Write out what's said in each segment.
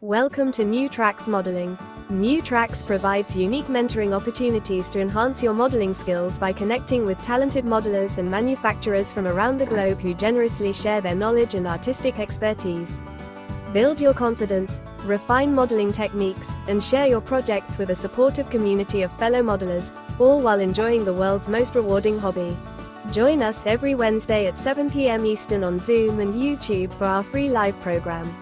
Welcome to New Tracks Modeling. New Tracks provides unique mentoring opportunities to enhance your modeling skills by connecting with talented modelers and manufacturers from around the globe who generously share their knowledge and artistic expertise. Build your confidence, refine modeling techniques, and share your projects with a supportive community of fellow modelers, all while enjoying the world's most rewarding hobby. Join us every Wednesday at 7 p.m. Eastern on Zoom and YouTube for our free live program.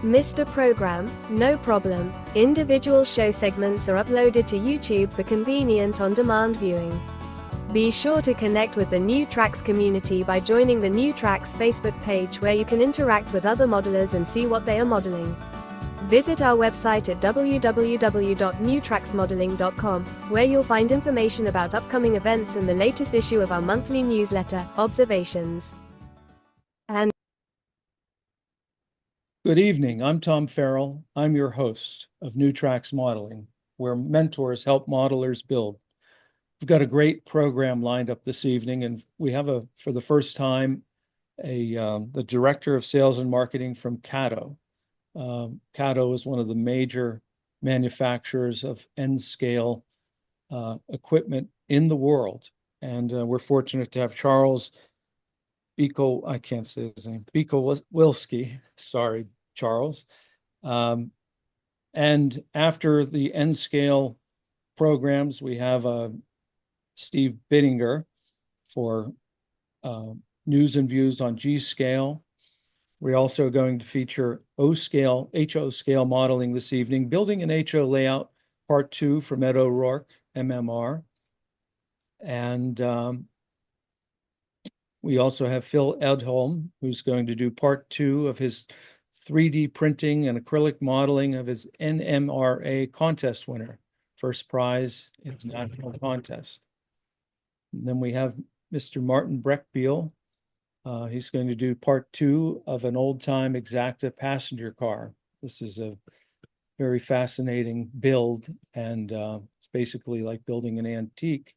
Missed a program? No problem. Individual show segments are uploaded to YouTube for convenient on-demand viewing. Be sure to connect with the New Tracks community by joining the New Tracks Facebook page, where you can interact with other modelers and see what they are modeling. Visit our website at www.newtracksmodeling.com, where you'll find information about upcoming events and the latest issue of our monthly newsletter, Observations. And good evening, I'm Tom Farrell. I'm your host of New Tracks Modeling, where mentors help modelers build. We've got a great program lined up this evening, and we have for the first time, the Director of Sales and Marketing from Caddo. Caddo is one of the major manufacturers of N-scale equipment in the world. And we're fortunate to have Charles Biko, I can't say his name, Biko Wilski, sorry, Charles. And after the N-scale programs, we have Steve Bittinger for news and views on G-scale. We're also going to feature O-scale, HO scale modeling this evening, building an HO layout, part 2 from Ed O'Rourke, MMR. And we also have Phil Edholm, who's going to do part 2 of his 3D printing and acrylic modeling of his NMRA contest winner, first prize in his national contest. And then we have Mr. Martin Breckbiel. He's going to do part 2 of an old-time Exacta passenger car. This is a very fascinating build, and it's basically like building an antique.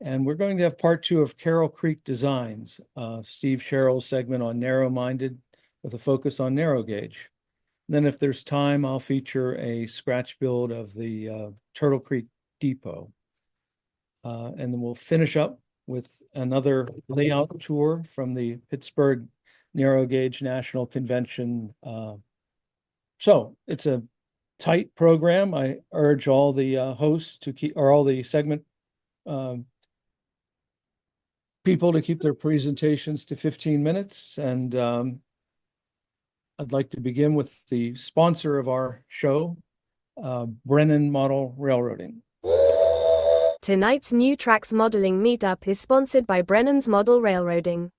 And we're going to have part 2 of Carroll Creek Designs, Steve Sherrill's segment on narrow-minded with a focus on narrow gauge. And then if there's time, I'll feature a scratch build of the Turtle Creek Depot. And then we'll finish up with another layout tour from the Pittsburgh Narrow Gauge National Convention. So it's a tight program. I urge all the hosts to keep, or all the segment people to keep their presentations to 15 minutes. And I'd like to begin with the sponsor of our show, Brennan Model Railroading. tonight's New Tracks Modeling Meetup is sponsored by Brennan's Model Railroading.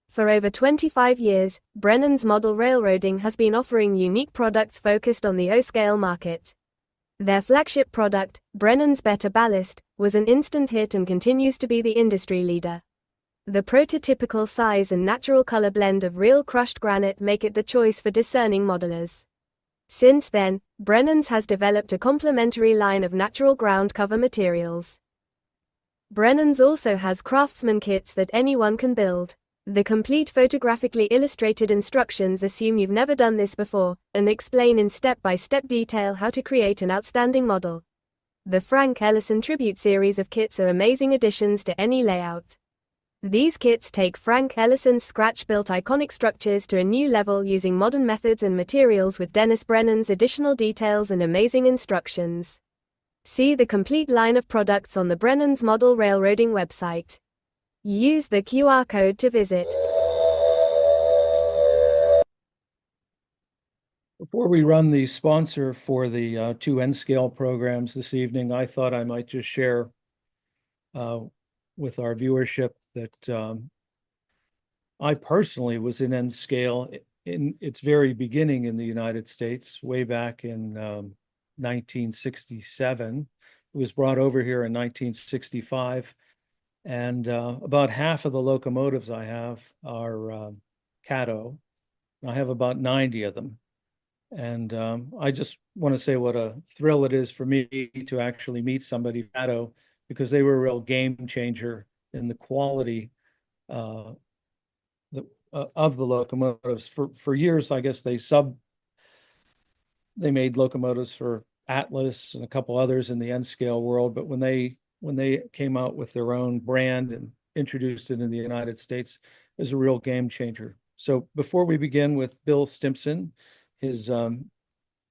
For over 25 years, Brennan's Model Railroading has been offering unique products focused on the O-scale market. Their flagship product, Brennan's Better Ballast, was an instant hit and continues to be the industry leader. The prototypical size and natural color blend of real crushed granite make it the choice for discerning modelers. Since then, Brennan's has developed a complementary line of natural ground cover materials. Brennan's also has craftsman kits that anyone can build. The complete photographically illustrated instructions assume you've never done this before, and explain in step-by-step detail how to create an outstanding model. The Frank Ellison Tribute series of kits are amazing additions to any layout. These kits take Frank Ellison's scratch-built iconic structures to a new level using modern methods and materials with Dennis Brennan's additional details and amazing instructions. See the complete line of products on the Brennan's Model Railroading website. Use the QR code to visit. Before we run the sponsor for the 2 N-scale programs this evening, I thought I might just share with our viewership that I personally was in N-scale in its very beginning in the United States, way back in 1967. It was brought over here in 1965. And about half of the locomotives I have are Caddo. I have about 90 of them. And I just want to say what a thrill it is for me to actually meet somebody Caddo, because they were a real game changer in the quality of the locomotives. For years, I guess they they made locomotives for Atlas and a couple others in the N scale world. But when they came out with their own brand and introduced it in the United States, it was a real game changer. So before we begin with Bill Stimpson, his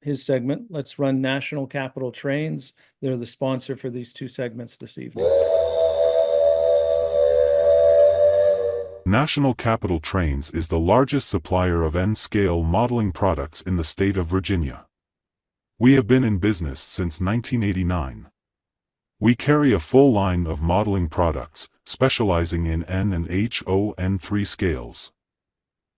his segment, let's run National Capital Trains. They're the sponsor for these two segments this evening. National Capital Trains is the largest supplier of N-scale modeling products in the state of Virginia. We have been in business since 1989. We carry a full line of modeling products, specializing in N and HON3 scales.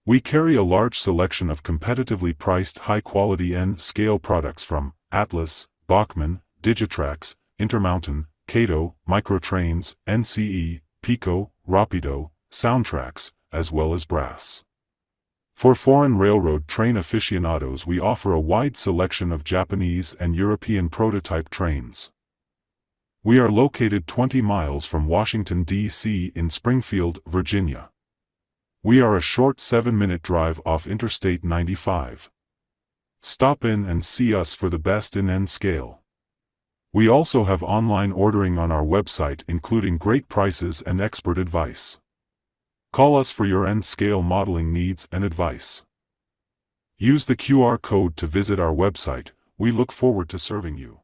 We carry a large selection of competitively priced high-quality N-scale products from Atlas, Bachmann, Digitrax, Intermountain, Cato, Microtrains, NCE, Pico, Rapido, Soundtracks, as well as brass. For foreign railroad train aficionados, we offer a wide selection of Japanese and European prototype trains. We are located 20 miles from Washington, D.C. in Springfield, Virginia. We are a short 7-minute drive off Interstate 95. Stop in and see us for the best in N-scale. We also have online ordering on our website, including great prices and expert advice. Call us for your N-scale modeling needs and advice. Use the QR code to visit our website. We look forward to serving you.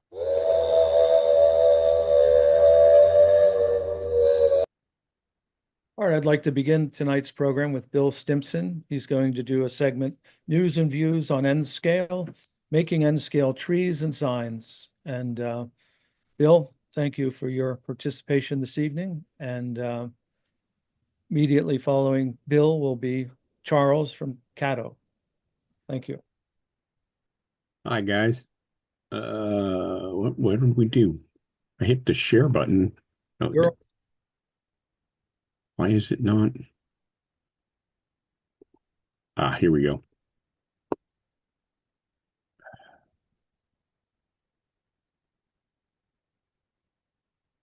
All right, I'd like to begin tonight's program with Bill Stimpson. He's going to do a segment, News and Views on N-scale, Making N-scale Trees and Signs. And Bill, thank you for your participation this evening. And immediately following Bill will be Charles from Cato. Thank you. Hi, guys. What did we do? I hit the share button. Oh, why is it not? Here we go.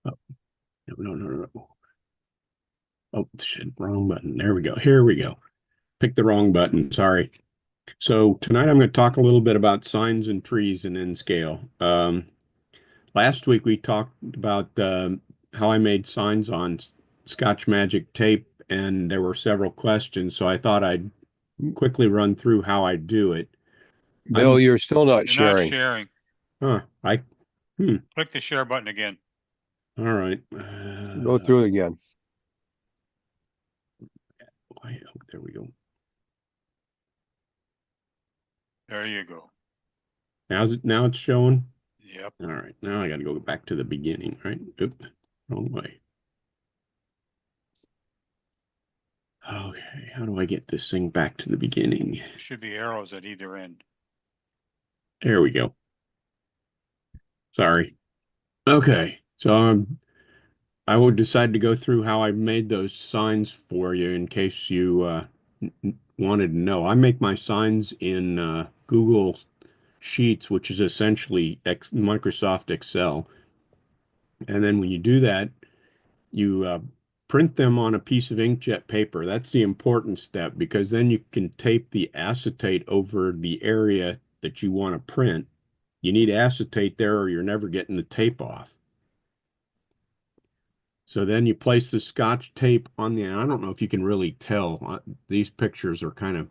Oh, no. Oh, shit, wrong button. There we go. Here we go. Picked the wrong button. Sorry. So tonight I'm going to talk a little bit about signs and trees in N-scale. Last week we talked about how I made signs on Scotch Magic tape, and there were several questions, so I thought I'd quickly run through how I do it. Bill, you're still not You're sharing. not sharing. Huh. Click the share button again. All right. Go through it again. Oh, there we go. There you go. Now it's showing? Yep. All right. Now I got to go back to the beginning, right? Oop, wrong way. Okay, how do I get this thing back to the beginning? There should be arrows at either end. There we go. Sorry. Okay, so I would decide to go through how I made those signs for you in case you wanted to know. I make my signs in Google Sheets, which is essentially Microsoft Excel. And then when you do that, you print them on a piece of inkjet paper. That's the important step, because then you can tape the acetate over the area that you want to print. You need acetate there or you're never getting the tape off. So then you place the Scotch tape on the, I don't know if you can really tell. These pictures are kind of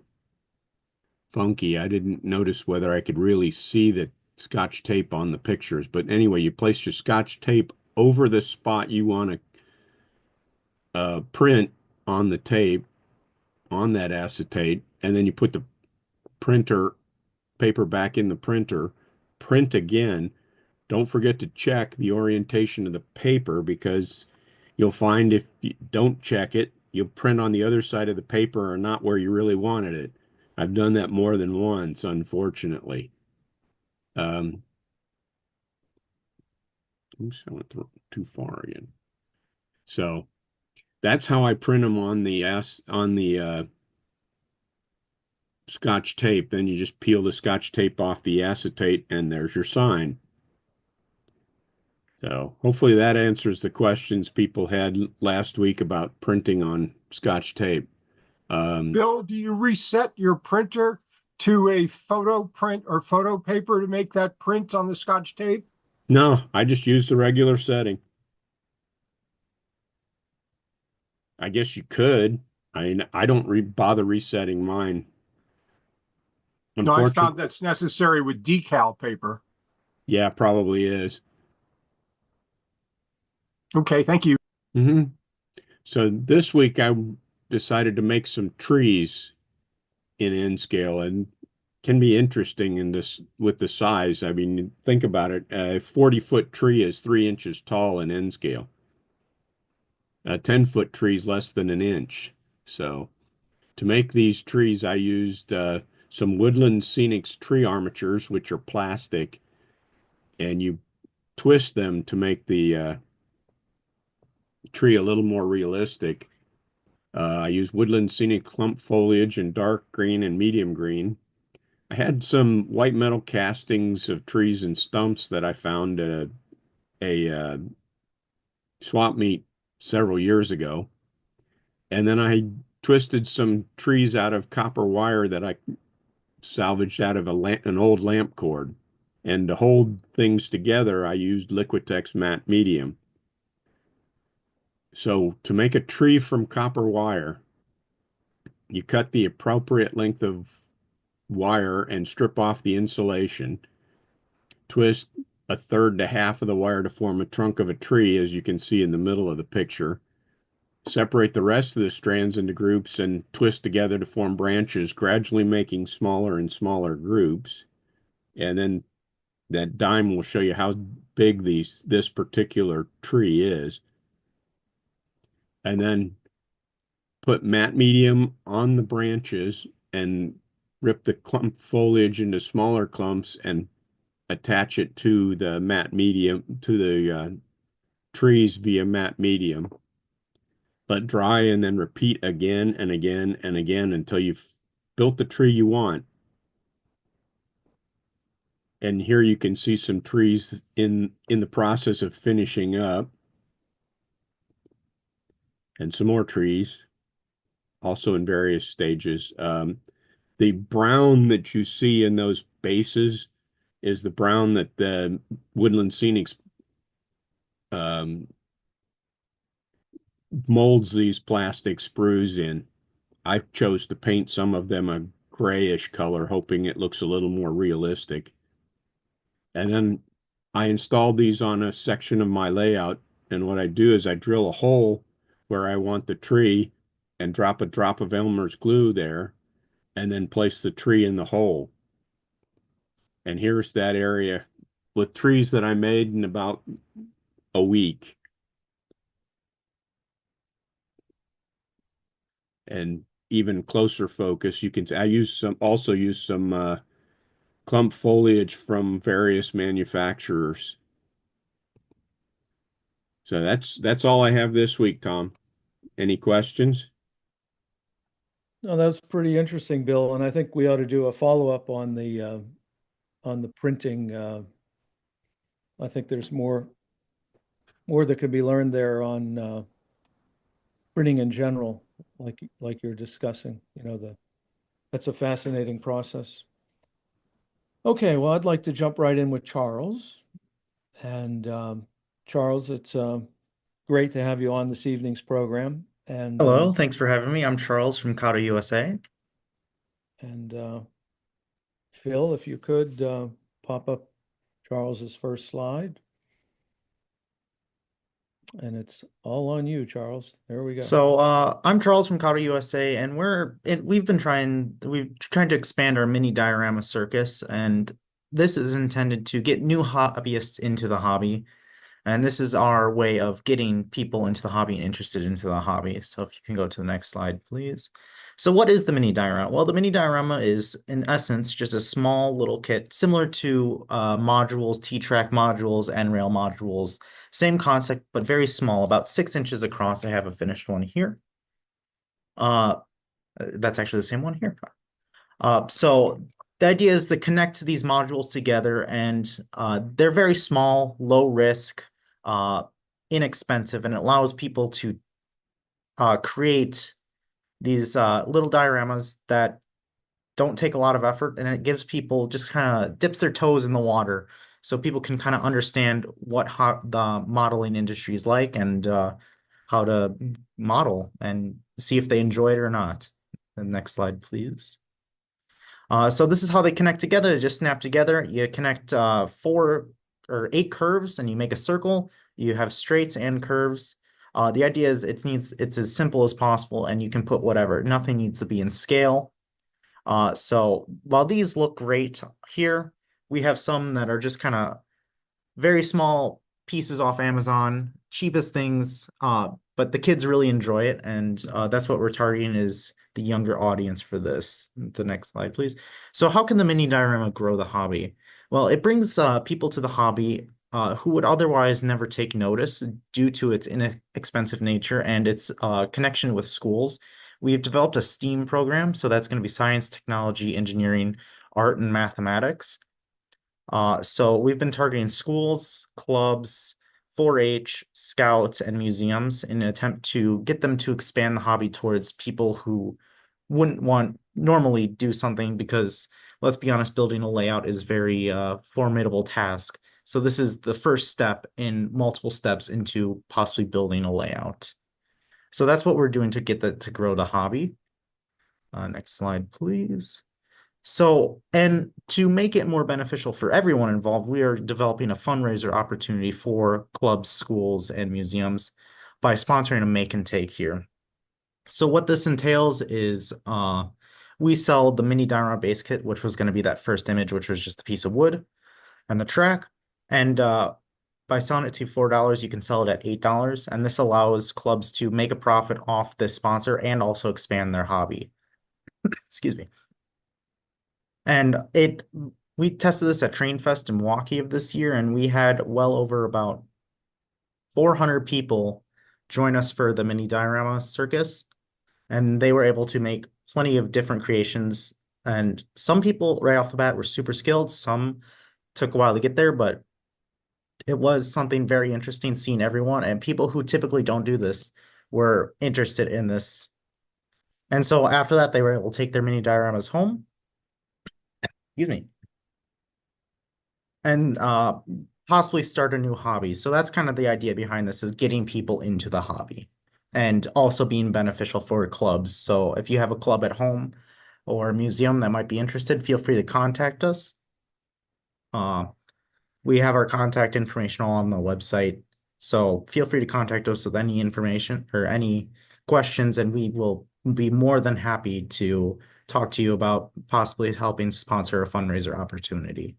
funky. I didn't notice whether I could really see the Scotch tape on the pictures. But anyway, you place your Scotch tape over the spot you want to print on the tape, on that acetate, and then you put the paper back in the printer, print again. Don't forget to check the orientation of the paper, because you'll find if you don't check it, you'll print on the other side of the paper or not where you really wanted it. I've done that more than once, unfortunately. Oops, I went too far again. So that's how I print them on the Scotch tape. Then you just peel the Scotch tape off the acetate, and there's your sign. So hopefully that answers the questions people had last week about printing on Scotch tape. Bill, do you reset your printer to a photo print or photo paper to make that print on the Scotch tape? No, I just use the regular setting. I guess you could. I mean, I don't bother resetting mine. No, I Unfortunately, found that's necessary with decal paper. yeah, probably is. Okay, thank you. So this week I decided to make some trees in N scale, and can be interesting in this with the size. I mean, think about it. A 40-foot tree is 3 inches tall in N scale. A 10-foot tree is less than an inch. So to make these trees, I used some Woodland Scenics tree armatures, which are plastic, and you twist them to make the tree a little more realistic. I used Woodland Scenic clump foliage in dark green and medium green. I had some white metal castings of trees and stumps that I found at a swap meet several years ago. And then I twisted some trees out of copper wire that I salvaged out of an old lamp cord. And to hold things together, I used Liquitex matte medium. So to make a tree from copper wire, you cut the appropriate length of wire and strip off the insulation. Twist a third to half of the wire to form a trunk of a tree, as you can see in the middle of the picture. Separate the rest of the strands into groups and twist together to form branches, gradually making smaller and smaller groups. And then that dime will show you how big this particular tree is. And then put matte medium on the branches and rip the clump foliage into smaller clumps and attach it to the matte medium, to the trees via matte medium. Let dry and then repeat again and again and again until you've built the tree you want. And here you can see some trees in the process of finishing up. And some more trees, also in various stages. The brown that you see in those bases is the brown that the Woodland Scenics molds these plastic sprues in. I chose to paint some of them a grayish color, hoping it looks a little more realistic. And then I installed these on a section of my layout. And what I do is I drill a hole where I want the tree and drop a drop of Elmer's glue there, and then place the tree in the hole. And here's that area with trees that I made in about a week. And even closer focus, you can, also use some clump foliage from various manufacturers. So that's all I have this week, Tom. Any questions? No, that's pretty interesting, Bill, and I think we ought to do a follow-up on the printing. I think there's more that could be learned there on printing in general, like you're discussing. You know, that's a fascinating process. Okay, well, I'd like to jump right in with Charles. And Charles, it's great to have you on this evening's program. And Hello, thanks for having me. I'm Charles from Kata USA. And Phil, if you could pop up Charles's first slide. And it's all on you, Charles. There we go. So I'm Charles from Kata USA, and we've been trying to expand our mini diorama circus, and this is intended to get new hobbyists into the hobby. And this is our way of getting people into the hobby and interested into the hobby. So if you can go to the next slide, please. So what is the mini diorama? Well, the mini diorama is, in essence, just a small little kit similar to modules, T-track modules, N-rail modules. Same concept, but very small, about 6 inches across. I have a finished one here. That's actually the same one here. So the idea is to connect these modules together, and they're very small, low risk, inexpensive, and it allows people to create these little dioramas that don't take a lot of effort, and it gives people just kind of dips their toes in the water so people can kind of understand what the modeling industry is like and how to model and see if they enjoy it or not. The next slide, please. So this is how they connect together. They just snap together. You connect 4 or 8 curves and you make a circle. You have straights and curves. The idea is it's as simple as possible, and you can put whatever. Nothing needs to be in scale. So while these look great here, we have some that are just kind of very small pieces off Amazon, cheapest things, but the kids really enjoy it, and that's what we're targeting is the younger audience for this. The next slide, please. So how can the mini diorama grow the hobby? Well, it brings people to the hobby who would otherwise never take notice due to its inexpensive nature and its connection with schools. We've developed a STEAM program, so that's going to be science, technology, engineering, art, and mathematics. So we've been targeting schools, clubs, 4-H, scouts, and museums in an attempt to get them to expand the hobby towards people who wouldn't want normally do something because, let's be honest, building a layout is very formidable task. So this is the first step in multiple steps into possibly building a layout. So that's what we're doing to get to grow the hobby. Next slide, please. So, and to make it more beneficial for everyone involved, we are developing a fundraiser opportunity for clubs, schools, and museums by sponsoring a make and take here. So what this entails is we sell the mini diorama base kit, which was going to be that first image, which was just a piece of wood and the track. And by selling it to $4, you can sell it at $8. And this allows clubs to make a profit off this sponsor and also expand their hobby. Excuse me. And we tested this at Train Fest in Milwaukee of this year, and we had well over about 400 people join us for the mini diorama circus. And they were able to make plenty of different creations. And some people right off the bat were super skilled. Some took a while to get there, but it was something very interesting seeing everyone, and people who typically don't do this were interested in this. And so after that, they were able to take their mini dioramas home. Excuse me. And possibly start a new hobby. So that's kind of the idea behind this, is getting people into the hobby and also being beneficial for clubs. So if you have a club at home or a museum that might be interested, feel free to contact us. We have our contact information all on the website. So feel free to contact us with any information or any questions, and we will be more than happy to talk to you about possibly helping sponsor a fundraiser opportunity.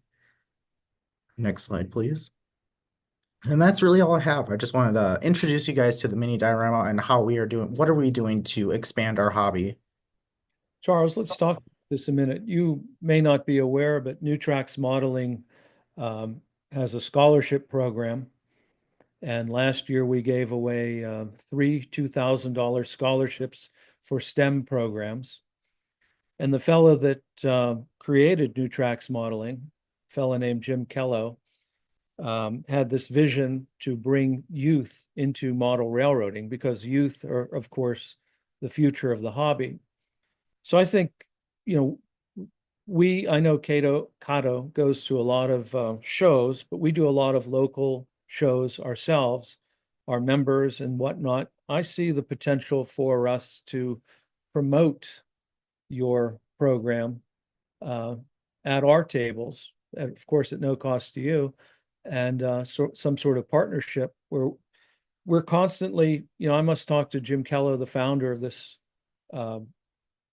Next slide, please. And that's really all I have. I just wanted to introduce you guys to the mini diorama and how we are doing. What are we doing to expand our hobby? Charles, let's talk about this a minute. You may not be aware, but New Tracks Modeling has a scholarship program. And last year we gave away 3 $2,000 scholarships for STEM programs. And the fellow that created New Tracks Modeling, a fellow named Jim Kello, had this vision to bring youth into model railroading, because youth are, of course, the future of the hobby. So I think, you know, I know Cato goes to a lot of shows, but we do a lot of local shows ourselves, our members and whatnot. I see the potential for us to promote your program at our tables, of course, at no cost to you, and some sort of partnership where we're constantly, you know, I must talk to Jim Kello, the founder of this,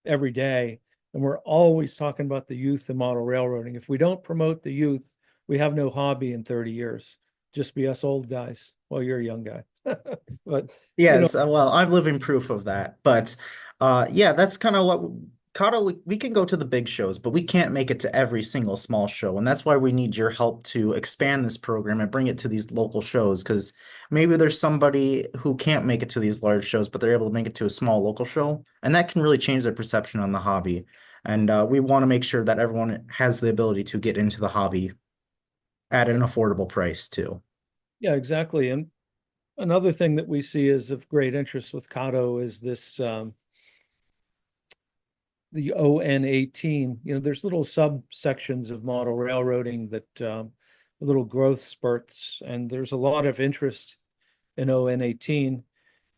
every day. And we're always talking about the youth and model railroading. If we don't promote the youth, we have no hobby in 30 years. Just be us old guys. Well, you're a young guy. But yes, well, I'm living proof of that. But yeah, that's kind of what Kato, we can go to the big shows, but we can't make it to every single small show. And that's why we need your help to expand this program and bring it to these local shows, because maybe there's somebody who can't make it to these large shows, but they're able to make it to a small local show. And that can really change their perception on the hobby. And we want to make sure that everyone has the ability to get into the hobby at an affordable price too. Yeah, exactly. And another thing that we see is of great interest with Kato is this the ON18, there's little subsections of model railroading that little growth spurts, and there's a lot of interest in ON18.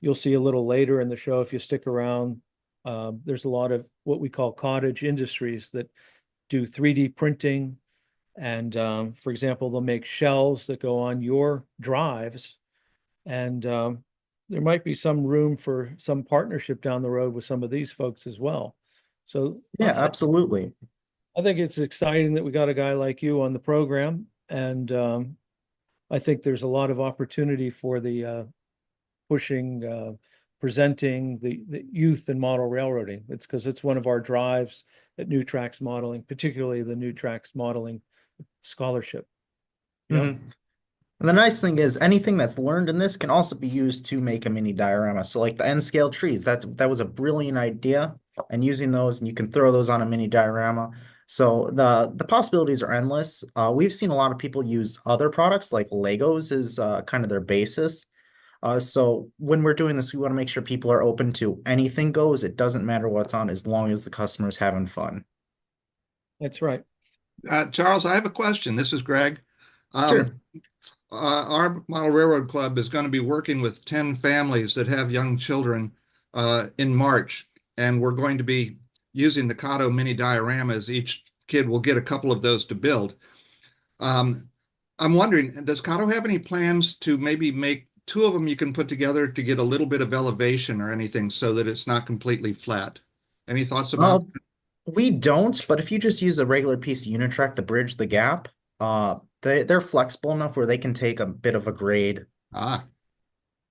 You'll see a little later in the show, if you stick around, there's a lot of what we call cottage industries that do 3D printing. And for example, they'll make shells that go on your drives. And there might be some room for some partnership down the road with some of these folks as well. So Yeah, absolutely. I think it's exciting that we got a guy like you on the program. And I think there's a lot of opportunity for the pushing, presenting the youth in model railroading. It's because it's one of our drives at New Tracks Modeling, particularly the New Tracks Modeling Scholarship. Yeah. Mhm. And the nice thing is anything that's learned in this can also be used to make a mini diorama. So like the N scale trees, that was a brilliant idea, and using those, and you can throw those on a mini diorama. So the possibilities are endless. We've seen a lot of people use other products like Legos is kind of their basis. So when we're doing this, we want to make sure people are open to anything goes. It doesn't matter what's on as long as the customer's having fun. That's right. Charles, I have a question. This is Greg. Sure. Our Model Railroad Club is going to be working with 10 families that have young children in March, and we're going to be using the Kato mini dioramas. Each kid will get a couple of those to build. I'm wondering, does Kato have any plans to maybe make 2 of them you can put together to get a little bit of elevation or anything so that it's not completely flat? Any thoughts about that? We don't, but if you just use a regular piece of Unitrack to bridge the gap, they're flexible enough where they can take a bit of a grade.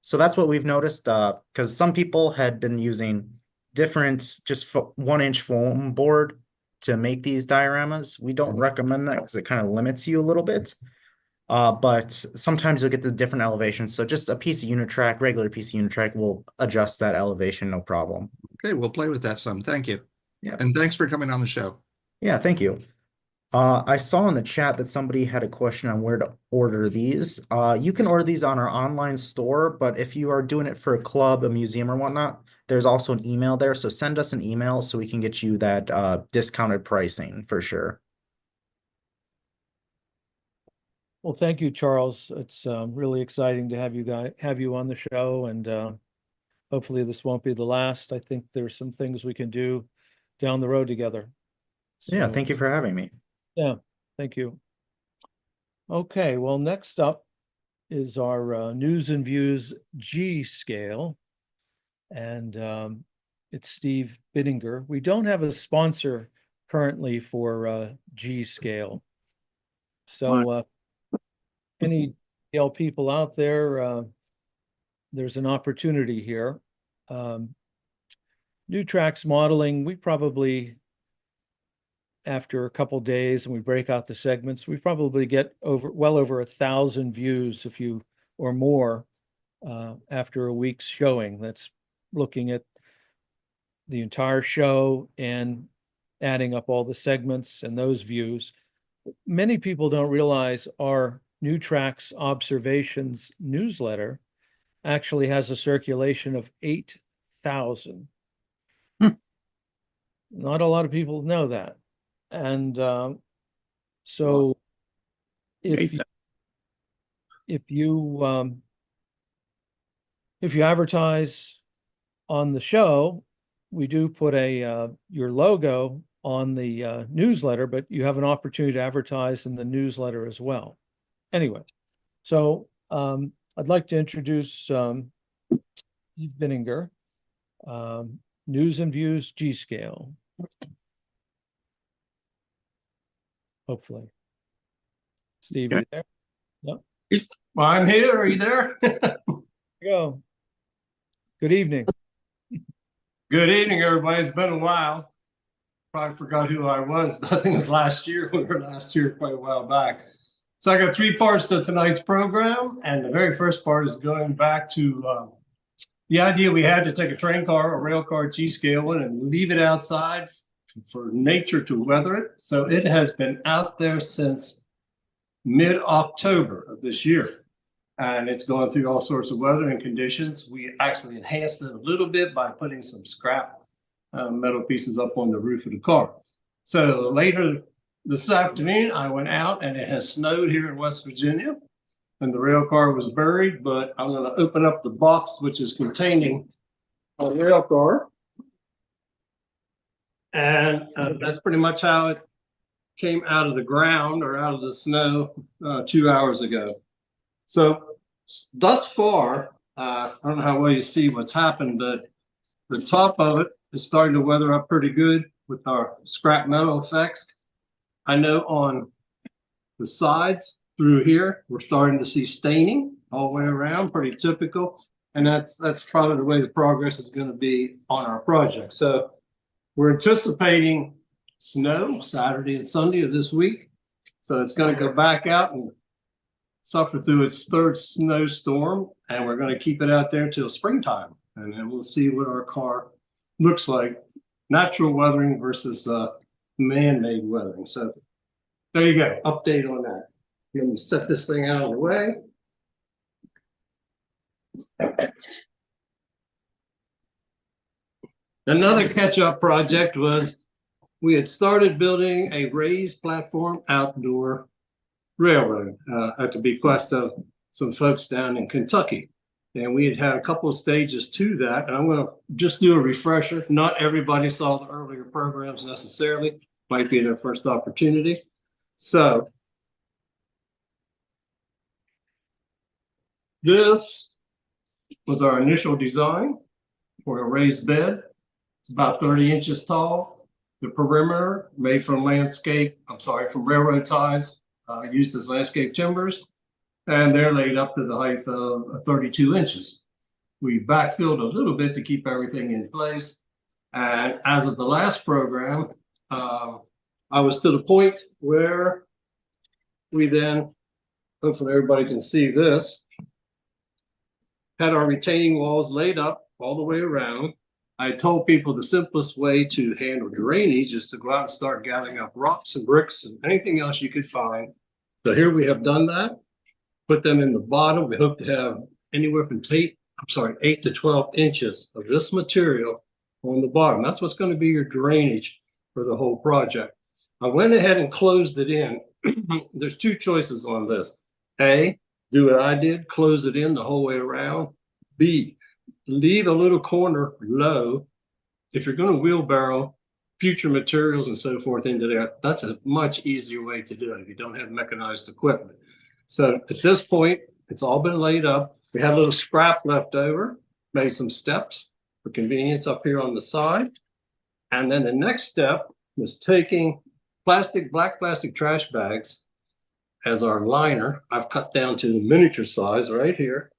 So that's what we've noticed, because some people had been using different just 1-inch foam board to make these dioramas. We don't recommend that because it kind of limits you a little bit. But sometimes you'll get the different elevations. So just a piece of Unitrack, regular piece of Unitrack will adjust that elevation, no problem. Okay, we'll play with that some. Thank you. Yeah. And thanks for coming on the show. Yeah, thank you. I saw in the chat that somebody had a question on where to order these. You can order these on our online store, but if you are doing it for a club, a museum, or whatnot, there's also an email there. So send us an email so we can get you that discounted pricing for sure. Well, thank you, Charles. It's really exciting to have you on the show, and hopefully this won't be the last. I think there's some things we can do down the road together. Yeah, thank you for having me. Yeah, thank you. Okay, well, next up is our News and Views G scale, and it's Steve Bittinger. We don't have a sponsor currently for G scale, so any scale people out there, there's an opportunity here. New Tracks Modeling, we probably, after a couple days and we break out the segments, we probably get well over 1,000 views or more after a week's showing. That's looking at the entire show and adding up all the segments and those views. Many people don't realize our New Tracks Observations newsletter actually has a circulation of 8,000. Not a lot of people know that. And so if you advertise on the show, we do put your logo on the newsletter, but you have an opportunity to advertise in the newsletter as well. Anyway, so I'd like to introduce Steve Bittinger, News and Views G scale. Hopefully. Steve, Okay. you there? Yep. Well, I'm here. Are you there? There you go. Good evening. Good evening, everybody. It's been a while. Probably forgot who I was, but I think it was last year. We were last year quite a while back. So I got 3 parts to tonight's program, and the very first part is going back to the idea we had to take a train car, a rail car G-scale and leave it outside for nature to weather it. So it has been out there since mid-October of this year, and it's going through all sorts of weather and conditions. We actually enhanced it a little bit by putting some scrap metal pieces up on the roof of the car. So later this afternoon, I went out and it has snowed here in West Virginia and the rail car was buried, but I'm going to open up the box, which is containing a rail car. And that's pretty much how it came out of the ground or out of the snow 2 hours ago. So thus far, I don't know how well you see what's happened, but the top of it is starting to weather up pretty good with our scrap metal effects. I know on the sides through here, we're starting to see staining all the way around, pretty typical. And that's probably the way the progress is going to be on our project. So we're anticipating snow Saturday and Sunday of this week. So it's going to go back out and suffer through its third snowstorm. And we're going to keep it out there till springtime. And then we'll see what our car looks like. Natural weathering versus man-made weathering. So there you go. Update on that. Let me set this thing out of the way. Another catch-up project was we had started building a raised platform outdoor railroad at the bequest of some folks down in Kentucky. And we had a couple of stages to that. And I'm going to just do a refresher. Not everybody saw the earlier programs necessarily. Might be their first opportunity. So this was our initial design for a raised bed. It's about 30 inches tall. The perimeter made from from railroad ties used as landscape timbers. And they're laid up to the height of 32 inches. We backfilled a little bit to keep everything in place. And as of the last program, I was to the point where we then, hopefully everybody can see this, had our retaining walls laid up all the way around. I told people the simplest way to handle drainage is to go out and start gathering up rocks and bricks and anything else you could find. So here we have done that. Put them in the bottom. We hope to have anywhere from 8 to 12 inches of this material on the bottom. That's what's going to be your drainage for the whole project. I went ahead and closed it in. There's two choices on this. A, do what I did, close it in the whole way around. B, leave a little corner low. If you're going to wheelbarrow future materials and so forth into there, that's a much easier way to do it if you don't have mechanized equipment. So at this point, it's all been laid up. We had a little scrap left over, made some steps for convenience up here on the side. And then the next step was taking black plastic trash bags as our liner. I've cut down to the miniature size right here.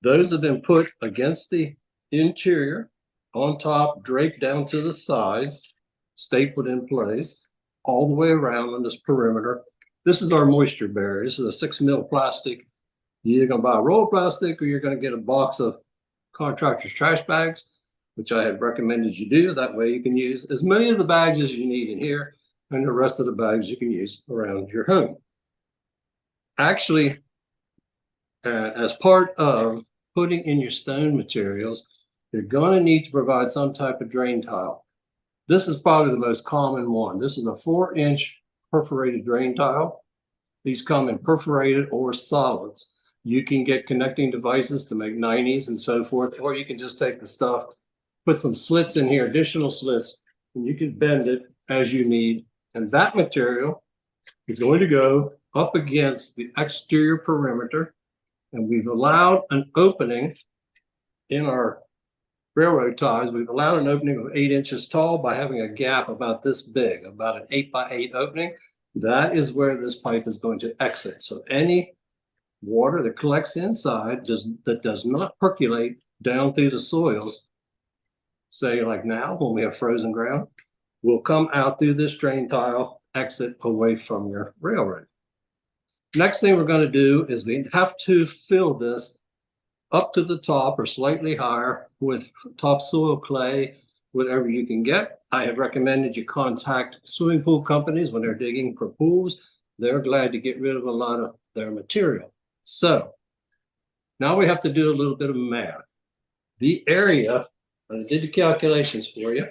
Those have been put against the interior, on top, draped down to the sides, stapled in place, all the way around on this perimeter. This is our moisture barrier. This is a 6 mil plastic. You're either going to buy a roll of plastic or you're going to get a box of contractor's trash bags, which I had recommended you do. That way you can use as many of the bags as you need in here, and the rest of the bags you can use around your home. Actually, as part of putting in your stone materials, you're going to need to provide some type of drain tile. This is probably the most common one. This is a 4-inch perforated drain tile. These come in perforated or solids. You can get connecting devices to make 90s and so forth, or you can just take the stuff, put some slits in here, additional slits, and you can bend it as you need. And that material is going to go up against the exterior perimeter. And we've allowed an opening in our railroad ties. We've allowed an opening of 8 inches tall by having a gap about this big, about an 8 by 8 opening. That is where this pipe is going to exit. So any water that collects inside that does not percolate down through the soils, say like now when we have frozen ground, will come out through this drain tile, exit away from your railroad. Next thing we're going to do is we have to fill this up to the top or slightly higher with topsoil clay, whatever you can get. I have recommended you contact swimming pool companies when they're digging for pools. They're glad to get rid of a lot of their material. So now we have to do a little bit of math. The area I did the calculations for you.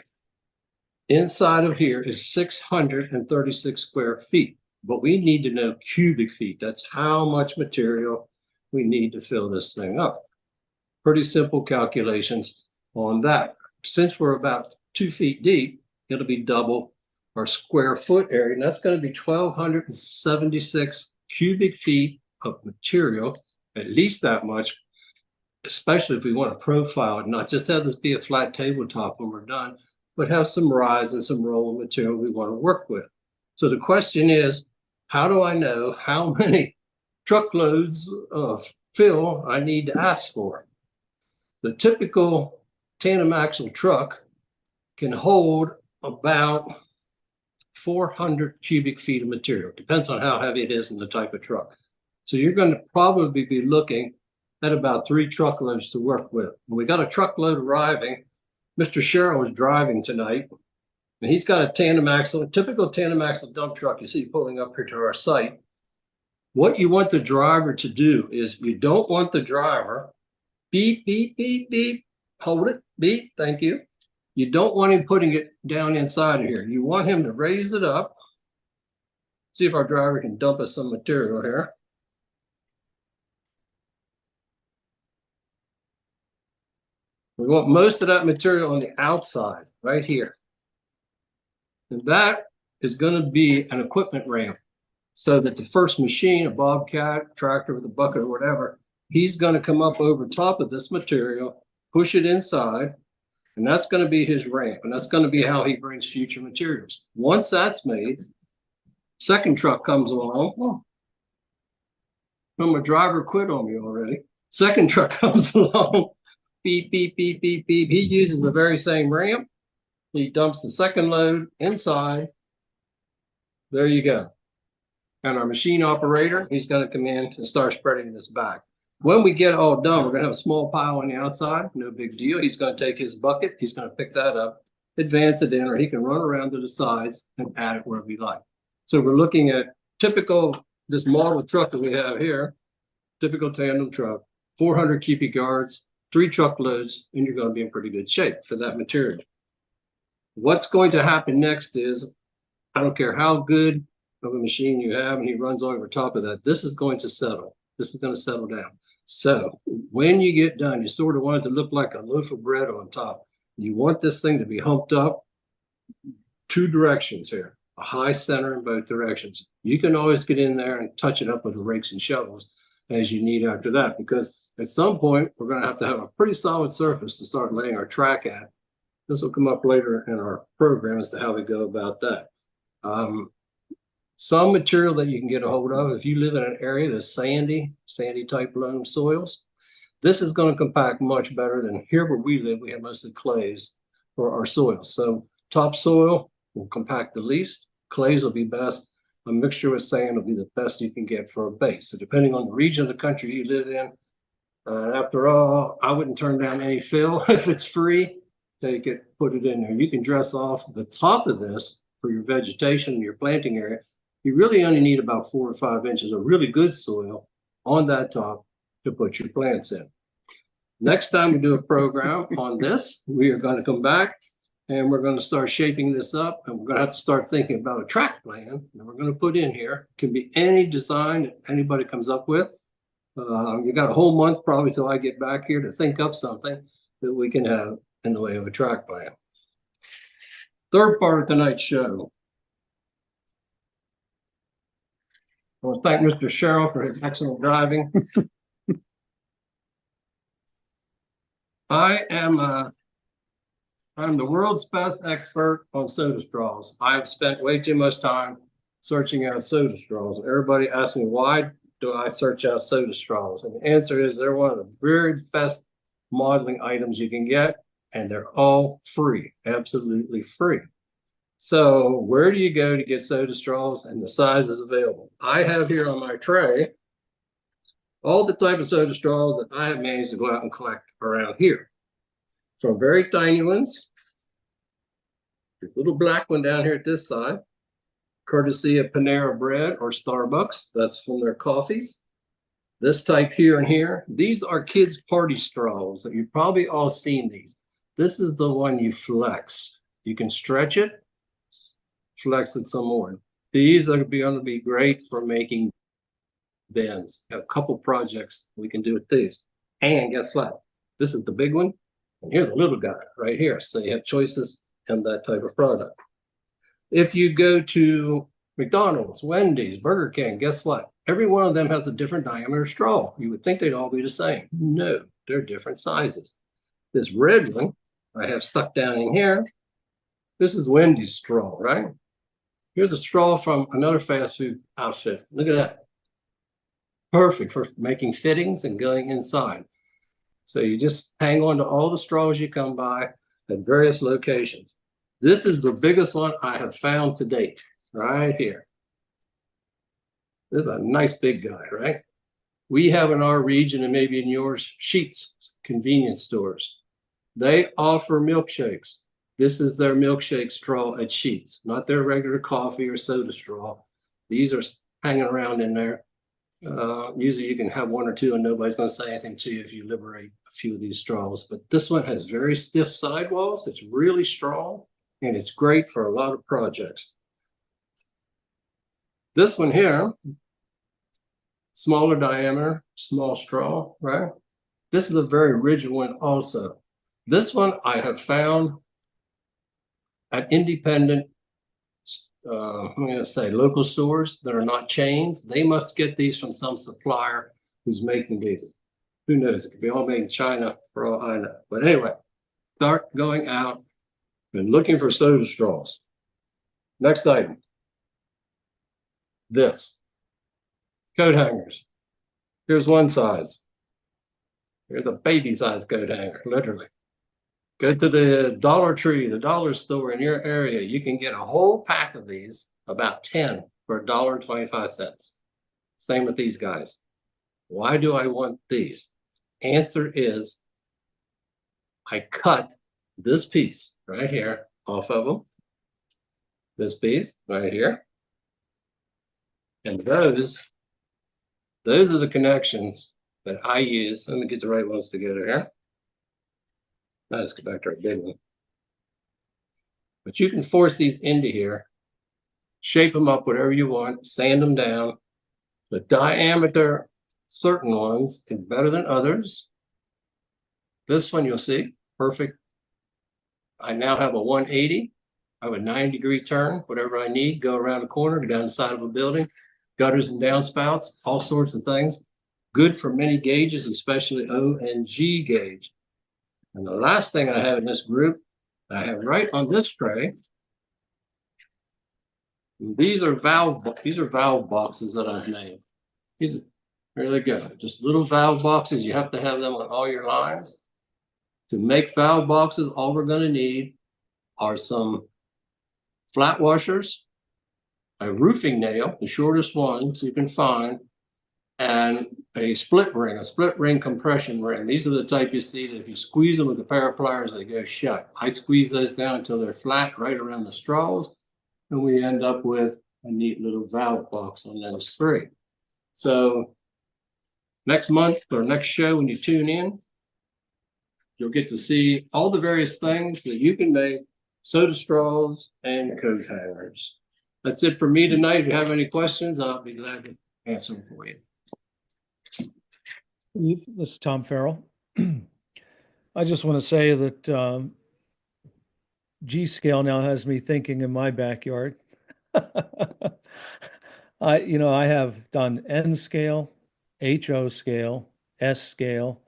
Inside of here is 636 square feet, but we need to know cubic feet. That's how much material we need to fill this thing up. Pretty simple calculations on that. Since we're about 2 feet deep, it'll be double our square foot area, and that's going to be 1,276 cubic feet of material, at least that much, especially if we want to profile it, not just have this be a flat tabletop when we're done, but have some rise and some roll material we want to work with. So the question is, how do I know how many truckloads of fill I need to ask for? The typical tandem axle truck can hold about 400 cubic feet of material. Depends on how heavy it is and the type of truck. So you're going to probably be looking at about 3 truckloads to work with. When we got a truckload arriving, Mr. Sherrill is driving tonight, and he's got a tandem axle, a typical tandem axle dump truck you see pulling up here to our site. What you want the driver to do is you don't want the driver beep, beep, beep, beep, hold it, beep, thank you. You don't want him putting it down inside of here. You want him to raise it up. See if our driver can dump us some material here. We want most of that material on the outside, right here. And that is going to be an equipment ramp so that the first machine, a bobcat, tractor with a bucket or whatever, he's going to come up over top of this material, push it inside, and that's going to be his ramp. And that's going to be how he brings future materials. Once that's made, second truck comes along. Oh, my driver quit on me already. Second truck comes along. Beep, beep, beep, beep, beep. He uses the very same ramp. He dumps the second load inside. There you go. And our machine operator, he's going to come in and start spreading this back. When we get it all done, we're going to have a small pile on the outside. No big deal. He's going to take his bucket. He's going to pick that up, advance it in, or he can run around to the sides and add it wherever he like. So we're looking at typical, this model truck that we have here, typical tandem truck, 400 cubic yards, 3 truckloads, and you're going to be in pretty good shape for that material. What's going to happen next is, I don't care how good of a machine you have, and he runs over top of that, this is going to settle. This is going to settle down. So when you get done, you sort of want it to look like a loaf of bread on top. You want this thing to be humped up 2 directions here, a high center in both directions. You can always get in there and touch it up with the rakes and shovels as you need after that, because at some point we're going to have a pretty solid surface to start laying our track at. This will come up later in our program as to how we go about that. Some material that you can get a hold of, if you live in an area that's sandy type loam soils, this is going to compact much better than here where we live. We have mostly clays for our soils. So topsoil will compact the least, clays will be best. A mixture with sand will be the best you can get for a base. So depending on the region of the country you live in, after all, I wouldn't turn down any fill if it's free. Take it, put it in there. You can dress off the top of this for your vegetation and your planting area. You really only need about 4 or 5 inches of really good soil on that top to put your plants in. Next time we do a program on this, we are going to come back and we're going to start shaping this up, and we're going to have to start thinking about a track plan that we're going to put in here. It can be any design that anybody comes up with. You got a whole month probably till I get back here to think up something that we can have in the way of a track plan. Third part of tonight's show. I want to thank Mr. Sherrill for his excellent driving. I'm the world's best expert on soda straws. I've spent way too much time searching out soda straws. Everybody asks me, why do I search out soda straws? And the answer is they're one of the very best modeling items you can get, and they're all free, absolutely free. So where do you go to get soda straws and the sizes available? I have here on my tray all the type of soda straws that I have managed to go out and collect around here. From very tiny ones, this little black one down here at this side, courtesy of Panera Bread or Starbucks. That's from their coffees. This type here and here, these are kids' party straws. You've probably all seen these. This is the one you flex. You can stretch it, flex it some more. These are going to be great for making bends. Got a couple projects we can do with these. And guess what? This is the big one. And here's a little guy right here. So you have choices in that type of product. If you go to McDonald's, Wendy's, Burger King, guess what? Every one of them has a different diameter straw. You would think they'd all be the same. No, they're different sizes. This red one I have stuck down in here. This is Wendy's straw, right? Here's a straw from another fast food outfit. Look at that. Perfect for making fittings and going inside. So you just hang on to all the straws you come by at various locations. This is the biggest one I have found to date, right here. This is a nice big guy, right? We have in our region and maybe in yours, Sheetz convenience stores. They offer milkshakes. This is their milkshake straw at Sheetz, not their regular coffee or soda straw. These are hanging around in there. Usually you can have one or two and nobody's going to say anything to you if you liberate a few of these straws. But this one has very stiff sidewalls. It's really strong and it's great for a lot of projects. This one here, smaller diameter, small straw, right? This is a very rigid one also. This one I have found at independent, I'm going to say local stores that are not chains. They must get these from some supplier who's making these. Who knows? It could be all made in China for all I know. But anyway, start going out and looking for soda straws. Next item. This. Coat hangers. Here's one size. Here's a baby size coat hanger, literally. Go to the Dollar Tree, the dollar store in your area. You can get a whole pack of these, about 10 for $1.25. Same with these guys. Why do I want these? Answer is I cut this piece right here off of them. This piece right here. And those are the connections that I use. Let me get the right ones together here. Let's get back to our big one. But you can force these into here, shape them up whatever you want, sand them down. The diameter, certain ones is better than others. This one you'll see, perfect. I now have a 180. I have a 90-degree turn, whatever I need, go around the corner, go down the side of a building, gutters and downspouts, all sorts of things. Good for many gauges, especially O and G gauge. And the last thing I have in this group, I have right on this tray. These are valve boxes that I've made. These are really good. Just little valve boxes. You have to have them on all your lines. To make valve boxes, all we're going to need are some flat washers, a roofing nail, the shortest ones you can find, and a split ring compression ring. These are the type you see that if you squeeze them with a pair of pliers, they go shut. I squeeze those down until they're flat right around the straws, and we end up with a neat little valve box on those three. So next month or next show, when you tune in, you'll get to see all the various things that you can make, soda straws and coat hangers. That's it for me tonight. If you have any questions, I'll be glad to answer them for you. This is Tom Farrell. I just want to say that G scale now has me thinking in my backyard. I have done N scale, HO scale, S scale,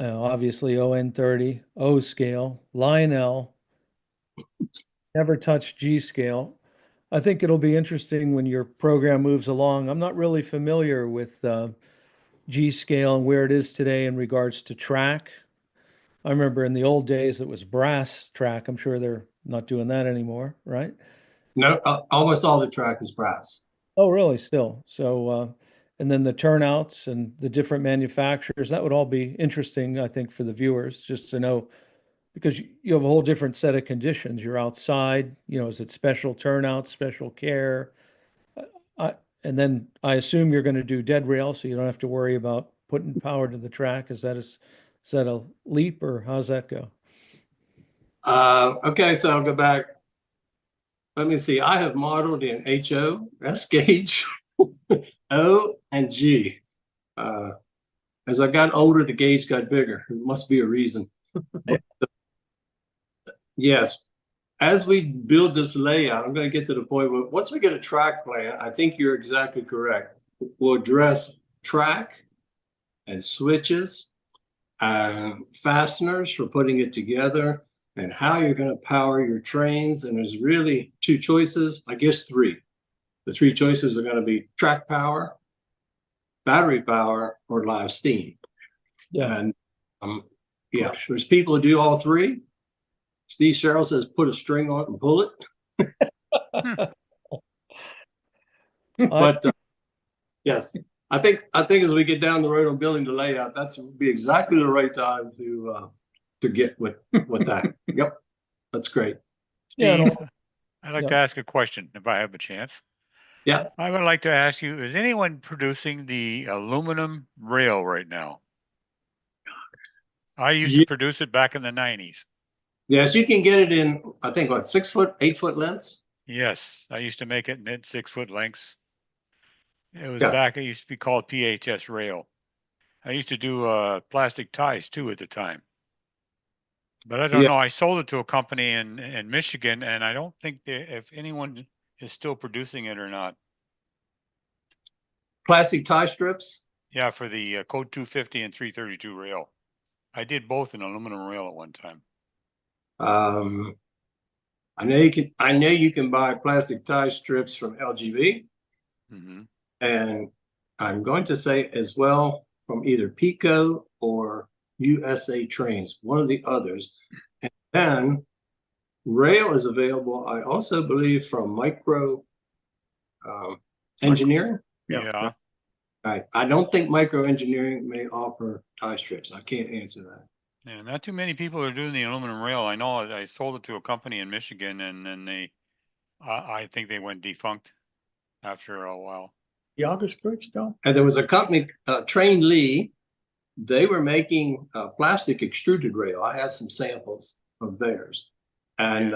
obviously ON30, O scale, Lionel. Never touched G scale. I think it'll be interesting when your program moves along. I'm not really familiar with G scale and where it is today in regards to track. I remember in the old days it was brass track. I'm sure they're not doing that anymore, right? No, almost all the track is brass. Oh, really? Still. So, and then the turnouts and the different manufacturers, that would all be interesting, I think, for the viewers, just to know, because you have a whole different set of conditions. You're outside, is it special turnout, special care? And then I assume you're going to do dead rail, so you don't have to worry about putting power to the track. Is that Is that a leap or how's that go? Okay, so I'll go back. Let me see. I have modeled in HO, S gauge, O, and G. As I got older, the gauge got bigger. There must be a reason. Yes. As we build this layout, I'm going to get to the point where once we get a track plan, I think you're exactly correct. We'll address track and switches and fasteners for putting it together and how you're going to power your trains. And there's really two choices, I guess three. The three choices are going to be track power, battery power, or live steam. Yeah. And yeah, there's people who do all three. Steve Sherrill says, put a string on it and pull it. But yes, I think as we get down the road on building the layout, that's would be exactly the right time to get with that. Yep, that's great. Yeah, Steve, and I'd like yeah. to ask a question if I have a chance. Yeah. I would like to ask you, is anyone producing the aluminum rail right now? I used to produce it back in the 90s. Yes, you can get it in, I think, what, 6 foot, 8 foot lengths? Yes, I used to make it in 6-foot lengths. It was Yeah. back, it used to be called PHS rail. I used to do plastic ties too at the time. But I don't Yeah. know, I sold it to a company in Michigan, and I don't think if anyone is still producing it or not. Plastic tie strips? Yeah, for the Code 250 and 332 rail. I did both in aluminum rail at one time. I know you can buy plastic tie strips from LGV. Mm-hmm. And I'm going to say as well from either Pico or USA Trains, one of the others. And then rail is available, I also believe, from Micro Engineering. Yeah. Right. I don't think Micro Engineering may offer tie strips. I can't answer that. Yeah, not too many people are doing the aluminum rail. I know I sold it to a company in Michigan, and then I think they went defunct after a while. The August Bridge, though? And there was a company, Train Lee. They were making plastic extruded rail. I have some samples of theirs. And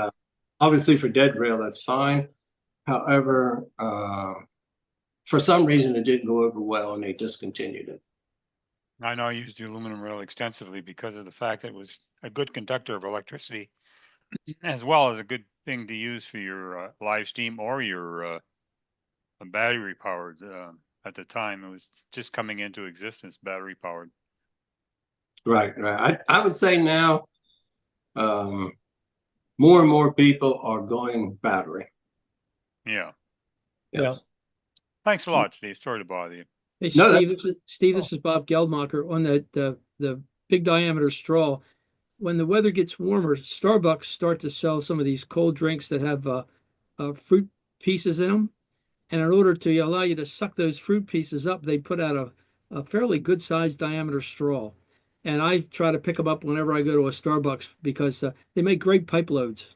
obviously for dead rail, that's fine. However, for some reason, it didn't go over well and they discontinued it. I know I used the aluminum rail extensively because of the fact that it was a good conductor of electricity, as well as a good thing to use for your live steam or your battery powered. At the time, it was just coming into existence, battery powered. Right. I would say now, more and more people are going battery. Yeah. Yes. Thanks a lot, Steve. Sorry to bother you. Hey, No, Steve, this is Bob Geldmacher on the big diameter straw. When the weather gets warmer, Starbucks start to sell some of these cold drinks that have fruit pieces in them. And in order to allow you to suck those fruit pieces up, they put out a fairly good sized diameter straw. And I try to pick them up whenever I go to a Starbucks because they make great pipe loads.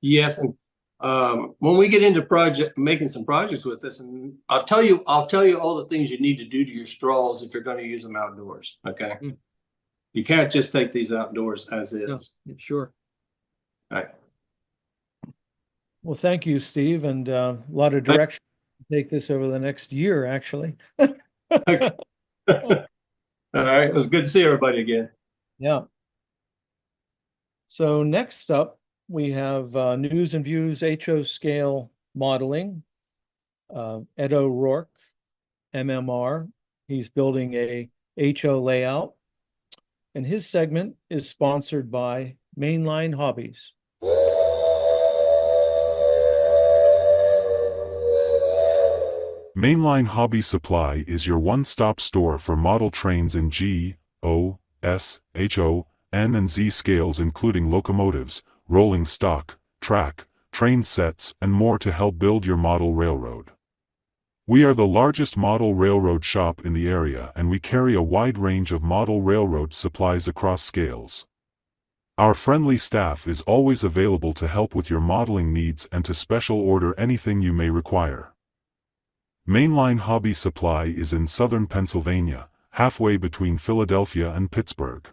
Yes, and when we get into making some projects with this, and I'll tell you all the things you need to do to your straws if you're going to use them outdoors. Okay, you can't just take these outdoors as is. No, sure. All right. Well, thank you, Steve, and a lot of direction to take this over the next year, actually. Okay. All right, it was good to see everybody again. Yeah. So next up, we have News and Views HO scale modeling. Ed O'Rourke, MMR. He's building a HO layout. And his segment is sponsored by Mainline Hobbies. Mainline Hobby Supply is your one-stop store for model trains in G, O, S, HO, N and Z scales, including locomotives, rolling stock, track, train sets, and more to help build your model railroad. We are the largest model railroad shop in the area, and we carry a wide range of model railroad supplies across scales. Our friendly staff is always available to help with your modeling needs and to special order anything you may require. Mainline Hobby Supply is in southern Pennsylvania. halfway between Philadelphia and Pittsburgh.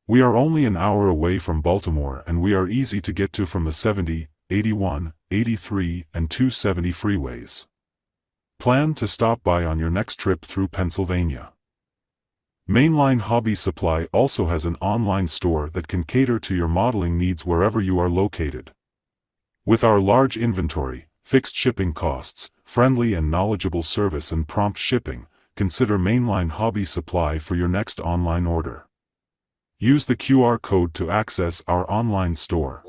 We are only an hour away from Baltimore and we are easy to get to from the 70, 81, 83, and 270 freeways. Plan to stop by on your next trip through Pennsylvania. Mainline Hobby Supply also has an online store that can cater to your modeling needs wherever you are located. With our large inventory, fixed shipping costs, friendly and knowledgeable service and prompt shipping, consider Mainline Hobby Supply for your next online order. Use the QR code to access our online store.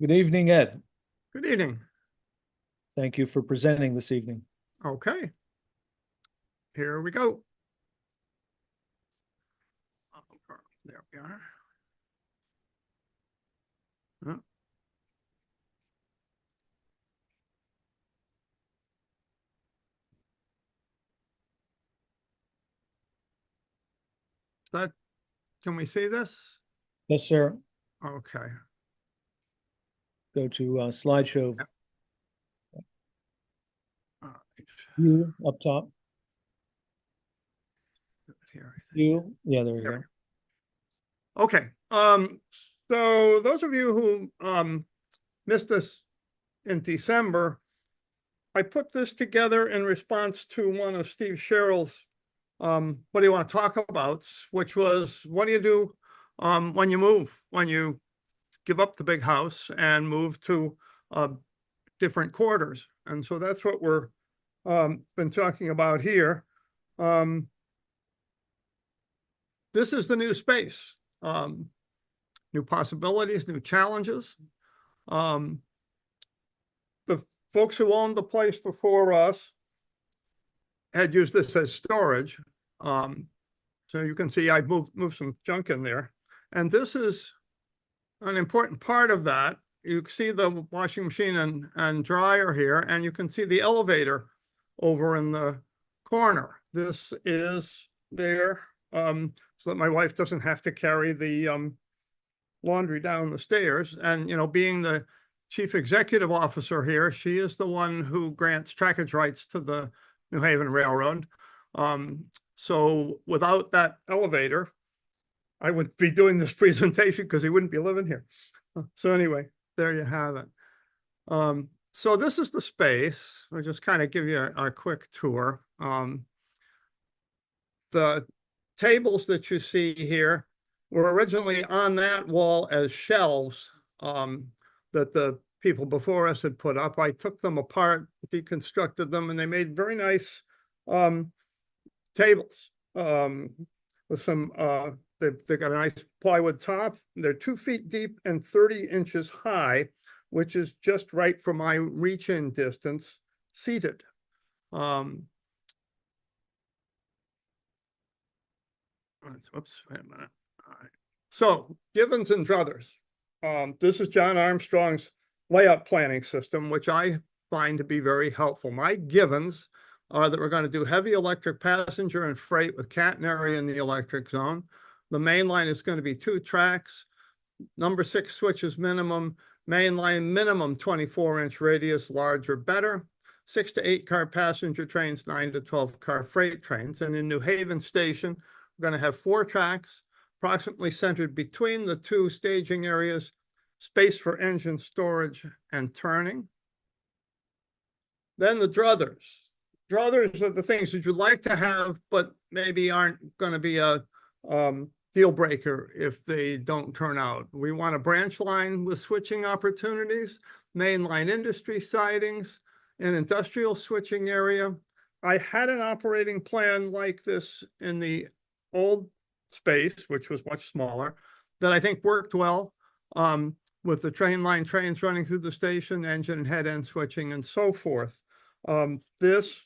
Good evening, Ed. Good evening. Thank you for presenting this evening. Okay. Here we go. There we are. That, can we see this? Yes, sir. Okay. Go to slideshow Yep. All right. view up top. Here. View. Yeah, there you go. Okay. So those of you who missed this in December, I put this together in response to one of Steve Sherrill's what do you want to talk about, which was, what do you do when you move, when you give up the big house and move to different quarters? And so that's what we're been talking about here. This is the new space, new possibilities, new challenges. The folks who owned the place before us had used this as storage. So you can see I moved some junk in there. And this is an important part of that. You see the washing machine and dryer here, and you can see the elevator over in the corner. This is there so that my wife doesn't have to carry the laundry down the stairs. And, you know, being the chief executive officer here, she is the one who grants trackage rights to the New Haven Railroad. So without that elevator, I would be doing this presentation because he wouldn't be living here. So anyway, there you have it. So this is the space. I'll just kind of give you a quick tour. The tables that you see here were originally on that wall as shelves that the people before us had put up. I took them apart, deconstructed them, and they made very nice tables with some, they've got a nice plywood top. They're 2 feet deep and 30 inches high, which is just right for my reach-in distance seated. Oops, wait a minute. All right. So Givens and Druthers. This is John Armstrong's layout planning system, which I find to be very helpful. My givens are that we're going to do heavy electric passenger and freight with catenary in the electric zone. The main line is going to be 2 tracks, number 6 switches minimum, main line minimum 24-inch radius, large or better, 6 to 8 car passenger trains, 9 to 12 car freight trains. And in New Haven Station, we're going to have 4 tracks, approximately centered between the 2 staging areas, space for engine storage and turning. Then the druthers. Druthers are the things that you'd like to have, but maybe aren't going to be a deal breaker if they don't turn out. We want a branch line with switching opportunities, mainline industry sidings, an industrial switching area. I had an operating plan like this in the old space, which was much smaller, that I think worked well with the train line trains running through the station, engine and head end switching and so forth. This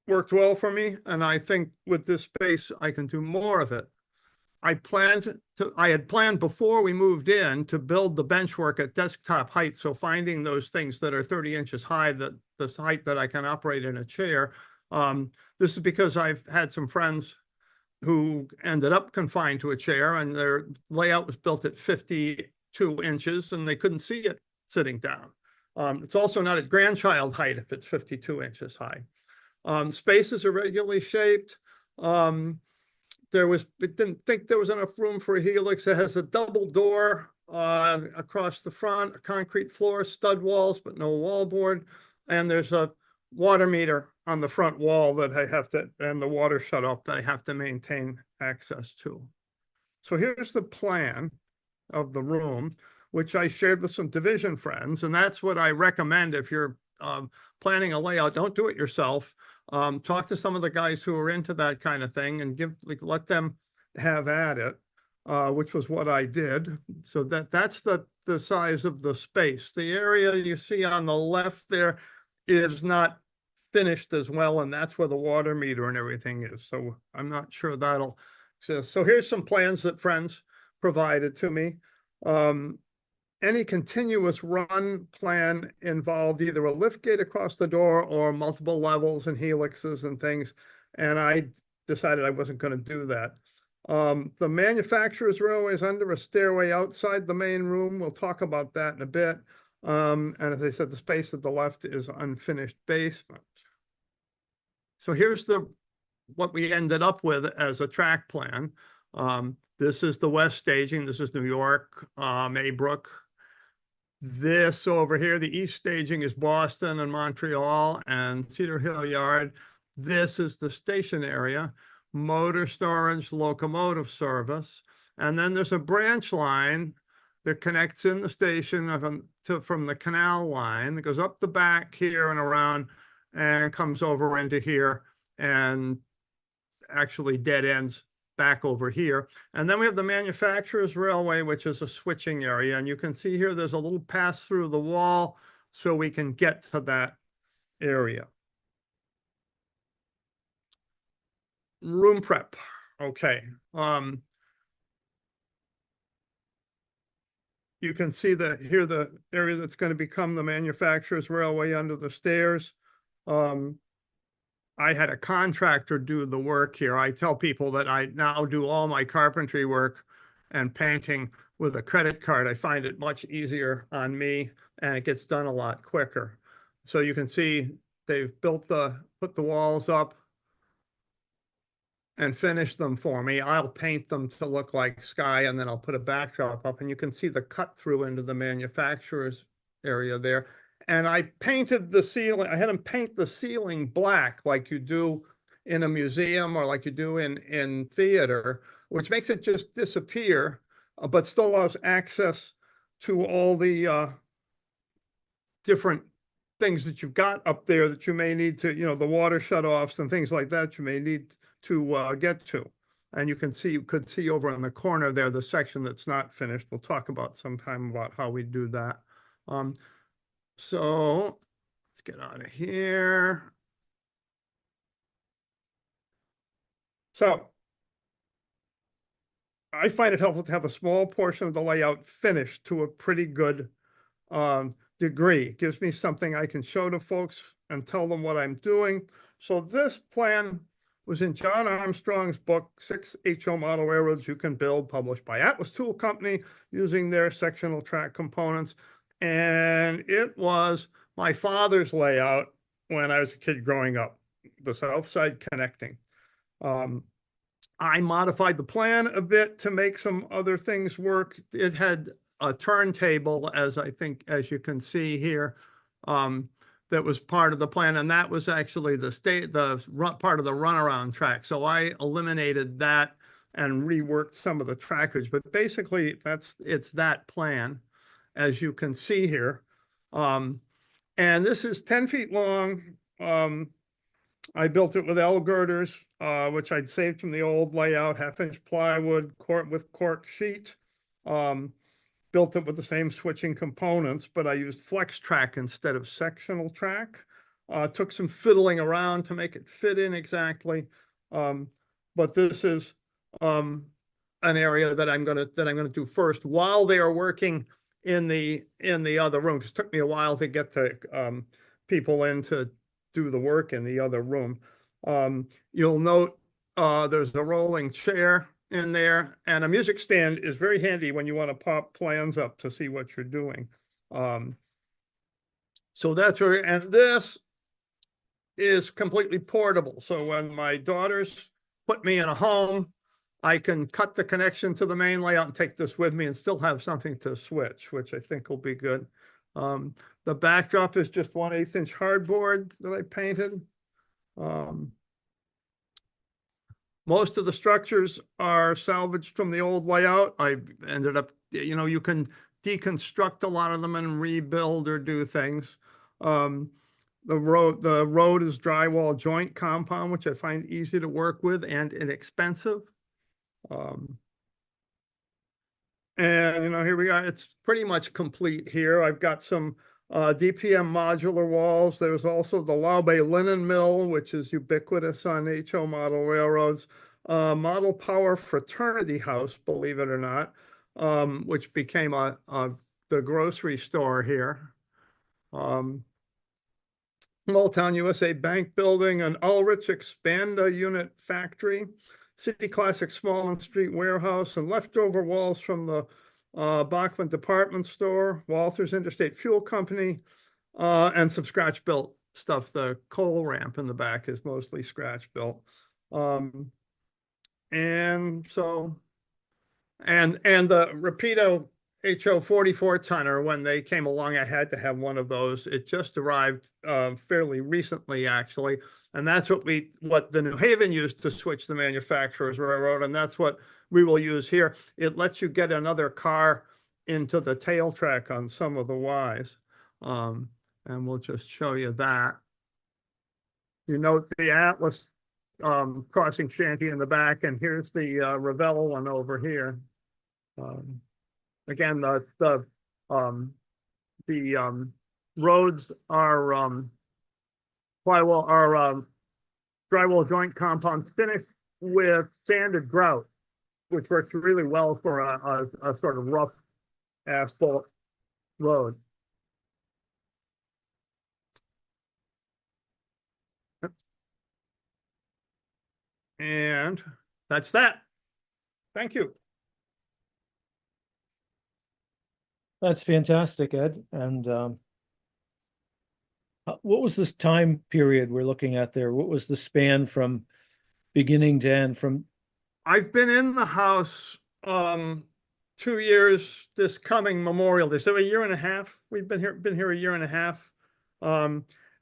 worked well for me, and I think with this space I can do more of it. I had planned before we moved in to build the benchwork at desktop height, so finding those things that are 30 inches high, that the height that I can operate in a chair. This is because I've had some friends who ended up confined to a chair, and their layout was built at 50 52 inches and they couldn't see it sitting down. It's also not at grandchild height if it's 52 inches high. Spaces are regularly shaped. It didn't think there was enough room for a helix. It has a double door across the front, a concrete floor, stud walls, but no wallboard. And there's a water meter on the front wall that I have to, and the water shut off that I have to maintain access to. So here's the plan of the room, which I shared with some division friends. And that's what I recommend if you're planning a layout. Don't do it yourself. Talk to some of the guys who are into that kind of thing and let them have at it, which was what I did. So that's the size of the space. The area you see on the left there is not finished as well, and that's where the water meter and everything is. So I'm not sure that'll exist. So here's some plans that friends provided to me. Any continuous run plan involved either a lift gate across the door or multiple levels and helixes and things. And I decided I wasn't going to do that. The manufacturer's row is under a stairway outside the main room. We'll talk about that in a bit. And as I said, the space at the left is unfinished basement. So here's what we ended up with as a track plan. This is the west staging. This is New York, Maybrook. This over here, the east staging is Boston and Montreal and Cedar Hill Yard. This is the station area, motor storage, locomotive service. And then there's a branch line that connects in the station from the canal line that goes up the back here and around and comes over into here and actually dead ends back over here. And then we have the manufacturer's railway, which is a switching area. And you can see here, there's a little pass through the wall so we can get to that area. Room prep. Okay. You can see here the area that's going to become the manufacturer's railway under the stairs. I had a contractor do the work here. I tell people that I now do all my carpentry work and painting with a credit card. I find it much easier on me and it gets done a lot quicker. So you can see they've put the walls up and finished them for me. I'll paint them to look like sky and then I'll put a backdrop up and you can see the cut through into the manufacturer's area there. And I painted the ceiling. I had them paint the ceiling black like you do in a museum or like you do in theater, which makes it just disappear, but still allows access to all the different things that you've got up there that you may need to, the water shutoffs and things like that you may need to get to. And you could see over in the corner there, the section that's not finished. We'll talk about sometime about how we do that. So let's get out of here. So I find it helpful to have a small portion of the layout finished to a pretty good degree. It gives me something I can show to folks and tell them what I'm doing. So this plan was in John Armstrong's book, 6 HO Model Railroads You Can Build, published by Atlas Tool Company, using their sectional track components. And it was my father's layout when I was a kid growing up, the South Side connecting. I modified the plan a bit to make some other things work. It had a turntable, as you can see here, that was part of the plan. And that was actually part of the runaround track. So I eliminated that and reworked some of the trackage. But basically, it's that plan, as you can see here. And this is 10 feet long. I built it with L girders, which I'd saved from the old layout, 1/2-inch plywood with cork sheet. Built it with the same switching components, but I used flex track instead of sectional track. Took some fiddling around to make it fit in exactly. But this is an area that I'm gonna do first while they are working in the other room. It took me a while to get the people in to do the work in the other room. You'll note there's a rolling chair in there, and a music stand is very handy when you want to pop plans up to see what you're doing. So that's where, and this is completely portable. So when my daughters put me in a home, I can cut the connection to the main layout and take this with me and still have something to switch, which I think will be good. The backdrop is just 1/8 inch hardboard that I painted. Most of the structures are salvaged from the old layout. I ended up, you can deconstruct a lot of them and rebuild or do things. The road is drywall joint compound, which I find easy to work with and inexpensive. And here we are. It's pretty much complete here. I've got some DPM modular walls. There's also the Laube linen mill, which is ubiquitous on HO model railroads. Model Power Fraternity House, believe it or not, which became the grocery store here. Smalltown USA Bank Building, an Ulrich Expanda unit factory, City Classic Smallman Street warehouse, and leftover walls from the Bachman Department Store, Walther's Interstate Fuel Company, and some scratch built stuff. The coal ramp in the back is mostly scratch built. And so, and the Rapido HO 44 tonner, when they came along, I had to have one of those. It just arrived fairly recently, actually. And that's what the New Haven used to switch the manufacturer's railroad. And that's what we will use here. It lets you get another car into the tail track on some of the Ys. And we'll just show you that. You note the Atlas crossing shanty in the back, and here's the Ravello one over here. Again, the roads are drywall joint compound finished with sanded grout, which works really well for a sort of rough asphalt road. And that's that. Thank you. That's fantastic, Ed. And what was this time period we're looking at there? What was the span from beginning to end? I've been in the house 2 years this coming Memorial Day, so a year and a half. We've been here a year and a half.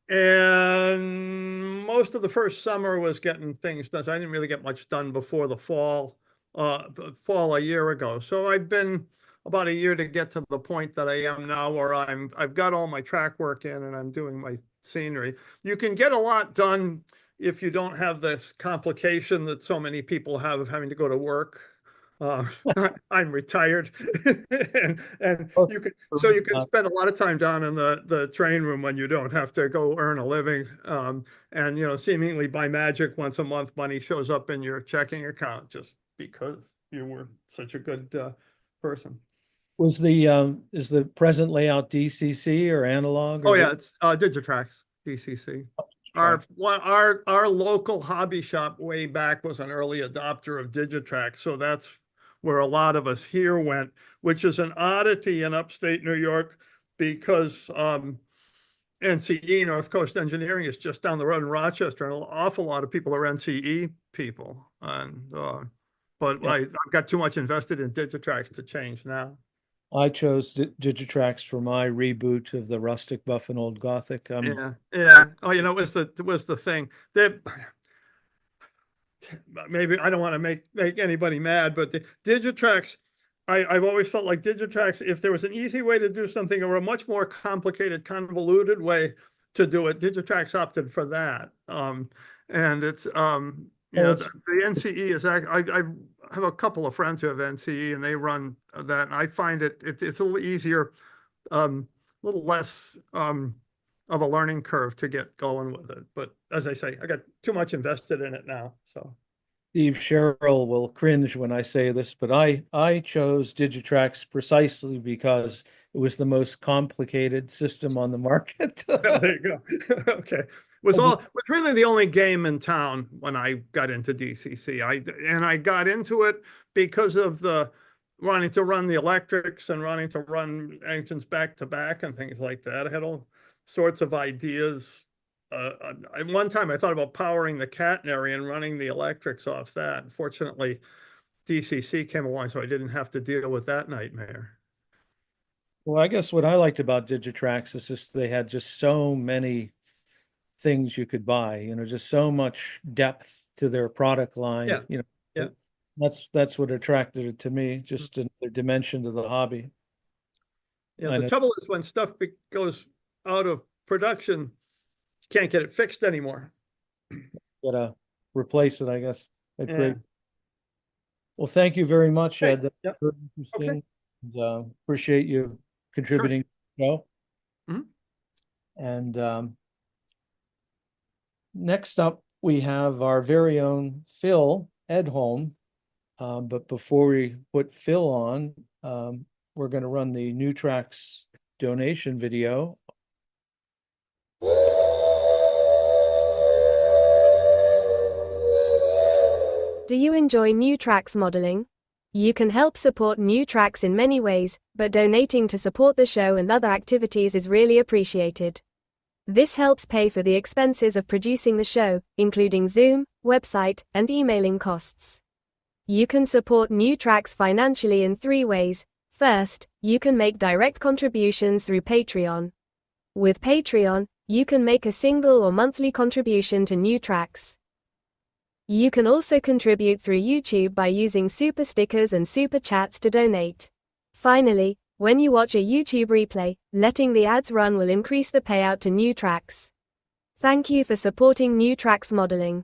And most of the first summer was getting things done. So I didn't really get much done before the fall a year ago. So I've been about a year to get to the point that I am now, where I've got all my track work in and I'm doing my scenery. You can get a lot done if you don't have this complication that so many people have of having to go to work. I'm retired, and you can spend a lot of time down in the train room when you don't have to go earn a living. And seemingly by magic, once a month, money shows up in your checking account just because you were such a good person. Is the present layout DCC or analog? Oh yeah, it's Digitrax DCC. Our local hobby shop way back was an early adopter of Digitrax, so that's where a lot of us here went, which is an oddity in upstate New York because NCE, North Coast Engineering, is just down the road in Rochester, and an awful lot of people are NCE people. And but yeah. I've got too much invested in Digitrax to change now. I chose Digitrax for my reboot of the rustic buff and old Gothic. Yeah. Oh, it was the thing that maybe I don't want to make anybody mad, but the Digitrax, I've always felt like Digitrax, if there was an easy way to do something or a much more complicated, convoluted way to do it, Digitrax opted for that. And it's the NCE is I have a couple of friends who have NCE and they run that, and I find it's a little easier, a little less of a learning curve to get going with it. But as I say, I got too much invested in it now. So Steve Sherrill will cringe when I say this, but I chose Digitrax precisely because it was the most complicated system on the market. There you go. Okay. Was really the only game in town when I got into DCC. I got into it because of the wanting to run the electrics and running to run engines back to back and things like that. I had all sorts of ideas. At one time I thought about powering the catenary and running the electrics off that. Fortunately, DCC came along, so I didn't have to deal with that nightmare. Well, I guess what I liked about Digitrax is just they had just so many things you could buy, just so much depth to their product line. Yeah. Yeah. That's what attracted it to me, just another dimension to the hobby. Yeah, the trouble is when stuff goes out of production, you can't get it fixed anymore. Gotta replace it, I guess. Yeah. Well, thank you very much, Okay, Ed. That's yep. very interesting. And, appreciate you contributing to the show. Mhm. And next up, we have our very own Phil Edholm. But before we put Phil on, we're going to run the New Tracks donation video. Do you enjoy New Tracks modeling? You can help support New Tracks in many ways, but donating to support the show and other activities is really appreciated. This helps pay for the expenses of producing the show, including Zoom, website, and emailing costs. You can support New Tracks financially in 3 ways. First, you can make direct contributions through Patreon. With Patreon, you can make a single or monthly contribution to New Tracks. You can also contribute through YouTube by using super stickers and super chats to donate. Finally, when you watch a YouTube replay, letting the ads run will increase the payout to New Tracks. Thank you for supporting New Tracks modeling.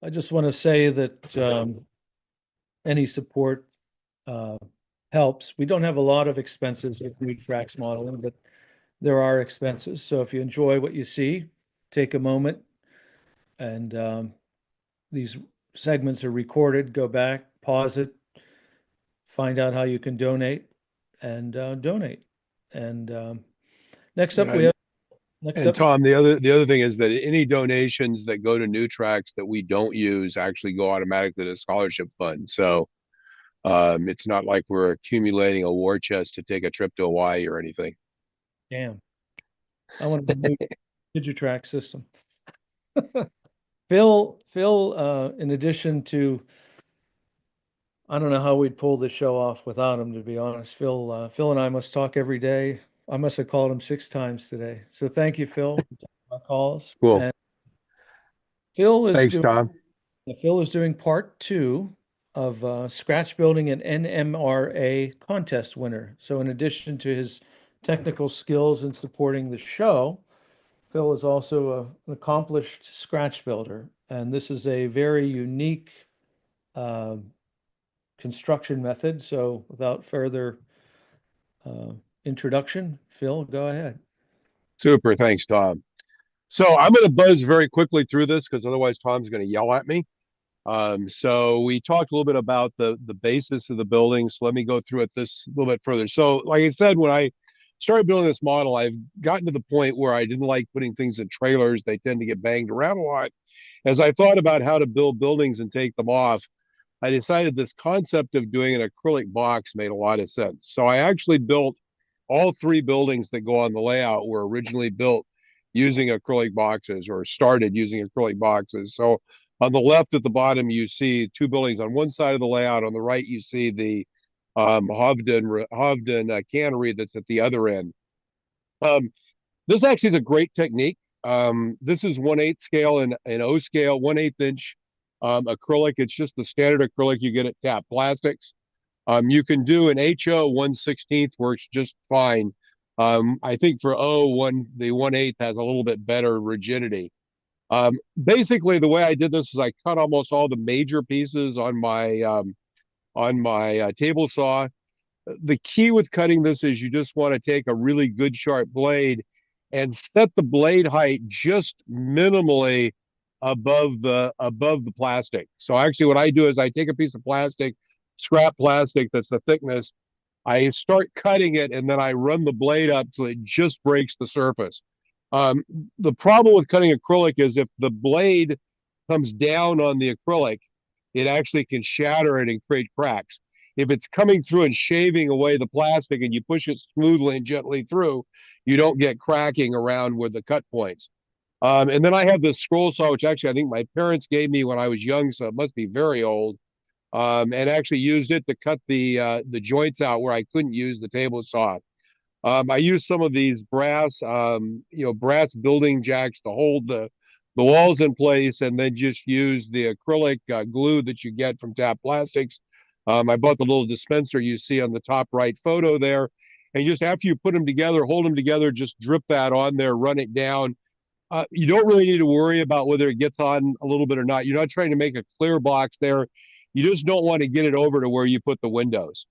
I just want to say that any support helps. We don't have a lot of expenses with New Tracks modeling, but there are expenses. So if you enjoy what you see, take a moment. And these segments are recorded. Go back, pause it, find out how you can donate, and donate. And next up, we have. And Tom, the other thing is that any donations that go to New Tracks that we don't use actually go automatically to the scholarship fund. So it's not like we're accumulating a war chest to take a trip to Hawaii or anything. Damn. I want a new Digitrax system. Phil, in addition to, I don't know how we'd pull this show off without him, to be honest. Phil and I must talk every day. I must have called him 6 times today. So thank you, Phil, for taking my calls. Cool. And Phil is Tom. Phil is doing part 2 of scratch building an NMRA contest winner. So in addition to his technical skills in supporting the show, Phil is also an accomplished scratch builder, and this is a very unique construction method. So without further introduction, Phil, go ahead. Super. Thanks, Tom. So I'm going to buzz very quickly through this because otherwise Tom's going to yell at me. So we talked a little bit about the basis of the building. So let me go through it this a little bit further. So like I said, when I started building this model, I've gotten to the point where I didn't like putting things in trailers. They tend to get banged around a lot. As I thought about how to build buildings and take them off, I decided this concept of doing an acrylic box made a lot of sense. So I actually built all 3 buildings that go on the layout were originally built using acrylic boxes, or started using acrylic boxes. So on the left at the bottom, you see 2 buildings on one side of the layout. On the right, you see the Hovden cannery that's at the other end. This actually is a great technique. This is 1/8 scale and O scale, 1/8 inch acrylic. It's just the standard acrylic you get at Tap Plastics. You can do an HO 1/16 works just fine. I think for the 1/8 has a little bit better rigidity. Basically, the way I did this is I cut almost all the major pieces on my table saw. The key with cutting this is you just want to take a really good sharp blade and set the blade height just minimally above the plastic. So actually what I do is I take a piece of plastic, scrap plastic that's the thickness, I start cutting it, and then I run the blade up so it just breaks the surface. The problem with cutting acrylic is if the blade comes down on the acrylic, it actually can shatter it and create cracks. If it's coming through and shaving away the plastic and you push it smoothly and gently through, you don't get cracking around with the cut points. And then I have this scroll saw, which actually I think my parents gave me when I was young, so it must be very old. And actually used it to cut the joints out where I couldn't use the table saw. I used some of these brass, brass building jacks to hold the walls in place, and then just use the acrylic glue that you get from Tap Plastics. I bought the little dispenser you see on the top right photo there, and just after you put them together, hold them together, just drip that on there, run it down. You don't really need to worry about whether it gets on a little bit or not. You're not trying to make a clear box there. You just don't want to get it over to where you put the windows.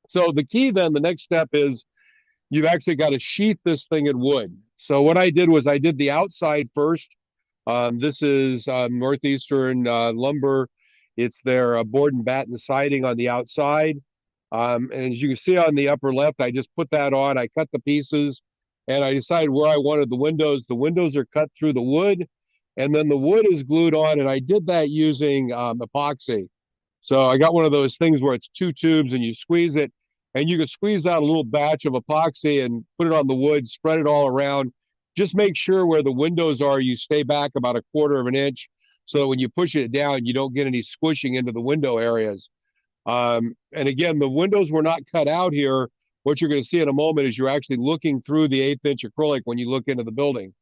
So the key then, the next step is you've actually got to sheath this thing in wood. So what I did was I did the outside first. This is Northeastern lumber. It's their board and batten siding on the outside. And as you can see on the upper left, I just put that on. I cut the pieces and I decided where I wanted the windows. The windows are cut through the wood, and then the wood is glued on. And I did that using epoxy. So I got one of those things where it's 2 tubes and you squeeze it, and you can squeeze out a little batch of epoxy and put it on the wood, spread it all around. Just make sure where the windows are, you stay back about 1/4 of an inch, so that when you push it down, you don't get any squishing into the window areas. And again, the windows were not cut out here. What you're going to see in a moment is you're actually looking through the 1/8 inch acrylic when you look into the building.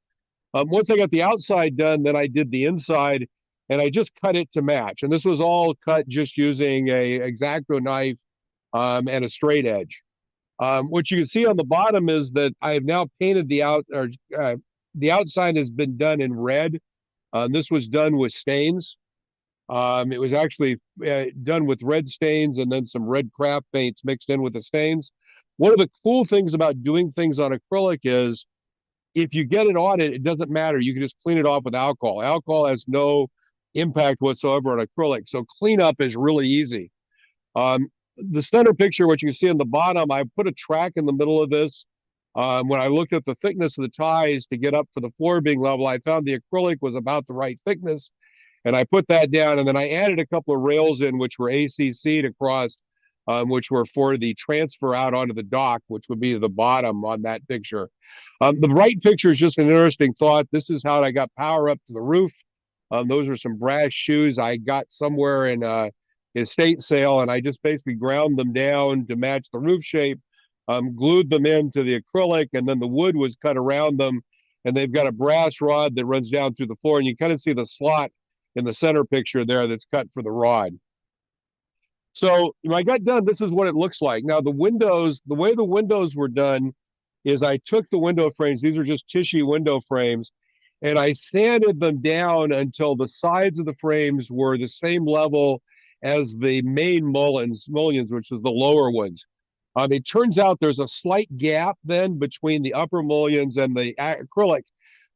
Once I got the outside done, then I did the inside, and I just cut it to match. And this was all cut just using a X-Acto knife and a straight edge. What you can see on the bottom is that I have now painted the outside has been done in red. This was done with stains. It was actually done with red stains and then some red craft paints mixed in with the stains. One of the cool things about doing things on acrylic is if you get it on it, it doesn't matter. You can just clean it off with alcohol. Alcohol has no impact whatsoever on acrylic. So cleanup is really easy. The center picture, what you can see on the bottom, I put a track in the middle of this. When I looked at the thickness of the ties to get up for the floor being level, I found the acrylic was about the right thickness. And I put that down, and then I added a couple of rails in, which were ACC'd across, which were for the transfer out onto the dock, which would be the bottom on that picture. The right picture is just an interesting thought. This is how I got power up to the roof. Those are some brass shoes I got somewhere in an estate sale, and I just basically ground them down to match the roof shape, glued them into the acrylic, and then the wood was cut around them, and they've got a brass rod that runs down through the floor, and you kind of see the slot in the center picture there that's cut for the rod. So when I got done, this is what it looks like. Now the windows, the way the windows were done is I took the window frames, these are just tissue window frames, and I sanded them down until the sides of the frames were the same level as the main mullions, which is the lower ones. It turns out there's a slight gap then between the upper mullions and the acrylic,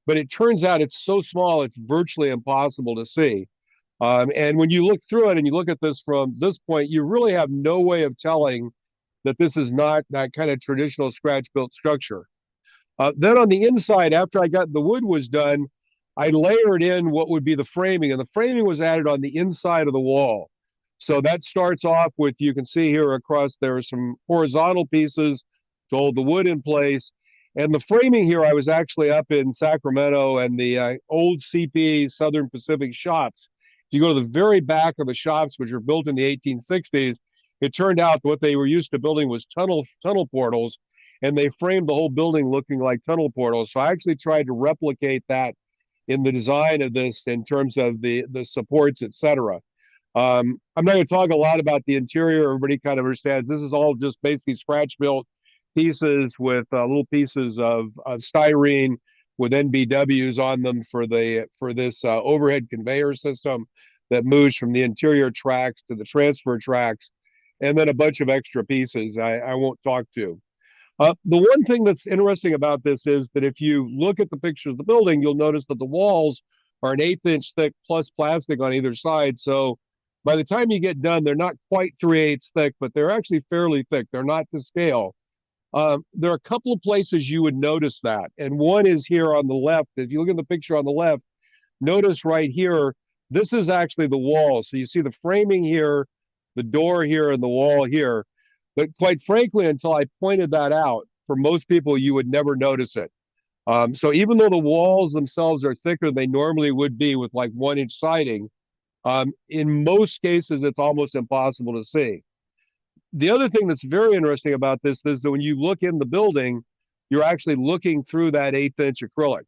but it turns out it's so small it's virtually impossible to see. And when you look through it and you look at this from this point, you really have no way of telling that this is not that kind of traditional scratch-built structure. Then on the inside, after I got the wood was done, I layered in what would be the framing, and the framing was added on the inside of the wall. So that starts off with, you can see here across, there are some horizontal pieces to hold the wood in place. And the framing here, I was actually up in Sacramento and the old CP Southern Pacific shops. If you go to the very back of the shops, which were built in the 1860s, it turned out what they were used to building was tunnel portals, and they framed the whole building looking like tunnel portals. So I actually tried to replicate that in the design of this in terms of the supports, et cetera. I'm not going to talk a lot about the interior. Everybody kind of understands this is all just basically scratch built pieces with little pieces of styrene with NBWs on them for this overhead conveyor system that moves from the interior tracks to the transfer tracks, and then a bunch of extra pieces I won't talk to. The one thing that's interesting about this is that if you look at the pictures of the building, you'll notice that the walls are an 1/8 inch thick plus plastic on either side. So by the time you get done, they're not quite 3/8 thick, but they're actually fairly thick. They're not to scale. There are a couple of places you would notice that. And one is here on the left. If you look at the picture on the left, notice right here, this is actually the wall. So you see the framing here, the door here, and the wall here. But quite frankly, until I pointed that out, for most people, you would never notice it. So even though the walls themselves are thicker than they normally would be with like 1-inch siding, in most cases, it's almost impossible to see. The other thing that's very interesting about this is that when you look in the building, you're actually looking through that 1/8 inch acrylic.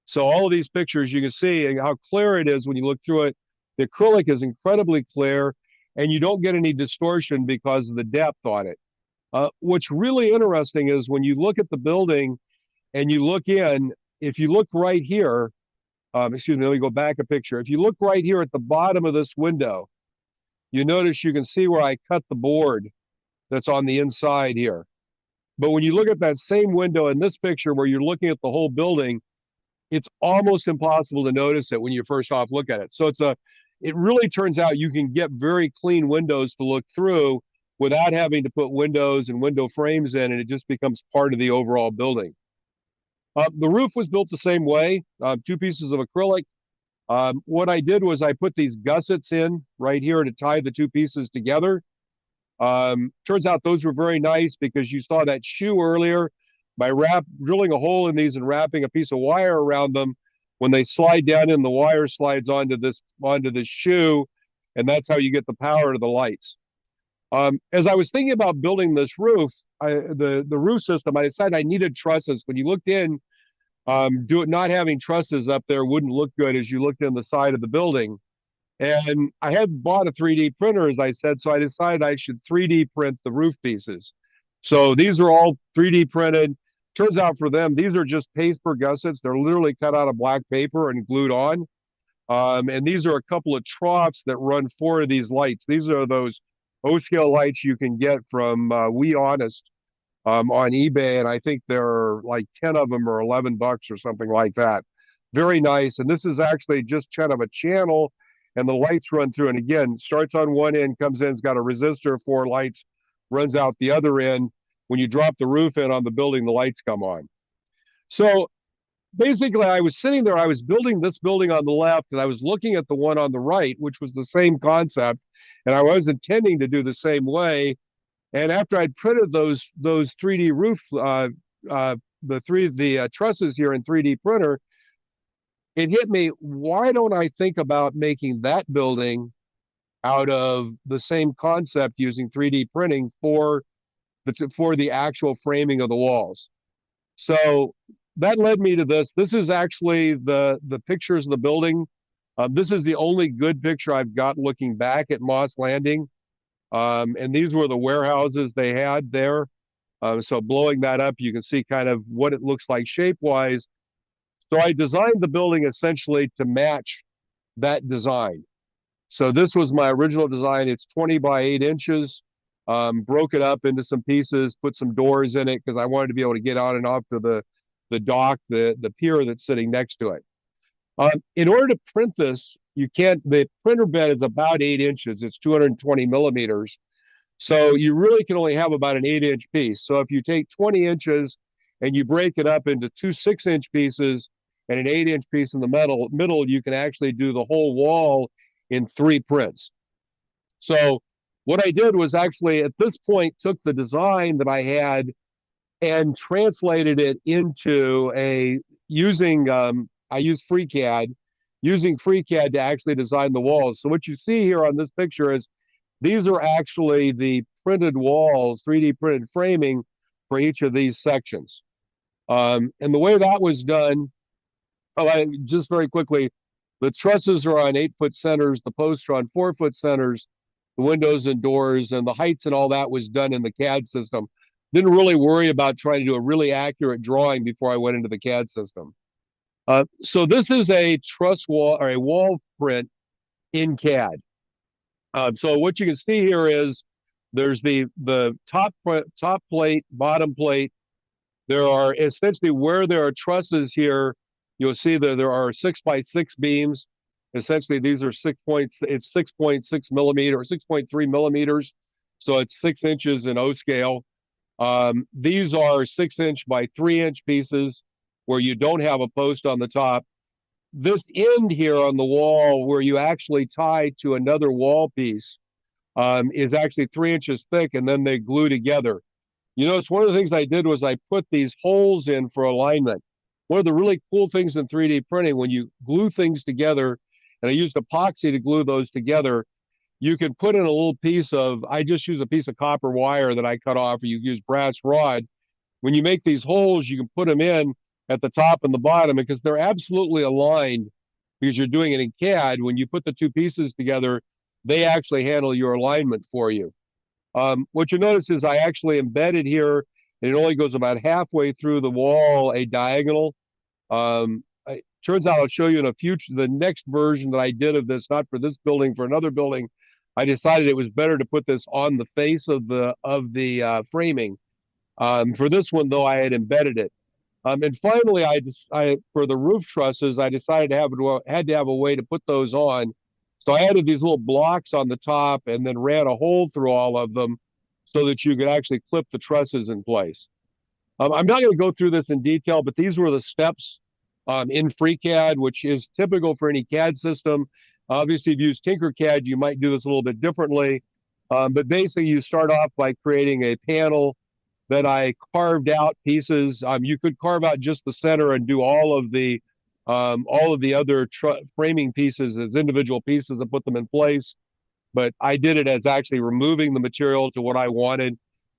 So all of these pictures, you can see how clear it is when you look through it. The acrylic is incredibly clear, and you don't get any distortion because of the depth on it. What's really interesting is when you look at the building and you look in, if you look right here, excuse me, let me go back a picture. If you look right here at the bottom of this window, you notice you can see where I cut the board that's on the inside here. But when you look at that same window in this picture where you're looking at the whole building, it's almost impossible to notice it when you first off look at it. So it really turns out you can get very clean windows to look through without having to put windows and window frames in, and it just becomes part of the overall building. The roof was built the same way, 2 pieces of acrylic. What I did was I put these gussets in right here to tie the 2 pieces together. Turns out those were very nice because you saw that shoe earlier. By drilling a hole in these and wrapping a piece of wire around them, when they slide down in, the wire slides onto this shoe, and that's how you get the power to the lights. As I was thinking about building this roof, the roof system, I decided I needed trusses. When you looked in, not having trusses up there wouldn't look good as you looked in the side of the building. And I had bought a 3D printer, as I said, so I decided I should 3D print the roof pieces. So these are all 3D printed. Turns out for them, these are just paper gussets. They're literally cut out of black paper and glued on. And these are a couple of troughs that run 4 of these lights. These are those O-scale lights you can get from We Honest on eBay. And I think there are like 10 of them or $11 or something like that. Very nice. And this is actually just kind of a channel, and the lights run through. And again, starts on one end, comes in, it's got a resistor, 4 lights, runs out the other end. When you drop the roof in on the building, the lights come on. So basically, I was sitting there, I was building this building on the left, and I was looking at the one on the right, which was the same concept, and I was intending to do the same way. And after I'd printed those 3D roof, the trusses here in 3D printer, it hit me, why don't I think about making that building out of the same concept using 3D printing for the actual framing of the walls? So that led me to this. This is actually the pictures of the building. This is the only good picture I've got looking back at Moss Landing. And these were the warehouses they had there. So blowing that up, you can see kind of what it looks like shape-wise. So I designed the building essentially to match that design. So this was my original design. It's 20 by 8 inches. Broke it up into some pieces, put some doors in it because I wanted to be able to get on and off to the dock, the pier that's sitting next to it. In order to print this, the printer bed is about 8 inches. It's 220 millimeters. So you really can only have about an 8-inch piece. So if you take 20 inches and you break it up into 2 6-inch pieces and an 8-inch piece in the middle, you can actually do the whole wall in 3 prints. So what I did was actually at this point took the design that I had and translated it into I used FreeCAD, using FreeCAD to actually design the walls. So what you see here on this picture is these are actually the printed walls, 3D printed framing for each of these sections. And the way that was done, just very quickly, the trusses are on 8-foot centers, the posts are on 4-foot centers, the windows and doors and the heights and all that was done in the CAD system. Didn't really worry about trying to do a really accurate drawing before I went into the CAD system. So this is a truss wall or a wall print in CAD. So what you can see here is there's the top plate, bottom plate. There are essentially where there are trusses here, you'll see that there are 6x6 beams. Essentially, these are 6.6 millimeter or 6.3 millimeters. So it's 6 inches in O scale. These are 6-inch by 3-inch pieces where you don't have a post on the top. this end here on the wall where you actually tie to another wall piece is actually 3 inches thick, and then they glue together. You notice one of the things I did was I put these holes in for alignment. One of the really cool things in 3D printing, when you glue things together, and I used epoxy to glue those together, you can put in a little piece of, I just use a piece of copper wire that I cut off, or you use brass rod. When you make these holes, you can put them in at the top and the bottom because they're absolutely aligned because you're doing it in CAD. When you put the two pieces together, they actually handle your alignment for you. What you notice is I actually embedded here, and it only goes about halfway through the wall, a diagonal. It turns out I'll show you in a future, the next version that I did of this, not for this building, for another building. I decided it was better to put this on the face of the framing. For this one, though, I had embedded it. And finally, I for the roof trusses, I decided to had to have a way to put those on. So I added these little blocks on the top and then ran a hole through all of them so that you could actually clip the trusses in place. I'm not going to go through this in detail, but these were the steps in FreeCAD, which is typical for any CAD system. Obviously, if you use Tinkercad, you might do this a little bit differently. But basically, you start off by creating a panel that I carved out pieces. You could carve out just the center and do all of the other framing pieces as individual pieces and put them in place. But I did it as actually removing the material to what I wanted.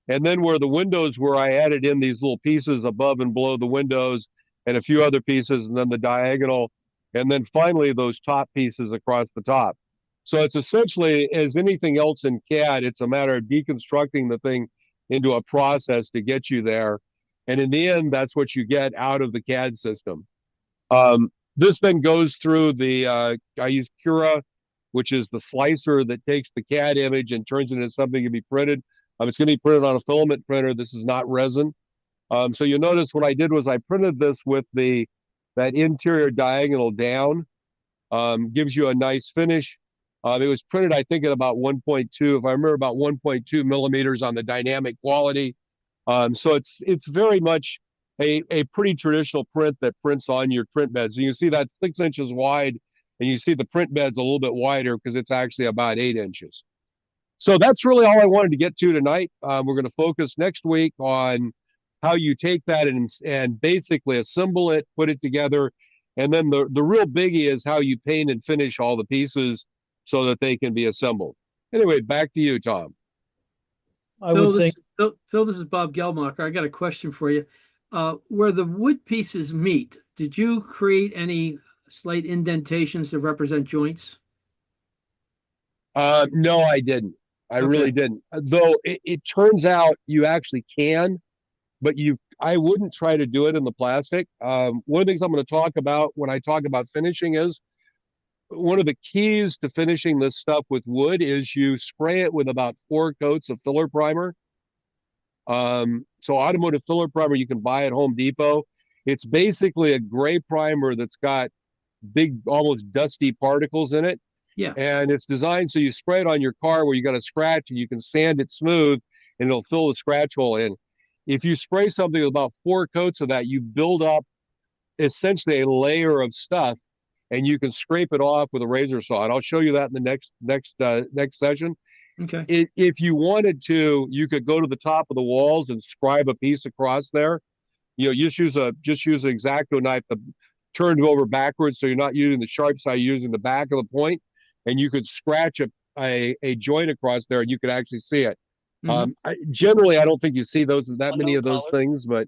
And then where the windows were, I added in these little pieces above and below the windows and a few other pieces, and then the diagonal. And then finally, those top pieces across the top. So it's essentially, as anything else in CAD, it's a matter of deconstructing the thing into a process to get you there. And in the end, that's what you get out of the CAD system. This then goes through I use Cura, which is the slicer that takes the CAD image and turns it into something to be printed. It's going to be printed on a filament printer. This is not resin. So you'll notice what I did was I printed this with that interior diagonal down. Gives you a nice finish. It was printed, I think, at about 1.2, if I remember, about 1.2 millimeters on the dynamic quality. So it's very much a pretty traditional print that prints on your print beds. You can see that's 6 inches wide, and you see the print bed's a little bit wider because it's actually about 8 inches. So that's really all I wanted to get to tonight. We're going to focus next week on how you take that and basically assemble it, put it together. And then the real biggie is how you paint and finish all the pieces so that they can be assembled. Anyway, back to you, Tom. Phil, this is Bob Geldmacher. I got a question for you. Where the wood pieces meet, did you create any slight indentations to represent joints? No, I didn't. I really didn't. Though it turns out you actually can, but I wouldn't try to do it in the plastic. One of the things I'm going to talk about when I talk about finishing is one of the keys to finishing this stuff with wood is you spray it with about 4 coats of filler primer. So automotive filler primer you can buy at Home Depot. It's basically a gray primer that's got big, almost dusty particles in it. Yeah. And it's designed so you spray it on your car where you got a scratch and you can sand it smooth and it'll fill the scratch hole in. If you spray something with about 4 coats of that, you build up essentially a layer of stuff, and you can scrape it off with a razor saw. And I'll show you that in the next session. Okay. If you wanted to, you could go to the top of the walls and scribe a piece across there. Just use an X-Acto knife to turn it over backwards, so you're not using the sharp side, you're using the back of the point, and you could scratch a joint across there, and you could actually see it. Mm-hmm. Generally, I don't think you see that many of those things, but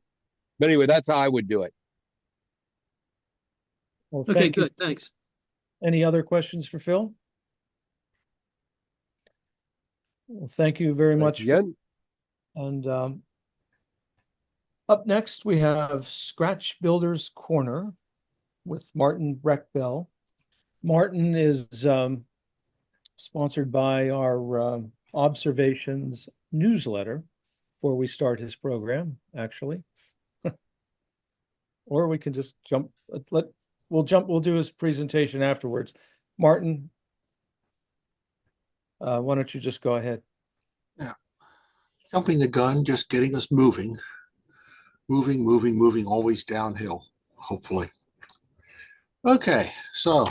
anyway, that's how I would do it. Well, okay, good. Thanks. Any other questions for Phil? Well, thank you very much. Again. And up next, we have Scratch Builders Corner with Martin Breckbell. Martin is sponsored by our Observations newsletter before we start his program, actually. Or we can just jump. We'll do his presentation afterwards. Martin, why don't you just go ahead? Yeah. Jumping the gun, just getting us moving, always downhill, hopefully. Okay, so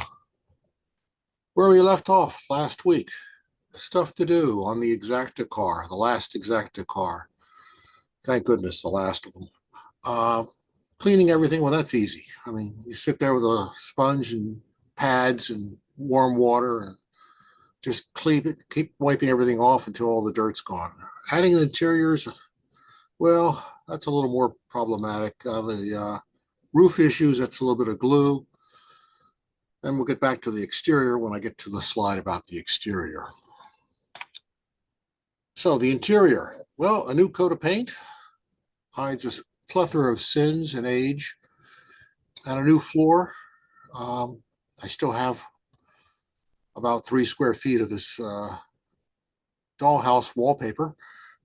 where we left off last week, stuff to do on the Exacta car, the last Exacta car. Thank goodness, the last of them. Cleaning everything, well, that's easy. I mean, you sit there with a sponge and pads and warm water and just keep wiping everything off until all the dirt's gone. Adding interiors, well, that's a little more problematic. The roof issues, that's a little bit of glue. And we'll get back to the exterior when I get to the slide about the exterior. So the interior, well, a new coat of paint hides a plethora of sins and age, and a new floor. I still have about 3 square feet of this dollhouse wallpaper,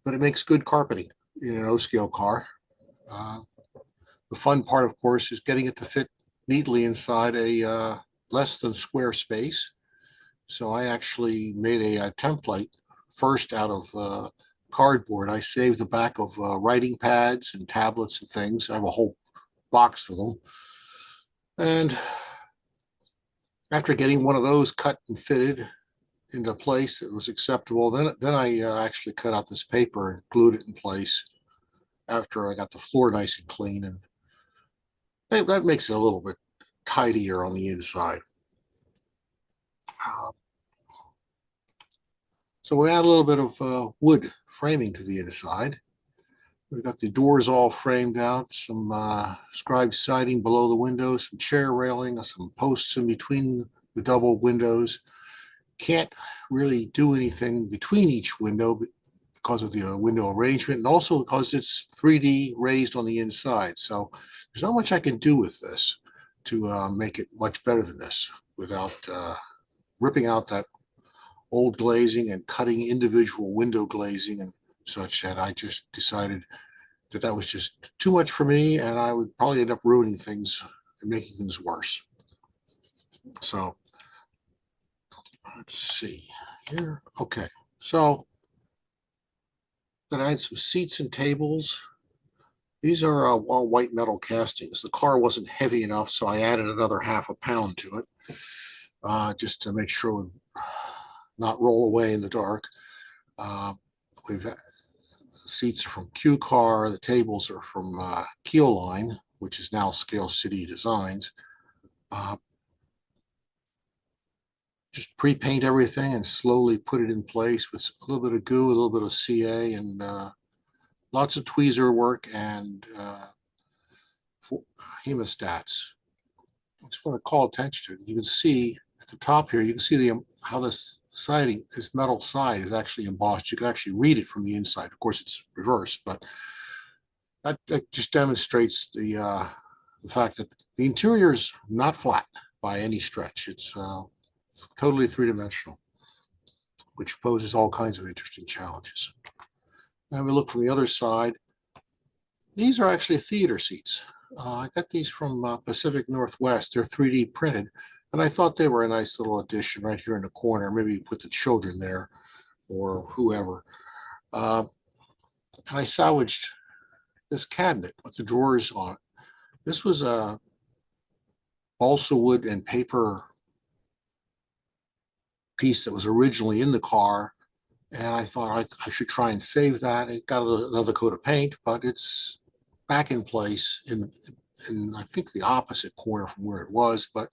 but it makes good carpeting in an O-scale car. The fun part, of course, is getting it to fit neatly inside a less than square space. So I actually made a template first out of cardboard. I saved the back of writing pads and tablets and things. I have a whole box for them. And after getting one of those cut and fitted into place, it was acceptable. Then I actually cut out this paper and glued it in place after I got the floor nice and clean. And that makes it a little bit tidier on the inside. So we add a little bit of wood framing to the inside. We've got the doors all framed out, some scribe siding below the windows, some chair railing, some posts in between the double windows. Can't really do anything between each window because of the window arrangement, and also because it's 3D raised on the inside. So there's not much I can do with this to make it much better than this without ripping out that old glazing and cutting individual window glazing and such. And I just decided that that was just too much for me, and I would probably end up ruining things and making things worse. So let's see here. Okay, so then I had some seats and tables. These are all white metal castings. The car wasn't heavy enough, so I added another half a pound to it, just to make sure it would not roll away in the dark. The seats are from Q-Car. The tables are from Keel Line, which is now Scale City Designs. Just pre-paint everything and slowly put it in place with a little bit of goo, a little bit of CA, and lots of tweezer work and hemostats. I just want to call attention to it. You can see at the top here, you can see how this siding, this metal side is actually embossed. You can actually read it from the inside. Of course, it's reversed, but that just demonstrates the fact that the interior is not flat by any stretch. It's totally three-dimensional, which poses all kinds of interesting challenges. And we look from the other side. These are actually theater seats. I got these from Pacific Northwest. They're 3D printed. And I thought they were a nice little addition right here in the corner. Maybe put the children there or whoever. And I salvaged this cabinet with the drawers on it. This was a balsa wood and paper piece that was originally in the car. And I thought I should try and save that. It got another coat of paint, but it's back in place in I think the opposite corner from where it was. But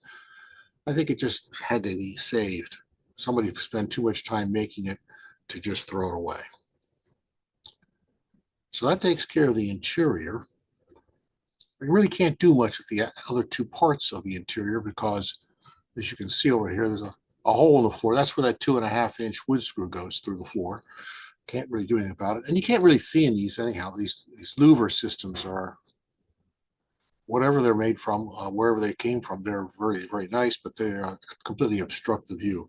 I think it just had to be saved. Somebody spent too much time making it to just throw it away. So that takes care of the interior. You really can't do much with the other two parts of the interior because, as you can see over here, there's a hole in the floor. That's where that 2.5-inch wood screw goes through the floor. Can't really do anything about it. And you can't really see in these anyhow. These louver systems are, whatever they're made from, wherever they came from, they're very, very nice, but they completely obstruct the view,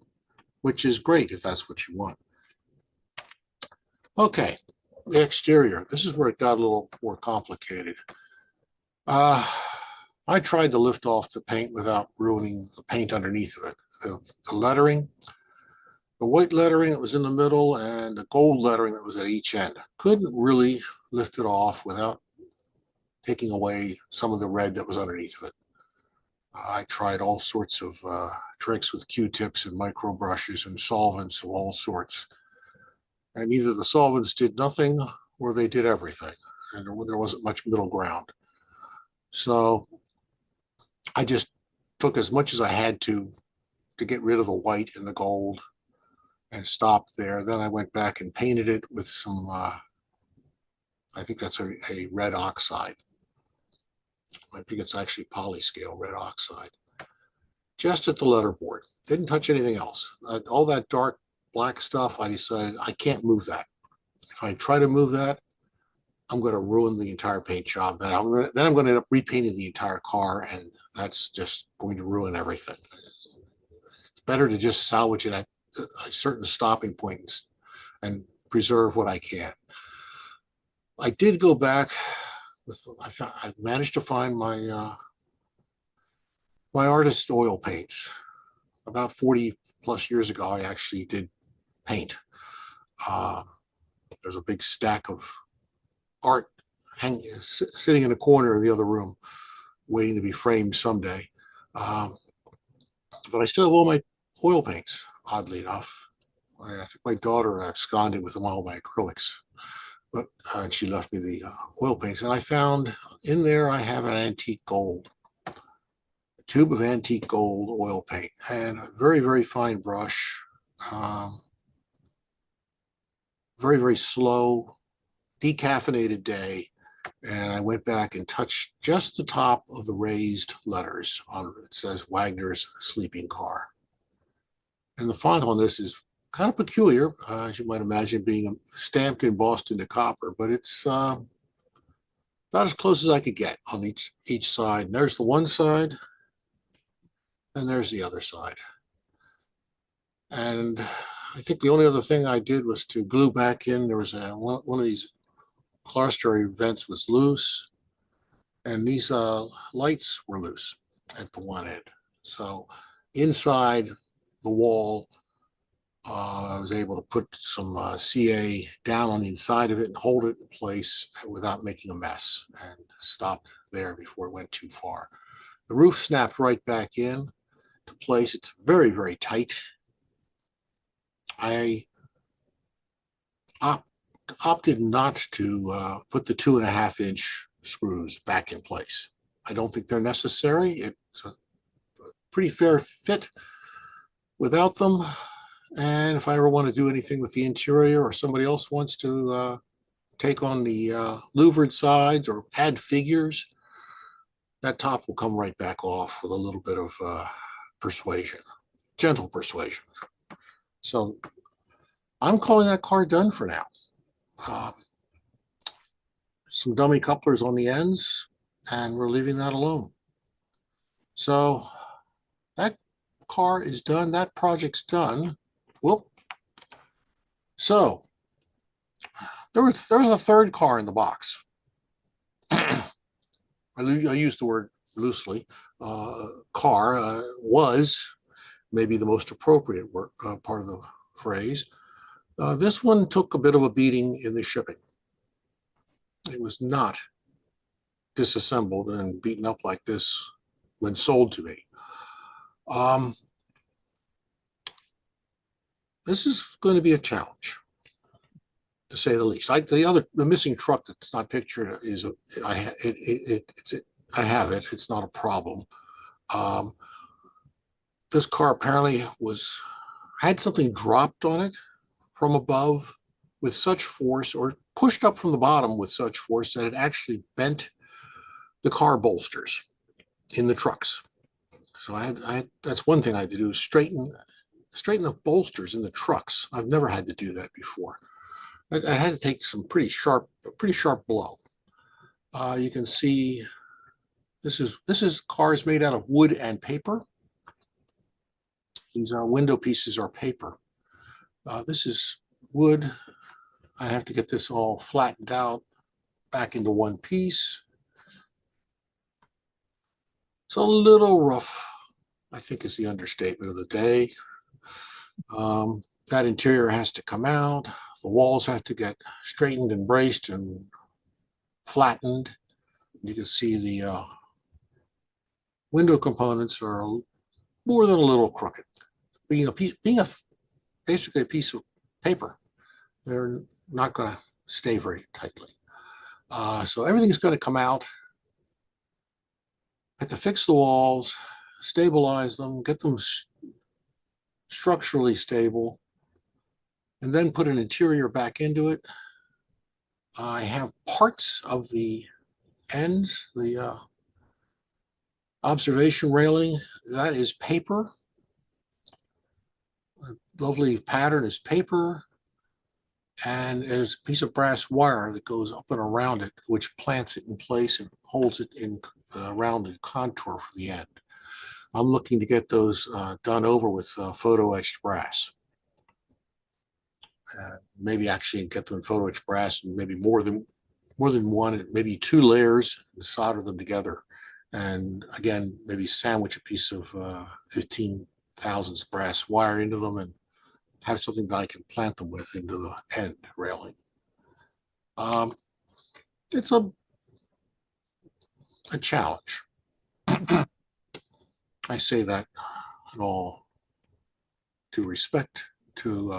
which is great if that's what you want. Okay, the exterior. This is where it got a little more complicated. I tried to lift off the paint without ruining the paint underneath of it. The lettering, the white lettering that was in the middle and the gold lettering that was at each end. Couldn't really lift it off without taking away some of the red that was underneath of it. I tried all sorts of tricks with Q-tips and micro brushes and solvents of all sorts. And either the solvents did nothing or they did everything. And there wasn't much middle ground. So I just took as much as I had to get rid of the white and the gold and stopped there. Then I went back and painted it with some, I think that's a red oxide. I think it's actually polyscale red oxide. Just at the letterboard. Didn't touch anything else. All that dark black stuff, I decided I can't move that. If I try to move that, I'm going to ruin the entire paint job. Then I'm going to end up repainting the entire car, and that's just going to ruin everything. It's better to just salvage it at a certain stopping point and preserve what I can. I did go back with, I managed to find my my artist oil paints. About 40 plus years ago, I actually did paint. There's a big stack of art sitting in a corner of the other room, waiting to be framed someday. But I still have all my oil paints, oddly enough. I think my daughter absconded with all my acrylics, but she left me the oil paints. And I found in there, I have an antique gold, a tube of antique gold oil paint, and a very, very fine brush. Very, very slow, decaffeinated day. And I went back and touched just the top of the raised letters on it. Says Wagner's Sleeping Car. And the font on this is kind of peculiar, as you might imagine, being stamped and embossed into copper, but it's about as close as I could get on each side. And there's the one side, and there's the other side. And I think the only other thing I did was to glue back in. There was one of these clerestory vents was loose, and these lights were loose at the one end. So inside the wall, I was able to put some CA down on the inside of it and hold it in place without making a mess, and stopped there before it went too far. The roof snapped right back in to place. It's very, very tight. I opted not to put the 2.5-inch screws back in place. I don't think they're necessary. It's a pretty fair fit without them. And if I ever want to do anything with the interior, or somebody else wants to take on the louvered sides or add figures, that top will come right back off with a little bit of persuasion, gentle persuasion. So I'm calling that car done for now. Some dummy couplers on the ends, and we're leaving that alone. So that car is done. That project's done. Whoop. So there was a third car in the box. I use the word loosely. Car was maybe the most appropriate word, part of the phrase. This one took a bit of a beating in the shipping. It was not disassembled and beaten up like this when sold to me. This is going to be a challenge, to say the least. The missing truck that's not pictured is I have it. It's not a problem. This car apparently had something dropped on it from above with such force, or pushed up from the bottom with such force, that it actually bent the car bolsters in the trucks. So that's one thing I had to do, is straighten the bolsters in the trucks. I've never had to do that before. I had to take a pretty sharp blow. You can see this is cars made out of wood and paper. These window pieces are paper. This is wood. I have to get this all flattened out back into one piece. It's a little rough, I think, is the understatement of the day. That interior has to come out. The walls have to get straightened and braced and flattened. You can see the window components are more than a little crooked. Basically a piece of paper, they're not going to stay very tightly. So everything's going to come out. I have to fix the walls, stabilize them, get them structurally stable, and then put an interior back into it. I have parts of the ends, the observation railing, that is paper. A lovely pattern is paper. And there's a piece of brass wire that goes up and around it, which plants it in place and holds it in rounded contour for the end. I'm looking to get those done over with photo etched brass. Maybe actually get them in photo etched brass, and maybe more than one, maybe 2 layers, and solder them together. And again, maybe sandwich a piece of 15 thousandths brass wire into them and have something that I can plant them with into the end railing. It's a challenge. I say that in all due respect to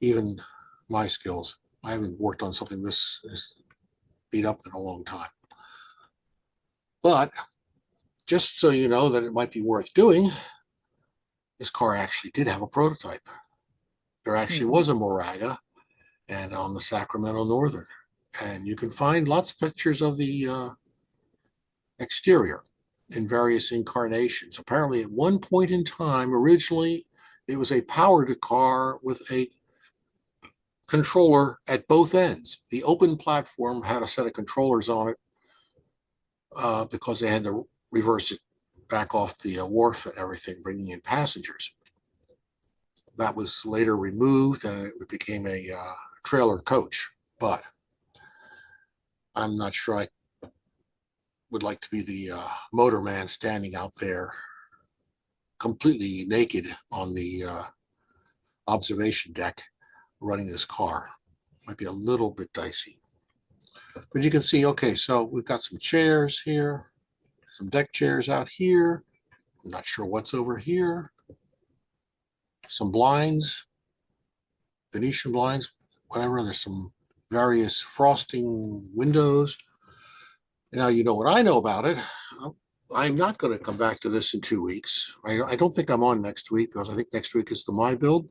even my skills. I haven't worked on something this beat up in a long time. But just so you know that it might be worth doing, this car actually did have a prototype. There actually was a Moraga and on the Sacramento Northern. And you can find lots of pictures of the exterior in various incarnations. Apparently at one point in time, originally, it was a powered car with a controller at both ends. The open platform had a set of controllers on it because they had to reverse it back off the wharf and everything, bringing in passengers. That was later removed and it became a trailer coach. But I'm not sure I would like to be the motor man standing out there completely naked on the observation deck running this car. Might be a little bit dicey. But you can see, okay, so we've got some chairs here, some deck chairs out here. I'm not sure what's over here. Some blinds, Venetian blinds, whatever. There's some various frosting windows. Now, you know what I know about it. I'm not going to come back to this in 2 weeks. I don't think I'm on next week because I think next week is the My Build.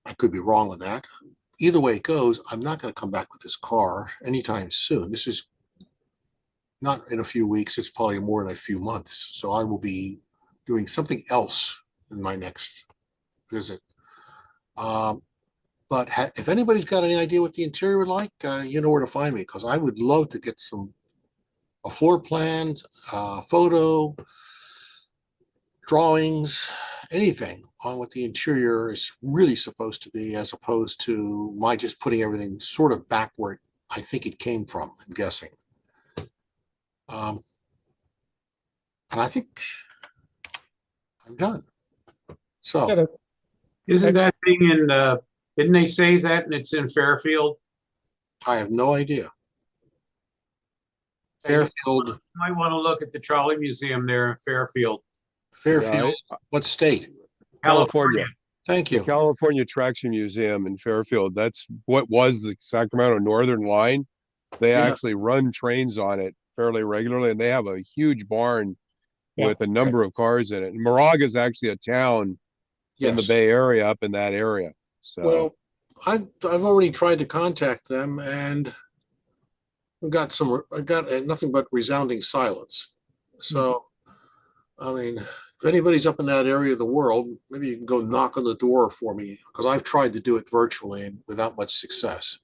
I could be wrong on that. Either way it goes, I'm not going to come back with this car anytime soon. This is not in a few weeks. It's probably more than a few months. So I will be doing something else in my next visit. But if anybody's got any idea what the interior would like, you know where to find me, because I would love to get a floor plan, photo, drawings, anything on what the interior is really supposed to be, as opposed to my just putting everything sort of backward. I think it came from, I'm guessing. And I think I'm done. So. Isn't that thing in, didn't they save that and it's in Fairfield? I have no idea. Fairfield. You might want to look at the Trolley Museum there in Fairfield. Fairfield, what state? California. Thank you. The California Traction Museum in Fairfield. That's what was the Sacramento Northern Line. They actually run trains on it fairly regularly, and they have a huge barn with a number of cars in it. And Moraga is actually a town in the Bay Area, up in that area. So, well, I've already tried to contact them, and I got nothing but resounding silence. So, I mean, if anybody's up in that area of the world, maybe you can go knock on the door for me, because I've tried to do it virtually and without much success.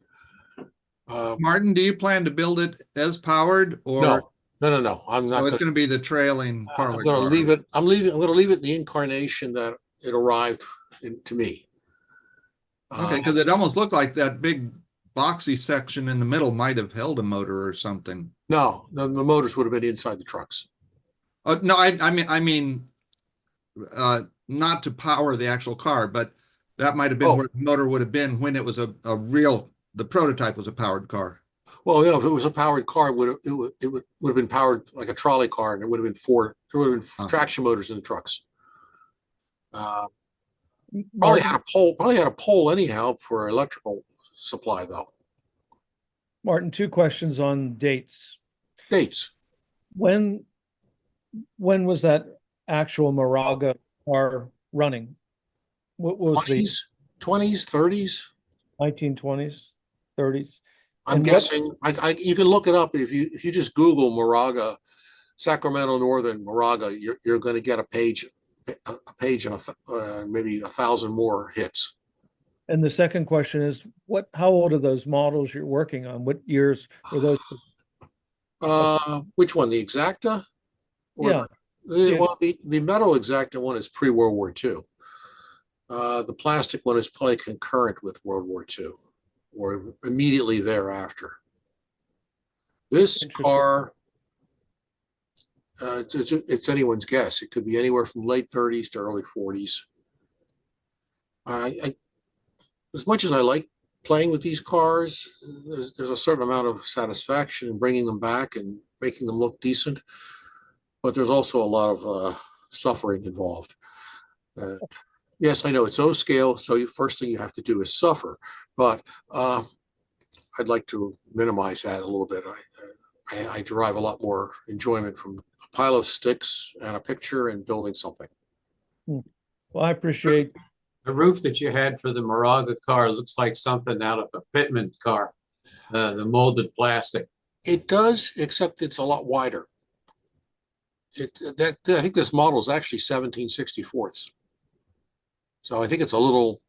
Martin, do you plan to build it as powered, or no? I'm not. It's going to be the trailing part. I'm going to leave it. I'm going to leave it in the incarnation that it arrived to me. Okay, because it almost looked like that big boxy section in the middle might have held a motor or something. No, the motors would have been inside the trucks. No, I mean, not to power the actual car, but that might have been where the motor would have been when it was the prototype was a powered car. Well, if it was a powered car, it would have been powered like a trolley car, and it would have been there would have been traction motors in the trucks. Probably had a pole. Probably had a pole anyhow for electrical supply, though. Martin, two questions on dates. Dates. When was that actual Moraga car running? What was 20s, 20s, 30s? 1920s, 30s? I'm guessing. You can look it up if you just Google Moraga, Sacramento Northern Moraga. You're going to get a page and maybe 1,000 more hits. And the second question is, how old are those models you're working on? What years were those? Which one, the Exacta? Or Yeah. Well, the metal Exacta one is pre-World War II. The plastic one is probably concurrent with World War II or immediately thereafter. This car, it's anyone's guess. It could be anywhere from late 30s to early 40s. As much as I like playing with these cars, there's a certain amount of satisfaction in bringing them back and making them look decent. But there's also a lot of suffering involved. Yes, I know it's O scale, so first thing you have to do is suffer. But I'd like to minimize that a little bit. I derive a lot more enjoyment from a pile of sticks and a picture and building something. Well, I appreciate the roof that you had for the Moraga car. Looks like something out of a Pittman car, the molded plastic. It does, except it's a lot wider. I think this model is actually 17/64. So I think it's a little,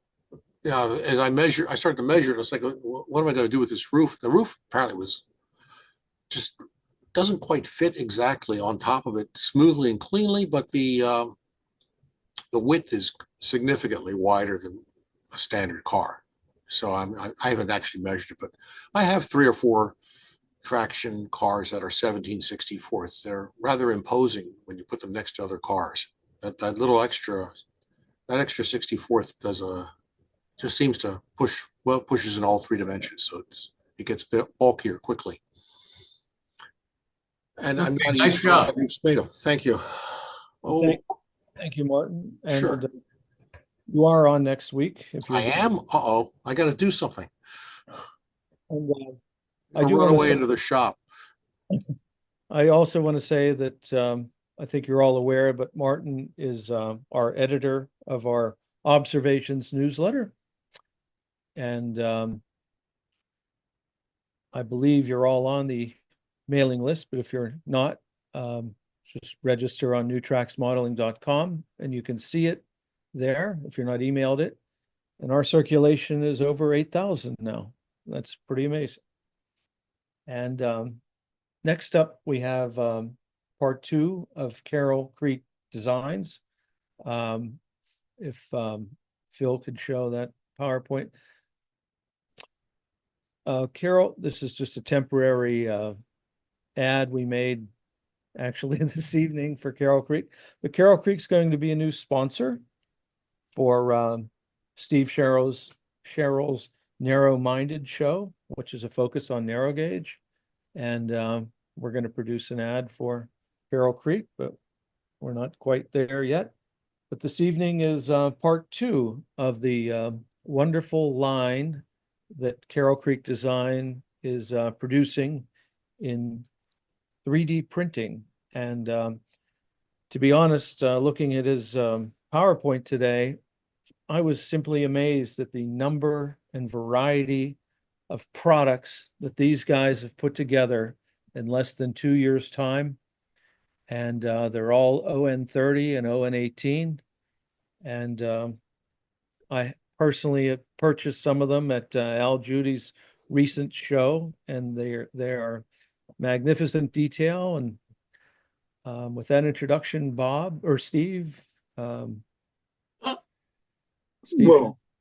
as I started to measure it, I was like, what am I going to do with this roof? The roof apparently just doesn't quite fit exactly on top of it smoothly and cleanly, but the width is significantly wider than a standard car. So I haven't actually measured it, but I have 3 or 4 traction cars that are 17/64. They're rather imposing when you put them next to other cars. That little extra 64th just seems to pushes in all 3 dimensions, so it gets bulkier quickly. And I'm not even sure what it's made of. Thank you. Oh, thank you, Martin. And sure. You are on next week. I am. I got to do something. And, I do run away into the shop. I also want to say that I think you're all aware, but Martin is our editor of our Observations newsletter. And I believe you're all on the mailing list, but if you're not, just register on newtracksmodeling.com and you can see it there if you're not emailed it. And our circulation is over 8,000 now. That's pretty amazing. And next up, we have part 2 of Carroll Creek Designs. If Phil could show that PowerPoint. Carroll, this is just a temporary ad we made actually this evening for Carroll Creek. But Carroll Creek's going to be a new sponsor for Steve Sherrill's Narrow-Minded show, which is a focus on narrow gauge. And we're going to produce an ad for Carroll Creek, but we're not quite there yet. But this evening is part 2 of the wonderful line that Carroll Creek Design is producing in 3D printing. And to be honest, looking at his PowerPoint today, I was simply amazed at the number and variety of products that these guys have put together in less than 2 years' time. And they're all ON30 and ON18. And I personally have purchased some of them at Al Judy's recent show, and they are magnificent detail. And with that introduction, Bob or Steve. Steve.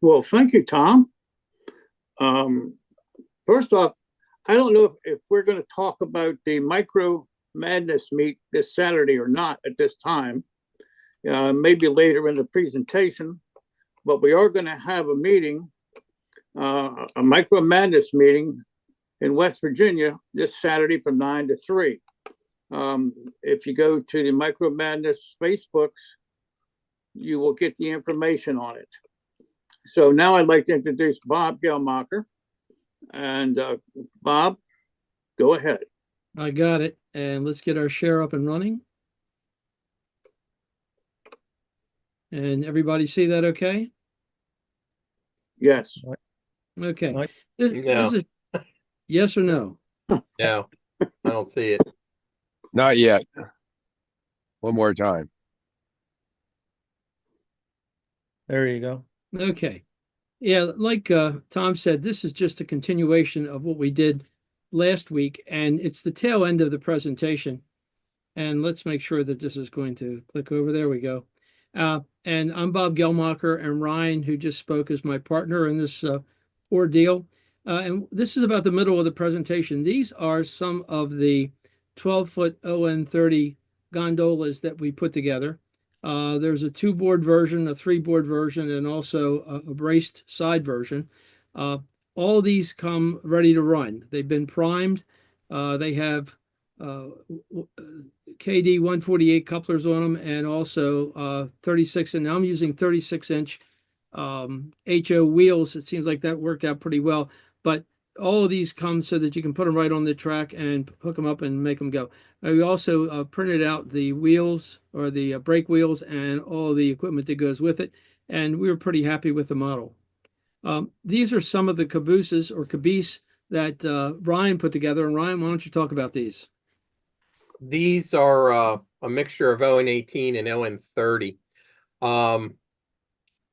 Well, thank you, Tom. First off, I don't know if we're going to talk about the Micro Madness meet this Saturday or not at this time. Maybe later in the presentation, but we are going to have a meeting, a Micro Madness meeting in West Virginia this Saturday from 9 to 3. If you go to the Micro Madness Facebooks, you will get the information on it. So now I'd like to introduce Bob Gelmacher. And Bob, go ahead. I got it. And let's get our share up and running. And everybody see that okay? Yes. Okay. Right. This is yes or no? No, I don't see it. Not yet. One more time. There you go. Okay. Yeah, like Tom said, this is just a continuation of what we did last week, and it's the tail end of the presentation. And let's make sure that this is going to click over. There we go. And I'm Bob Gelmacher, and Ryan, who just spoke, is my partner in this ordeal. And this is about the middle of the presentation. These are some of the 12-foot ON30 gondolas that we put together. There's a 2-board version, a 3-board version, and also a braced side version. All these come ready to run. They've been primed. They have KD 148 couplers on them, and also 36, and I'm using 36-inch HO wheels. It seems like that worked out pretty well, but all of these come so that you can put them right on the track and hook them up and make them go. We also printed out the wheels, or the brake wheels, and all the equipment that goes with it, and we were pretty happy with the model. These are some of the cabooses or caboose that Ryan put together. And Ryan, why don't you talk about these? These are a mixture of ON18 and ON30.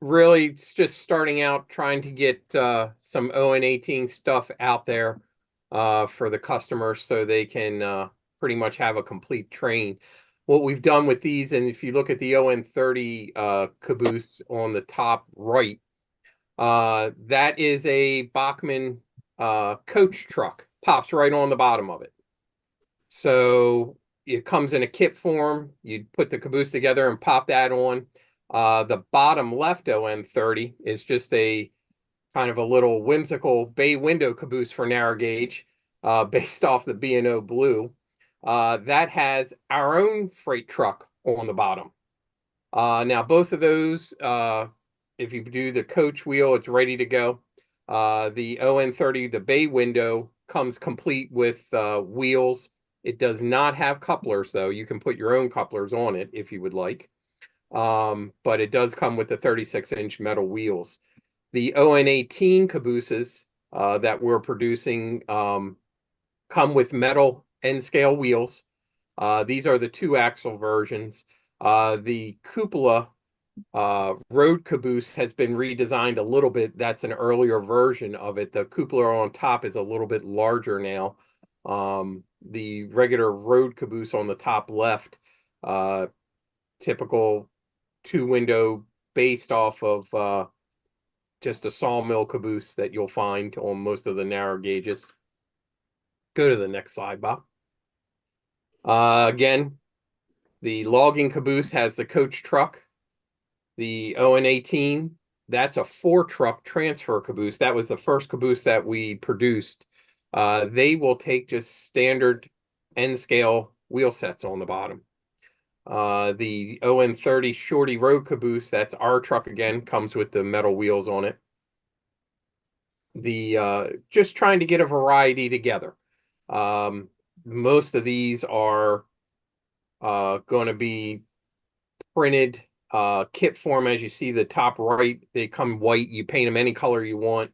Really, it's just starting out trying to get some ON18 stuff out there for the customers so they can pretty much have a complete train. What we've done with these, and if you look at the ON30 caboose on the top right, that is a Bachmann coach truck, pops right on the bottom of it. So it comes in a kit form. You put the caboose together and pop that on. The bottom left ON30 is just a kind of a little whimsical bay window caboose for narrow gauge, based off the B&O Blue. That has our own freight truck on the bottom. Now, both of those, if you do the coach wheel, it's ready to go. The ON30, the bay window, comes complete with wheels. It does not have couplers, though. You can put your own couplers on it if you would like. But it does come with the 36-inch metal wheels. The ON18 cabooses that we're producing come with metal N-scale wheels. These are the 2-axle versions. The cupola road caboose has been redesigned a little bit. That's an earlier version of it. The cupola on top is a little bit larger now. The regular road caboose on the top left, typical 2-window, based off of just a sawmill caboose that you'll find on most of the narrow gauges. Go to the next slide, Bob. Again, the logging caboose has the coach truck. The ON18, that's a 4-truck transfer caboose. That was the first caboose that we produced. They will take just standard N-scale wheel sets on the bottom. The ON30 Shorty Road caboose, that's our truck again, comes with the metal wheels on it. Just trying to get a variety together. Most of these are going to be printed kit form. As you see, the top right, they come white. You paint them any color you want.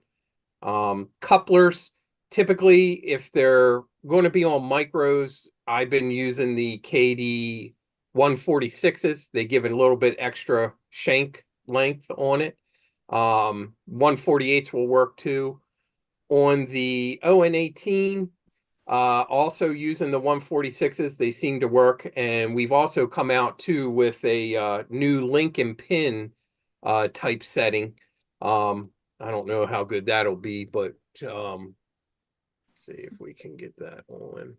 Couplers, typically, if they're going to be on micros, I've been using the KD 146s. They give it a little bit extra shank length on it. 148s will work too. On the ON18, also using the 146s, they seem to work. And we've also come out too with a new link and pin type setting. I don't know how good that'll be, but let's see if we can get that on.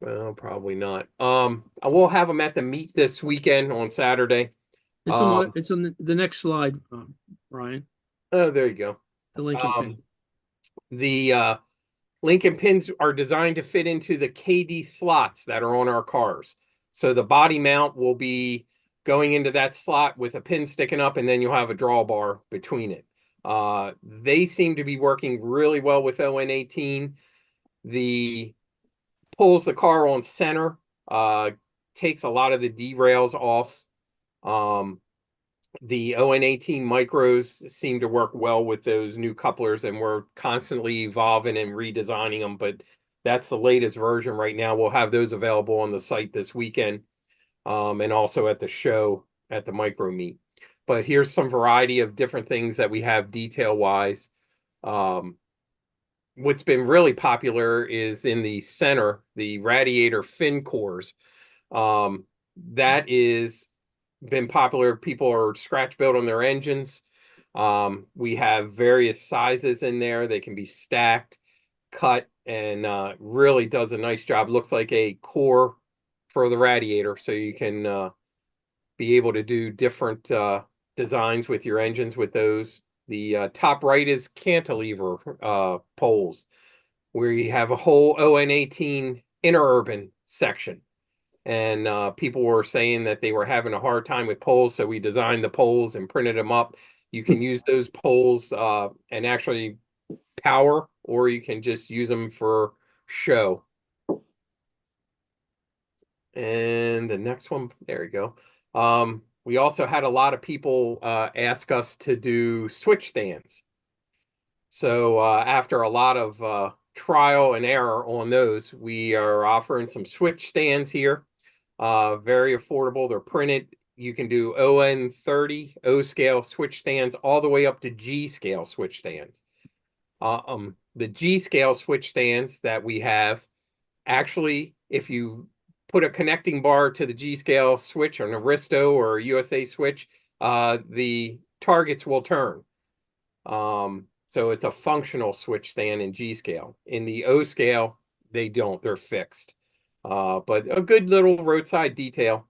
Well, probably not. I will have them at the meet this weekend on Saturday. It's on the next slide, Ryan. Oh, there you go. The link and pin. The Lincoln pins are designed to fit into the KD slots that are on our cars. So the body mount will be going into that slot with a pin sticking up, and then you'll have a drawbar between it. They seem to be working really well with ON18. The pulls the car on center, takes a lot of the derails off. The ON18 micros seem to work well with those new couplers, and we're constantly evolving and redesigning them, but that's the latest version right now. We'll have those available on the site this weekend, and also at the show at the micro meet. But here's some variety of different things that we have detail-wise. What's been really popular is in the center, the radiator fin cores. That is been popular. People are scratch built on their engines. We have various sizes in there. They can be stacked, cut, and really does a nice job. Looks like a core for the radiator, so you can be able to do different designs with your engines with those. The top right is cantilever poles, where you have a whole ON18 interurban section. And people were saying that they were having a hard time with poles, so we designed the poles and printed them up. You can use those poles and actually power, or you can just use them for show. And the next one, there we go. We also had a lot of people ask us to do switch stands. So after a lot of trial and error on those, we are offering some switch stands here. Very affordable. They're printed. You can do ON30 O scale switch stands all the way up to G scale switch stands. The G scale switch stands that we have, actually, if you put a connecting bar to the G scale switch or an Aristo or a USA switch, the targets will turn. So it's a functional switch stand in G scale. In the O scale, they don't. They're fixed. But a good little roadside detail.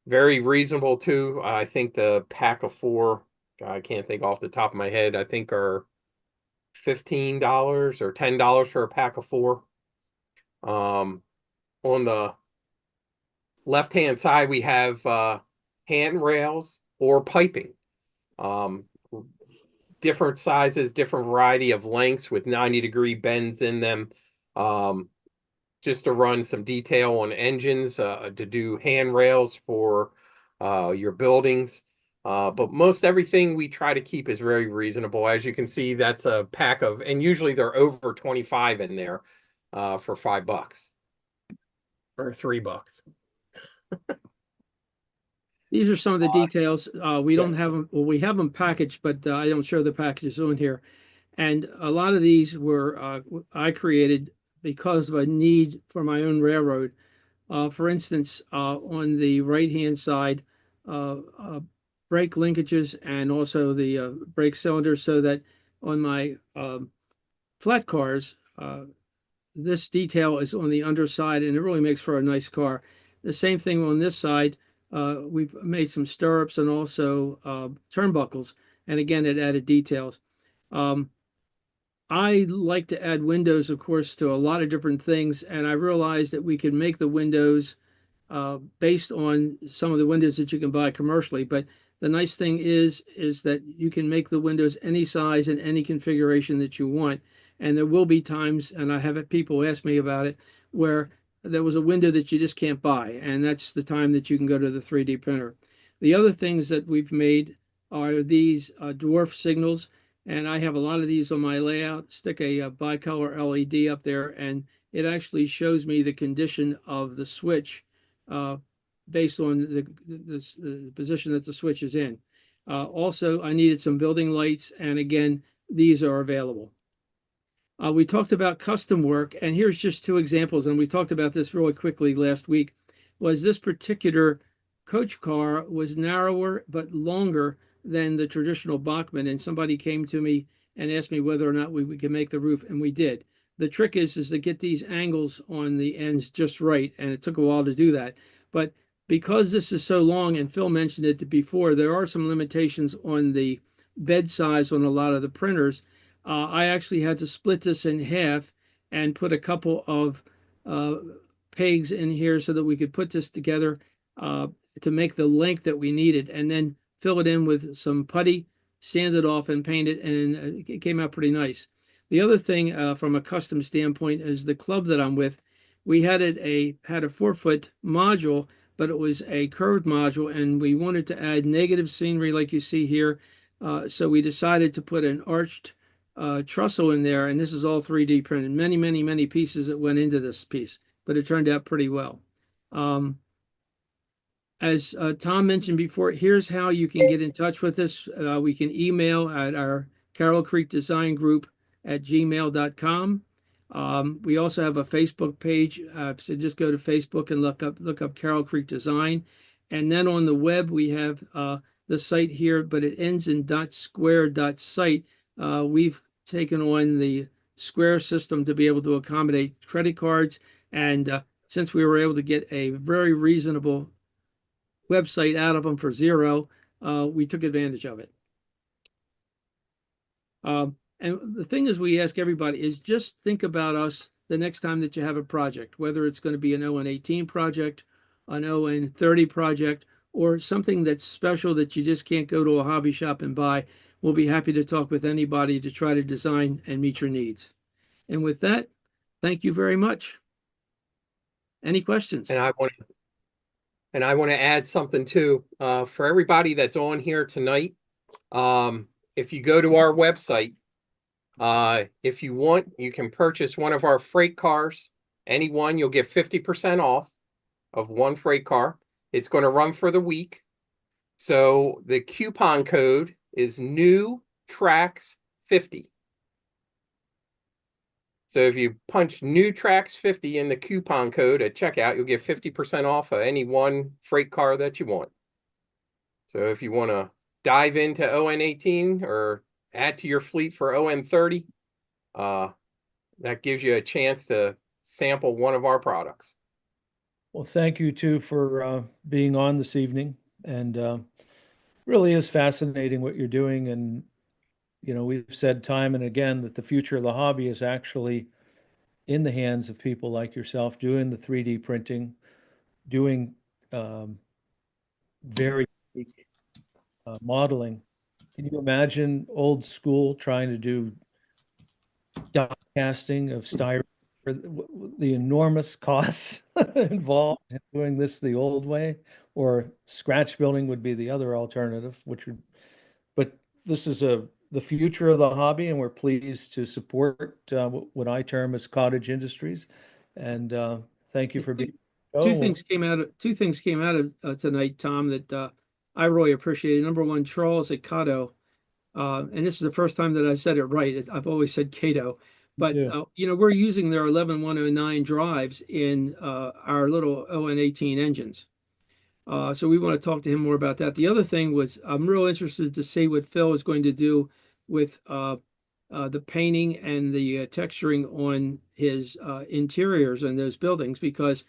Very reasonable too. I think the pack of 4, I can't think off the top of my head, I think are $15 or $10 for a pack of 4. On the left-hand side, we have handrails or piping. Different sizes, different variety of lengths with 90-degree bends in them. Just to run some detail on engines, to do handrails for your buildings. But most everything we try to keep is very reasonable. As you can see, that's a pack of, and usually they're over 25 in there for $5 or $3. These are some of the details. We don't have them, well, we have them packaged, but I don't show the packages on here. And a lot of these were I created because of a need for my own railroad. For instance, on the right-hand side, brake linkages and also the brake cylinders, so that on my flat cars, this detail is on the underside, and it really makes for a nice car. The same thing on this side. We've made some stirrups and also turnbuckles, and again, it added details. I like to add windows, of course, to a lot of different things, and I realized that we can make the windows based on some of the windows that you can buy commercially. But the nice thing is that you can make the windows any size and any configuration that you want. And there will be times, and I have people ask me about it, where there was a window that you just can't buy, and that's the time that you can go to the 3D printer. The other things that we've made are these dwarf signals. And I have a lot of these on my layout. Stick a bicolor LED up there, and it actually shows me the condition of the switch based on the position that the switch is in. Also, I needed some building lights, and again, these are available. We talked about custom work, and here's just 2 examples, and we talked about this really quickly last week. Was this particular coach car was narrower but longer than the traditional Bachmann, and somebody came to me and asked me whether or not we could make the roof, and we did. The trick is to get these angles on the ends just right, and it took a while to do that. But because this is so long, and Phil mentioned it before, there are some limitations on the bed size on a lot of the printers. I actually had to split this in half and put a couple of pegs in here so that we could put this together to make the length that we needed, and then fill it in with some putty, sand it off, and paint it, and it came out pretty nice. The other thing from a custom standpoint is the club that I'm with. We had a 4-foot module, but it was a curved module, and we wanted to add negative scenery like you see here. So we decided to put an arched trestle in there, and this is all 3D printed. Many pieces that went into this piece, but it turned out pretty well. As Tom mentioned before, here's how you can get in touch with us. We can email at our Carroll Creek Design Group at gmail.com. We also have a Facebook page, so just go to Facebook and look up Carroll Creek Design. And then on the web, we have the site here, but it ends in .square.site. We've taken on the Square system to be able to accommodate credit cards. And since we were able to get a very reasonable website out of them for $0, we took advantage of it. And the thing is, we ask everybody is just think about us the next time that you have a project, whether it's going to be an ON18 project, an ON30 project, or something that's special that you just can't go to a hobby shop and buy. We'll be happy to talk with anybody to try to design and meet your needs. And with that, thank you very much. Any questions? And I want to add something too, for everybody that's on here tonight. If you go to our website, if you want, you can purchase one of our freight cars. Any one, you'll get 50% off of one freight car. It's going to run for the week. So the coupon code is new tracks 50. So if you punch new tracks 50 in the coupon code at checkout, you'll get 50% off of any one freight car that you want. So if you want to dive into ON18 or add to your fleet for ON30, that gives you a chance to sample one of our products. Well, thank you too for being on this evening, and really is fascinating what you're doing. And you know, we've said time and again that the future of the hobby is actually in the hands of people like yourself doing the 3D printing, doing very modeling. Can you imagine old school trying to do die casting of styrofoam for the enormous costs involved in doing this the old way? Or scratch building would be the other alternative, which would, but this is the future of the hobby, and we're pleased to support what I term as cottage industries. And thank you for being. Two things came out of tonight, Tom, that I really appreciated. Number one, Charles at Cato, and this is the first time that I've said it right. I've always said Cato, but you know, we're using their 11109 drives in our little ON18 engines. So we want to talk to him more about that. The other thing was, I'm real interested to see what Phil is going to do with the painting and the texturing on his interiors and those buildings, because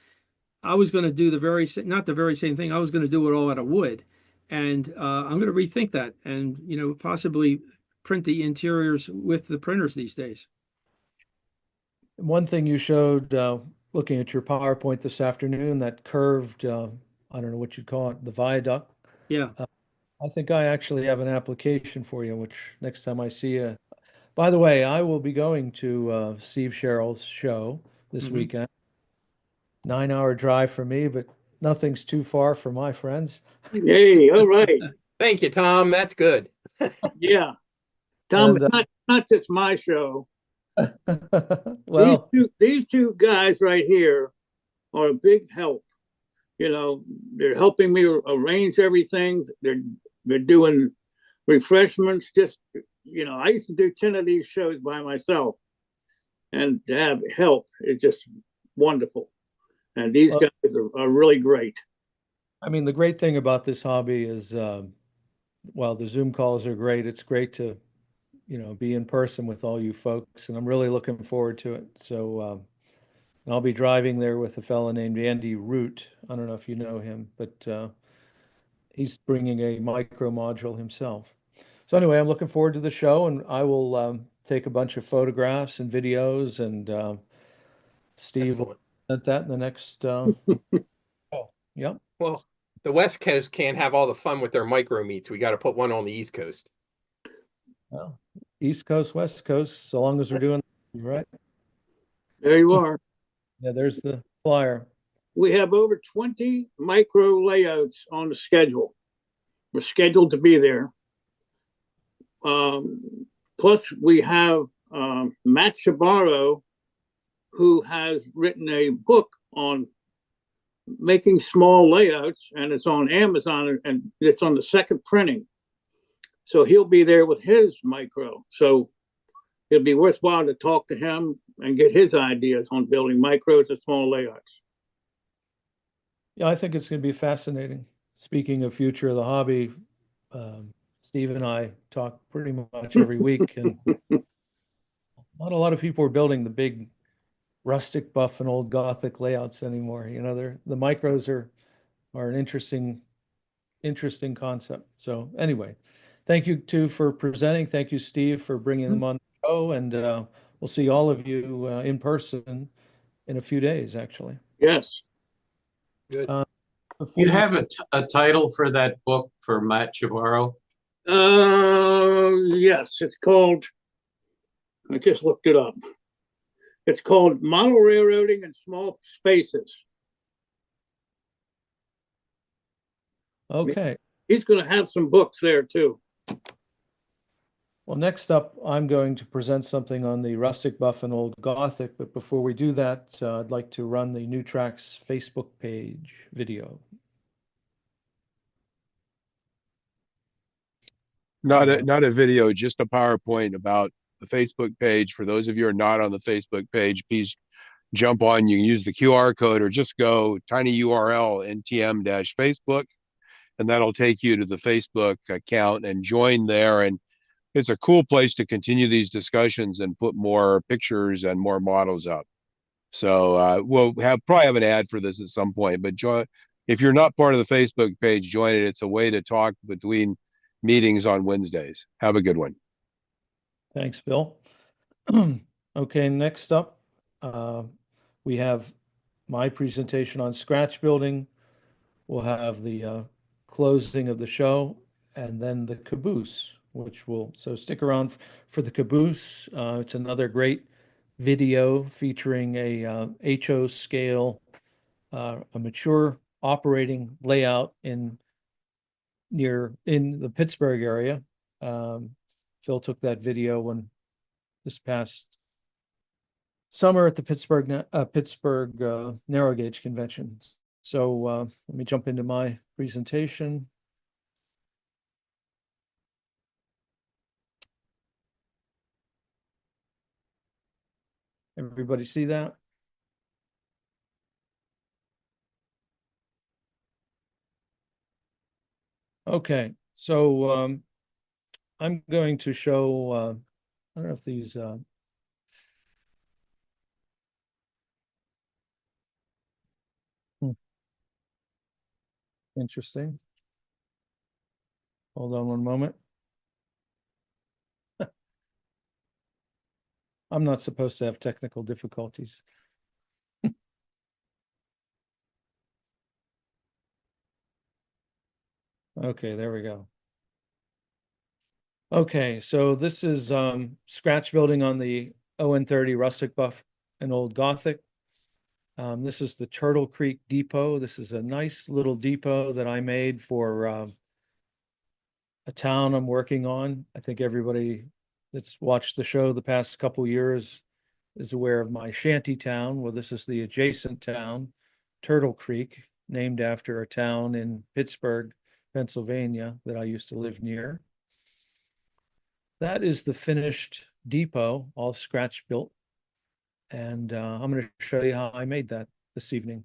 I was going to do not the very same thing. I was going to do it all out of wood, and I'm going to rethink that, and you know, possibly print the interiors with the printers these days. One thing you showed looking at your PowerPoint this afternoon, that curved, I don't know what you'd call it, the viaduct. Yeah. I think I actually have an application for you, which next time I see you. By the way, I will be going to Steve Sherrill's show this weekend. 9-hour drive for me, but nothing's too far for my friends. Hey, all right. Thank you, Tom. That's good. Yeah. Tom, And, it's not just my show. Well, these two guys right here are a big help. You know, they're helping me arrange everything. They're doing refreshments. Just, you know, I used to do 10 of these shows by myself, and to have help is just wonderful. And these guys are really great. I mean, the great thing about this hobby is, while the Zoom calls are great, it's great to, you know, be in person with all you folks, and I'm really looking forward to it. So I'll be driving there with a fellow named Andy Root. I don't know if you know him, but he's bringing a micro module himself. So anyway, I'm looking forward to the show, and I will take a bunch of photographs and videos, and Steve will present that in the next. Oh, yep. Well, the West Coast can't have all the fun with their micro meets. We got to put one on the East Coast. Well, East Coast, West Coast, so long as we're doing right. There you are. Yeah, there's the flyer. We have over 20 micro layouts on the schedule. We're scheduled to be there. Plus, we have Matt Shabaro, who has written a book on making small layouts, and it's on Amazon, and it's on the second printing. So he'll be there with his micro. So it'll be worthwhile to talk to him and get his ideas on building micros and small layouts. Yeah, I think it's going to be fascinating. Speaking of future of the hobby, Steve and I talk pretty much every week, and not a lot of people are building the big rustic buff and old Gothic layouts anymore. You know, the micros are an interesting concept. So anyway, thank you too for presenting. Thank you, Steve, for bringing them on the show, and we'll see all of you in person in a few days, actually. Yes. Good. You have a title for that book for Matt Chavarro? Yes, it's called, I just looked it up. It's called Model Railroading in Small Spaces. Okay. He's going to have some books there too. Well, next up, I'm going to present something on the rustic buff and old Gothic, but before we do that, I'd like to run the New Tracks Facebook page video. Not a video, just a PowerPoint about the Facebook page. For those of you who are not on the Facebook page, please jump on. You can use the QR code or just go tiny URL NTM-Facebook, and that'll take you to the Facebook account and join there. And it's a cool place to continue these discussions and put more pictures and more models up. So we'll probably have an ad for this at some point, but if you're not part of the Facebook page, join it. It's a way to talk between meetings on Wednesdays. Have a good one. Thanks, Phil. Okay, next up, we have my presentation on scratch building. We'll have the closing of the show, and then the caboose, so stick around for the caboose. It's another great video featuring a HO scale, a mature operating layout in the Pittsburgh area. Phil took that video this past summer at the Pittsburgh narrow gauge convention. So let me jump into my presentation. Everybody see that? Okay, so I'm going to show, I don't know if these, interesting. Hold on one moment. I'm not supposed to have technical difficulties. Okay, there we go. Okay, so this is scratch building on the ON30 rustic buff and old Gothic. This is the Turtle Creek Depot. This is a nice little depot that I made for a town I'm working on. I think everybody that's watched the show the past couple years is aware of my shanty town. Well, this is the adjacent town, Turtle Creek, named after a town in Pittsburgh, Pennsylvania, that I used to live near. That is the finished depot, all scratch built. And I'm going to show you how I made that this evening.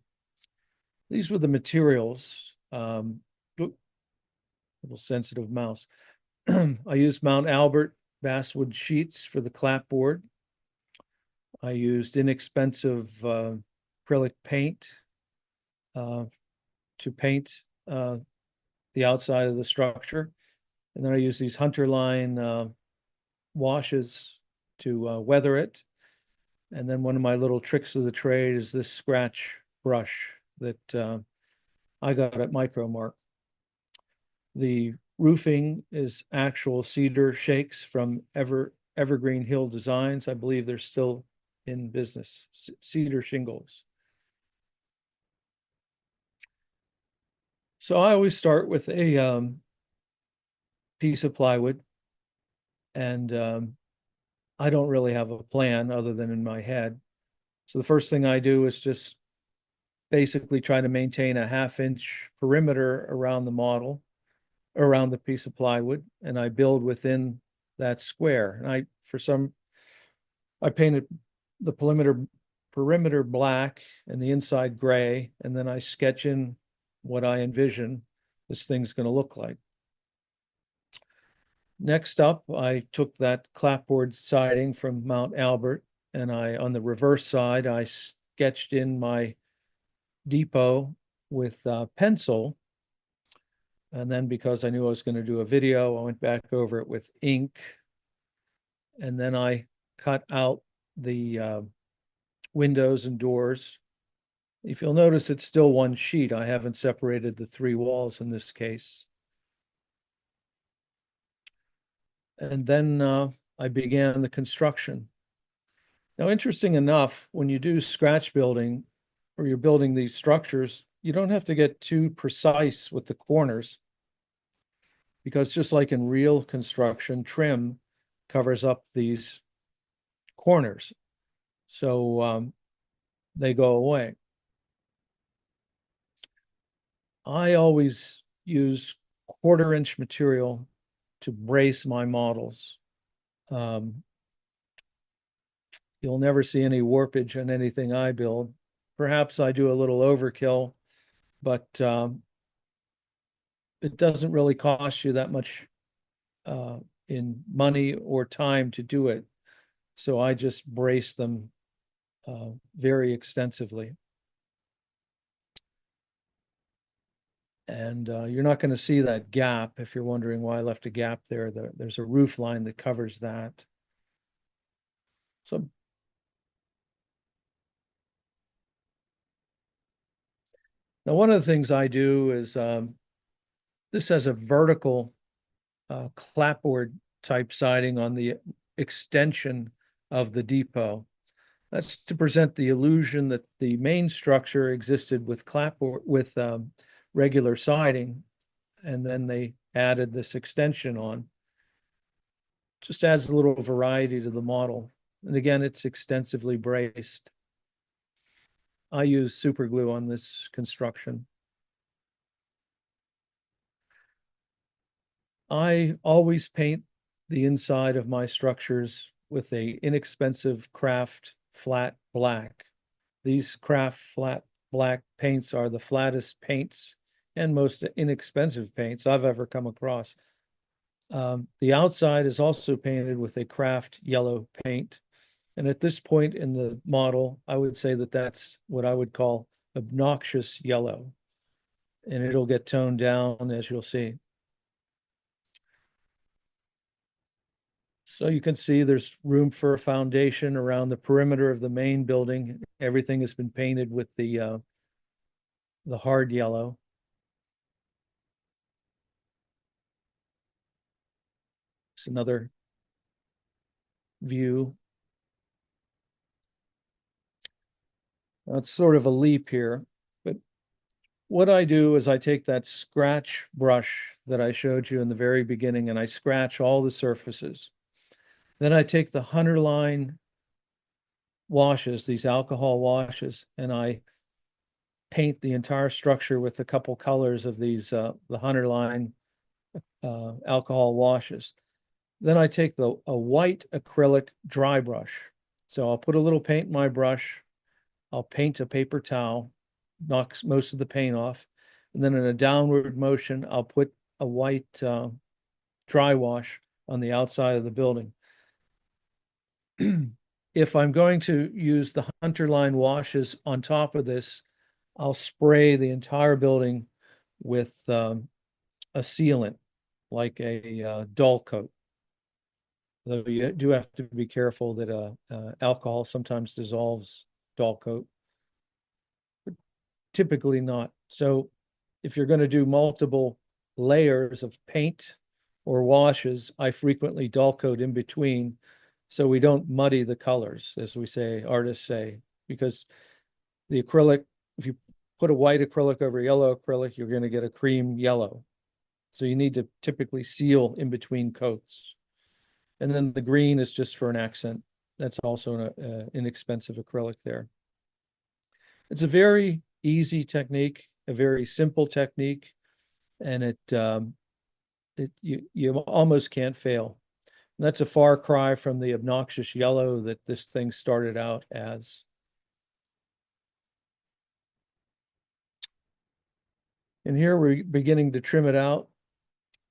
These were the materials. Little sensitive mouse. I used Mount Albert basswood sheets for the clapboard. I used inexpensive acrylic paint to paint the outside of the structure. And then I use these Hunter line washes to weather it. And then one of my little tricks of the trade is this scratch brush that I got at Micromark. The roofing is actual cedar shakes from Evergreen Hill Designs. I believe they're still in business, cedar shingles. So I always start with a piece of plywood, and I don't really have a plan other than in my head. So the first thing I do is just basically try to maintain a 1/2-inch perimeter around the model, around the piece of plywood, and I build within that square. And I painted the perimeter black and the inside gray, and then I sketch in what I envision this thing's going to look like. Next up, I took that clapboard siding from Mount Albert, and on the reverse side, I sketched in my depot with pencil. And then because I knew I was going to do a video, I went back over it with ink. And then I cut out the windows and doors. If you'll notice, it's still one sheet. I haven't separated the 3 walls in this case. And then I began the construction. Now, interesting enough, when you do scratch building or you're building these structures, you don't have to get too precise with the corners, because just like in real construction, trim covers up these corners. So they go away. I always use 1/4-inch material to brace my models. You'll never see any warpage in anything I build. Perhaps I do a little overkill, but it doesn't really cost you that much in money or time to do it. So I just brace them very extensively. And you're not going to see that gap if you're wondering why I left a gap there. There's a roof line that covers that. So now one of the things I do is this has a vertical clapboard type siding on the extension of the depot. That's to present the illusion that the main structure existed with clapboard with regular siding, and then they added this extension on. Just adds a little variety to the model. And again, it's extensively braced. I use super glue on this construction. I always paint the inside of my structures with a inexpensive craft flat black. These craft flat black paints are the flattest paints and most inexpensive paints I've ever come across. The outside is also painted with a craft yellow paint. And at this point in the model, I would say that that's what I would call obnoxious yellow. And it'll get toned down, as you'll see. So you can see there's room for a foundation around the perimeter of the main building. Everything has been painted with the hard yellow. It's another view. That's sort of a leap here, but what I do is I take that scratch brush that I showed you in the very beginning and I scratch all the surfaces. Then I take the Hunter line washes, these alcohol washes, and I paint the entire structure with a couple colors of these, the Hunter line alcohol washes. Then I take a white acrylic dry brush. So I'll put a little paint in my brush. I'll paint a paper towel, knocks most of the paint off. And then in a downward motion, I'll put a white dry wash on the outside of the building. If I'm going to use the Hunter line washes on top of this, I'll spray the entire building with a sealant. like a dull coat. Though you do have to be careful that alcohol sometimes dissolves dull coat, but typically not. So if you're going to do multiple layers of paint or washes, I frequently dull coat in between so we don't muddy the colors, as we say, artists say, because the acrylic, if you put a white acrylic over yellow acrylic, you're going to get a cream yellow. So you need to typically seal in between coats. And then the green is just for an accent. That's also an inexpensive acrylic there. It's a very easy technique, a very simple technique, and you almost can't fail. And that's a far cry from the obnoxious yellow that this thing started out as. And here we're beginning to trim it out.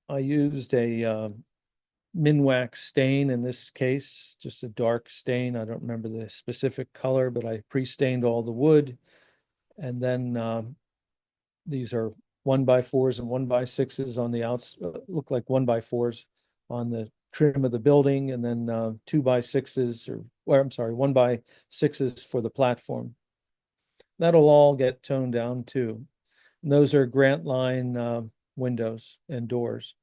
I used a Minwax stain in this case, just a dark stain. I don't remember the specific color, but I pre-stained all the wood. And then these are 1x4s and 1x6s on the outs, look like 1x4s on the trim of the building, and then 2x6s, or I'm sorry, 1x6s for the platform. That'll all get toned down too. And those are Grant Line windows and doors.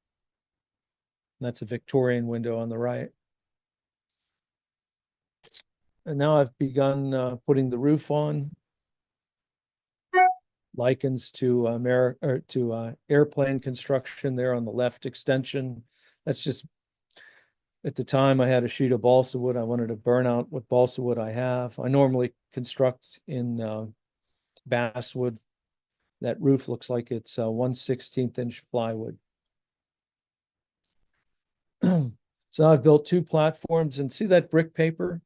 And that's a Victorian window on the right. And now I've begun putting the roof on. Likens to airplane construction there on the left extension. That's just, at the time I had a sheet of balsa wood. I wanted to burn out what balsa wood I have. I normally construct in basswood. That roof looks like it's 1/16 inch plywood. So I've built 2 platforms, and see that brick paper?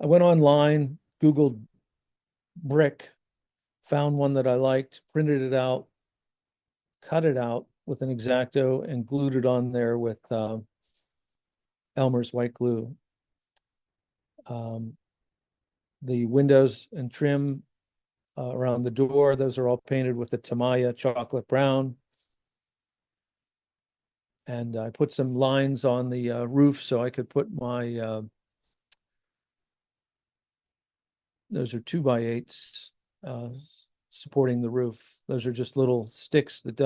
I went online, Googled brick, found one that I liked, printed it out, cut it out with an X-Acto, and glued it on there with Elmer's white glue. The windows and trim around the door, those are all painted with the Tamaya chocolate brown. And I put some lines on the roof so I could put my, those are 2x8s supporting the roof. Those are just little sticks that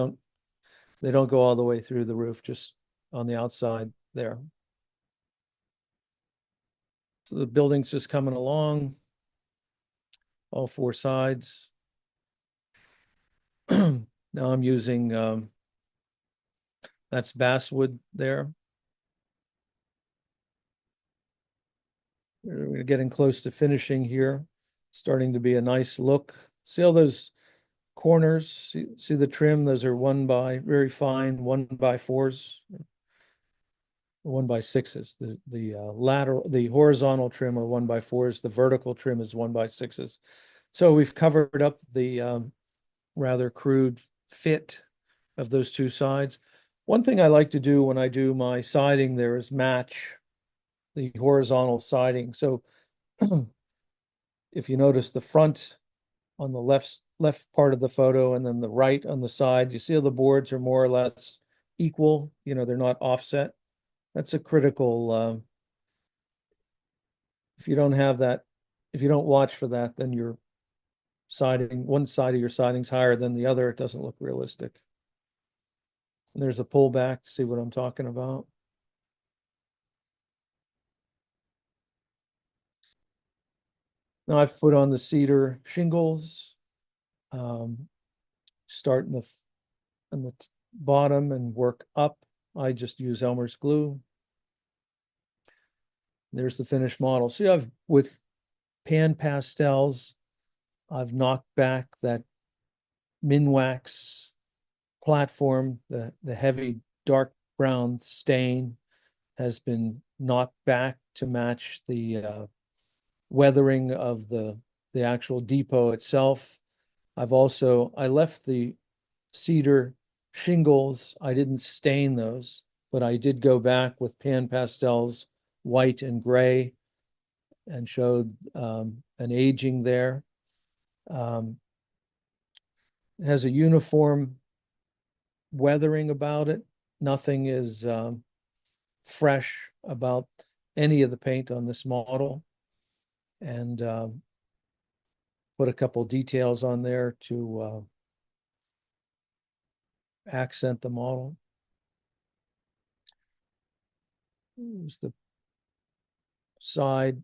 they don't go all the way through the roof, just on the outside there. So the building's just coming along, all 4 sides. Now I'm using, that's basswood there. We're getting close to finishing here, starting to be a nice look. See all those corners? See the trim? Those are very fine 1x4s, 1x6s. The horizontal trim are 1x4s. The vertical trim is 1x6s. So we've covered up the rather crude fit of those 2 sides. One thing I like to do when I do my siding there is match the horizontal siding. So if you notice the front on the left part of the photo and then the right on the side, you see how the boards are more or less equal, they're not offset. That's a critical, if you don't have that, if you don't watch for that, then your siding, one side of your siding's higher than the other, it doesn't look realistic. And there's a pullback to see what I'm talking about. Now I've put on the cedar shingles, start in the bottom and work up. I just use Elmer's glue. There's the finished model. See, with pan pastels, I've knocked back that Minwax platform, the heavy dark brown stain has been knocked back to match the weathering of the actual depot itself. I left the cedar shingles. I didn't stain those, but I did go back with pan pastels, white and gray, and showed an aging there. It has a uniform weathering about it. nothing is fresh about any of the paint on this model. And put a couple details on there to accent the model. Here's the side.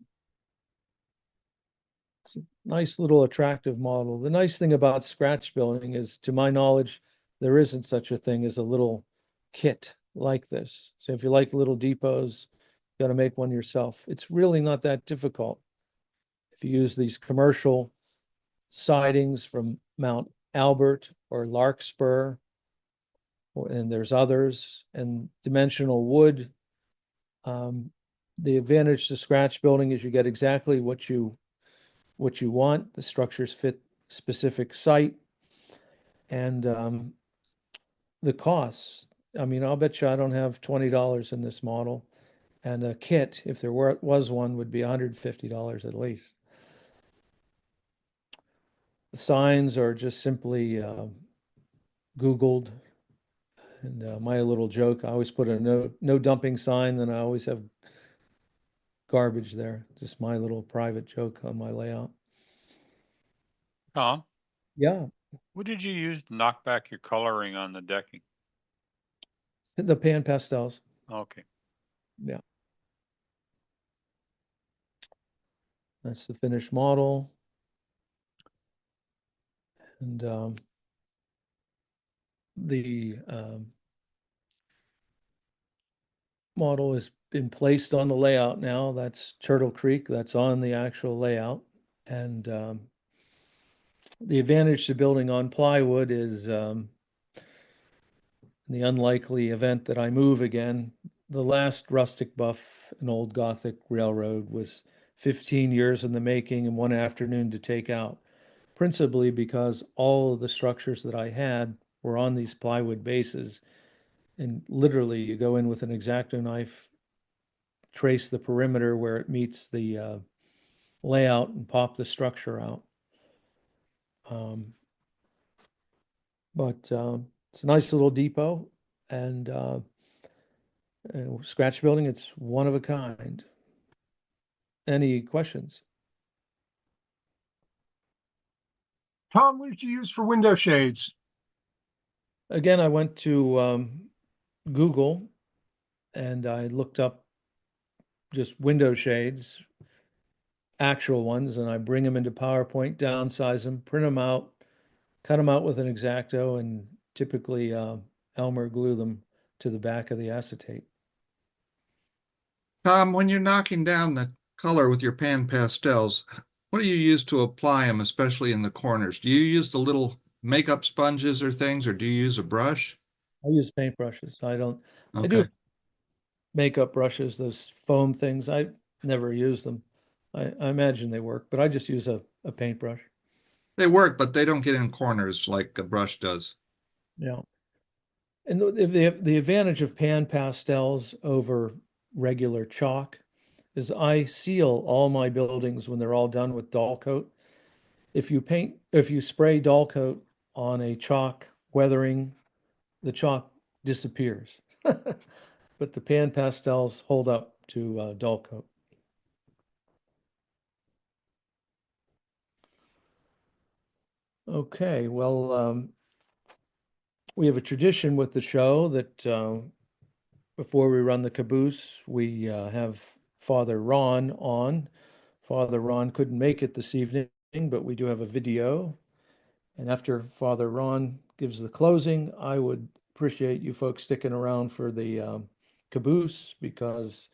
It's a nice little attractive model. The nice thing about scratch building is, to my knowledge, there isn't such a thing as a little kit like this. So if you like little depots, you got to make one yourself. It's really not that difficult. If you use these commercial sidings from Mount Albert or Larkspur, and there's others, and dimensional wood. The advantage to scratch building is you get exactly what you want. The structures fit specific site, and the costs. I mean, I'll bet you I don't have $20 in this model, and a kit, if there was one, would be $150 at least. The signs are just simply Googled. And my little joke, I always put a no dumping sign, then I always have garbage there. Just my little private joke on my layout. Tom, Yeah, what did you use to knock back your coloring on the decking? the pan pastels. Okay. Yeah. That's the finished model. And the model has been placed on the layout now. That's Turtle Creek. That's on the actual layout. And the advantage to building on plywood is in the unlikely event that I move again, the last rustic buff, an old Gothic railroad, was 15 years in the making and one afternoon to take out, principally because all of the structures that I had were on these plywood bases. And literally, you go in with an X-Acto knife, trace the perimeter where it meets the layout, and pop the structure out. But it's a nice little depot, and scratch building, it's one of a kind. Any questions? Tom, what did you use for window shades? Again, I went to Google and I looked up just window shades, actual ones, and I bring them into PowerPoint, downsize them, print them out, cut them out with an X-Acto, and typically Elmer glue them to the back of the acetate. Tom, when you're knocking down the color with your pan pastels, what do you use to apply them, especially in the corners? Do you use the little makeup sponges or things, or do you use a brush? I use paintbrushes. I do Okay. makeup brushes, those foam things. I never use them. I imagine they work, but I just use a paintbrush. They work, but they don't get in corners like a brush does. Yeah. And the advantage of pan pastels over regular chalk is I seal all my buildings when they're all done with dull coat. If you spray dull coat on a chalk weathering, the chalk disappears. But the pan pastels hold up to dull coat. Okay, well, we have a tradition with the show that before we run the caboose, we have Father Ron on. Father Ron couldn't make it this evening, but we do have a video. And after Father Ron gives the closing, I would appreciate you folks sticking around for the caboose, because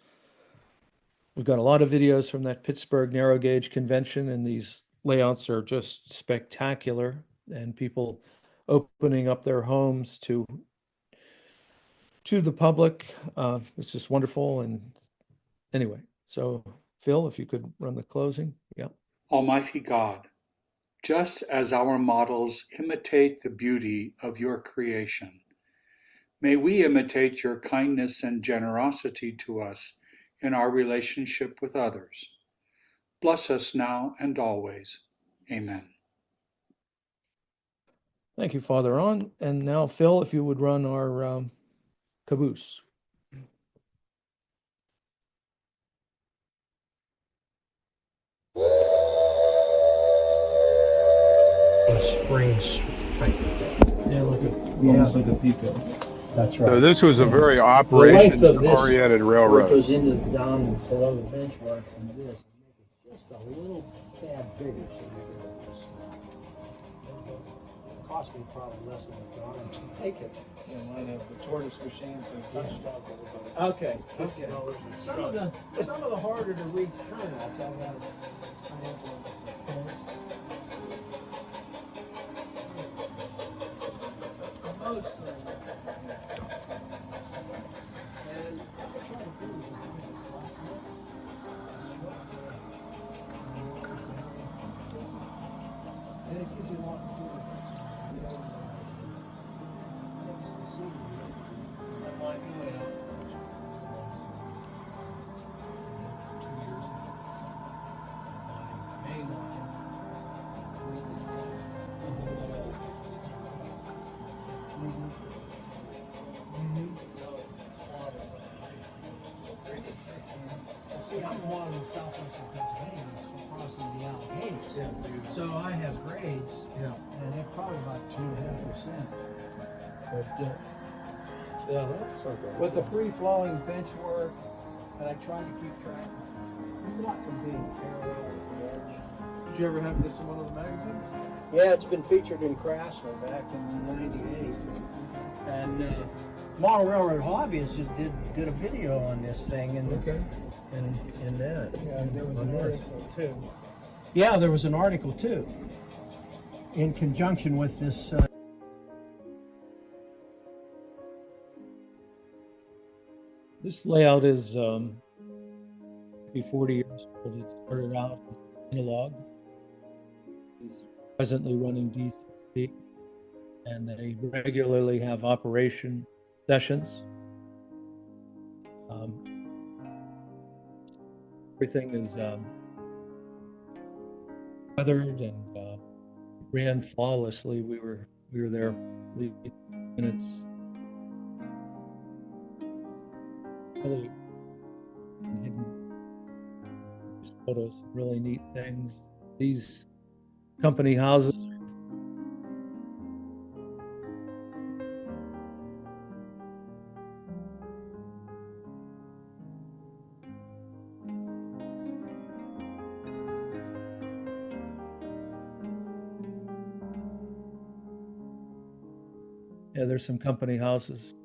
we've got a lot of videos from that Pittsburgh narrow gauge convention, and these layouts are just spectacular, and people opening up their homes to the public. It's just wonderful. And anyway, so Phil, if you could run the closing. Yeah. Almighty God, just as our models imitate the beauty of your creation, may we imitate your kindness and generosity to us in our relationship with others. Bless us now and always. Amen. Thank you, Father Ron. And now, Phil, if you would run our caboose. Springs type of thing. Yeah, almost like a Pico. That's right. So this was a Yeah. very The length of this, operations-oriented where it railroad. goes into down below the benchmark and this, make it just a little tad bigger so you can just. It cost me probably less than $1 to make it. Yeah, mine have the tortoise machines and touchdown. Okay, okay. Some of the harder to reach turnouts I've got. Most See, I'm the one in southwestern Pennsylvania, crossing the Alleghenies. So I have grades, and they're probably about 2.5%. But Yeah, that's okay. with the free-flowing bench work, and I try to keep track, not from being parallel with the edge. Did you ever have this in one of the magazines? Yeah, it's been featured in Craftsman back in '98, and Model Railroad Hobbyist just did a video on this thing, and in that. Yeah, there was an article too. Yeah, there was an article too, in conjunction with this. This layout is maybe 40 years old. It started out analog. It's presently running DCC, and they regularly have operation sessions. Everything is weathered and ran flawlessly. We were there minutes. Really hidden photos, really neat things. These company houses. Yeah, there's some company houses.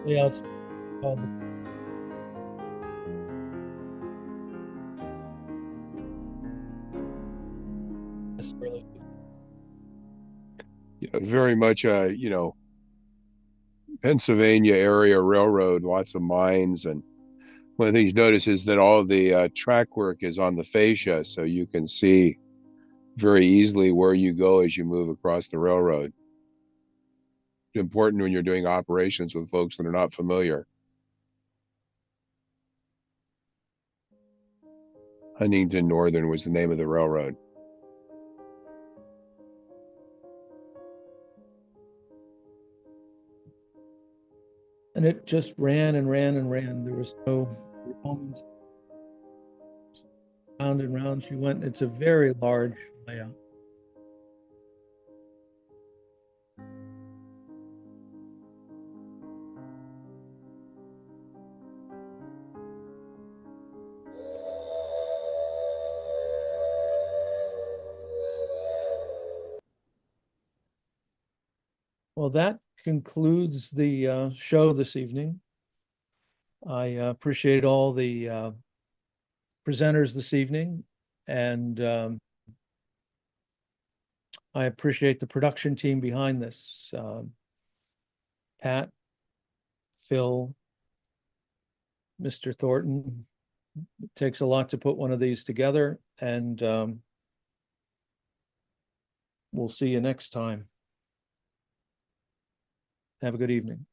Layouts all the Very much Pennsylvania area railroad, lots of mines, and one of the things you notice is that all the track work is on the fascia, so you can see very easily where you go as you move across the railroad. It's important when you're doing operations with folks that are not familiar. Huntington Northern was the name of the railroad. And it just ran and ran and ran. There was no homes. Round and round she went. It's a very large layout. Well, that concludes the show this evening. I appreciate all the presenters this evening, and I appreciate the production team behind this. Pat, Phil, Mr. Thornton. It takes a lot to put one of these together, and We'll see you next time. Have a good evening.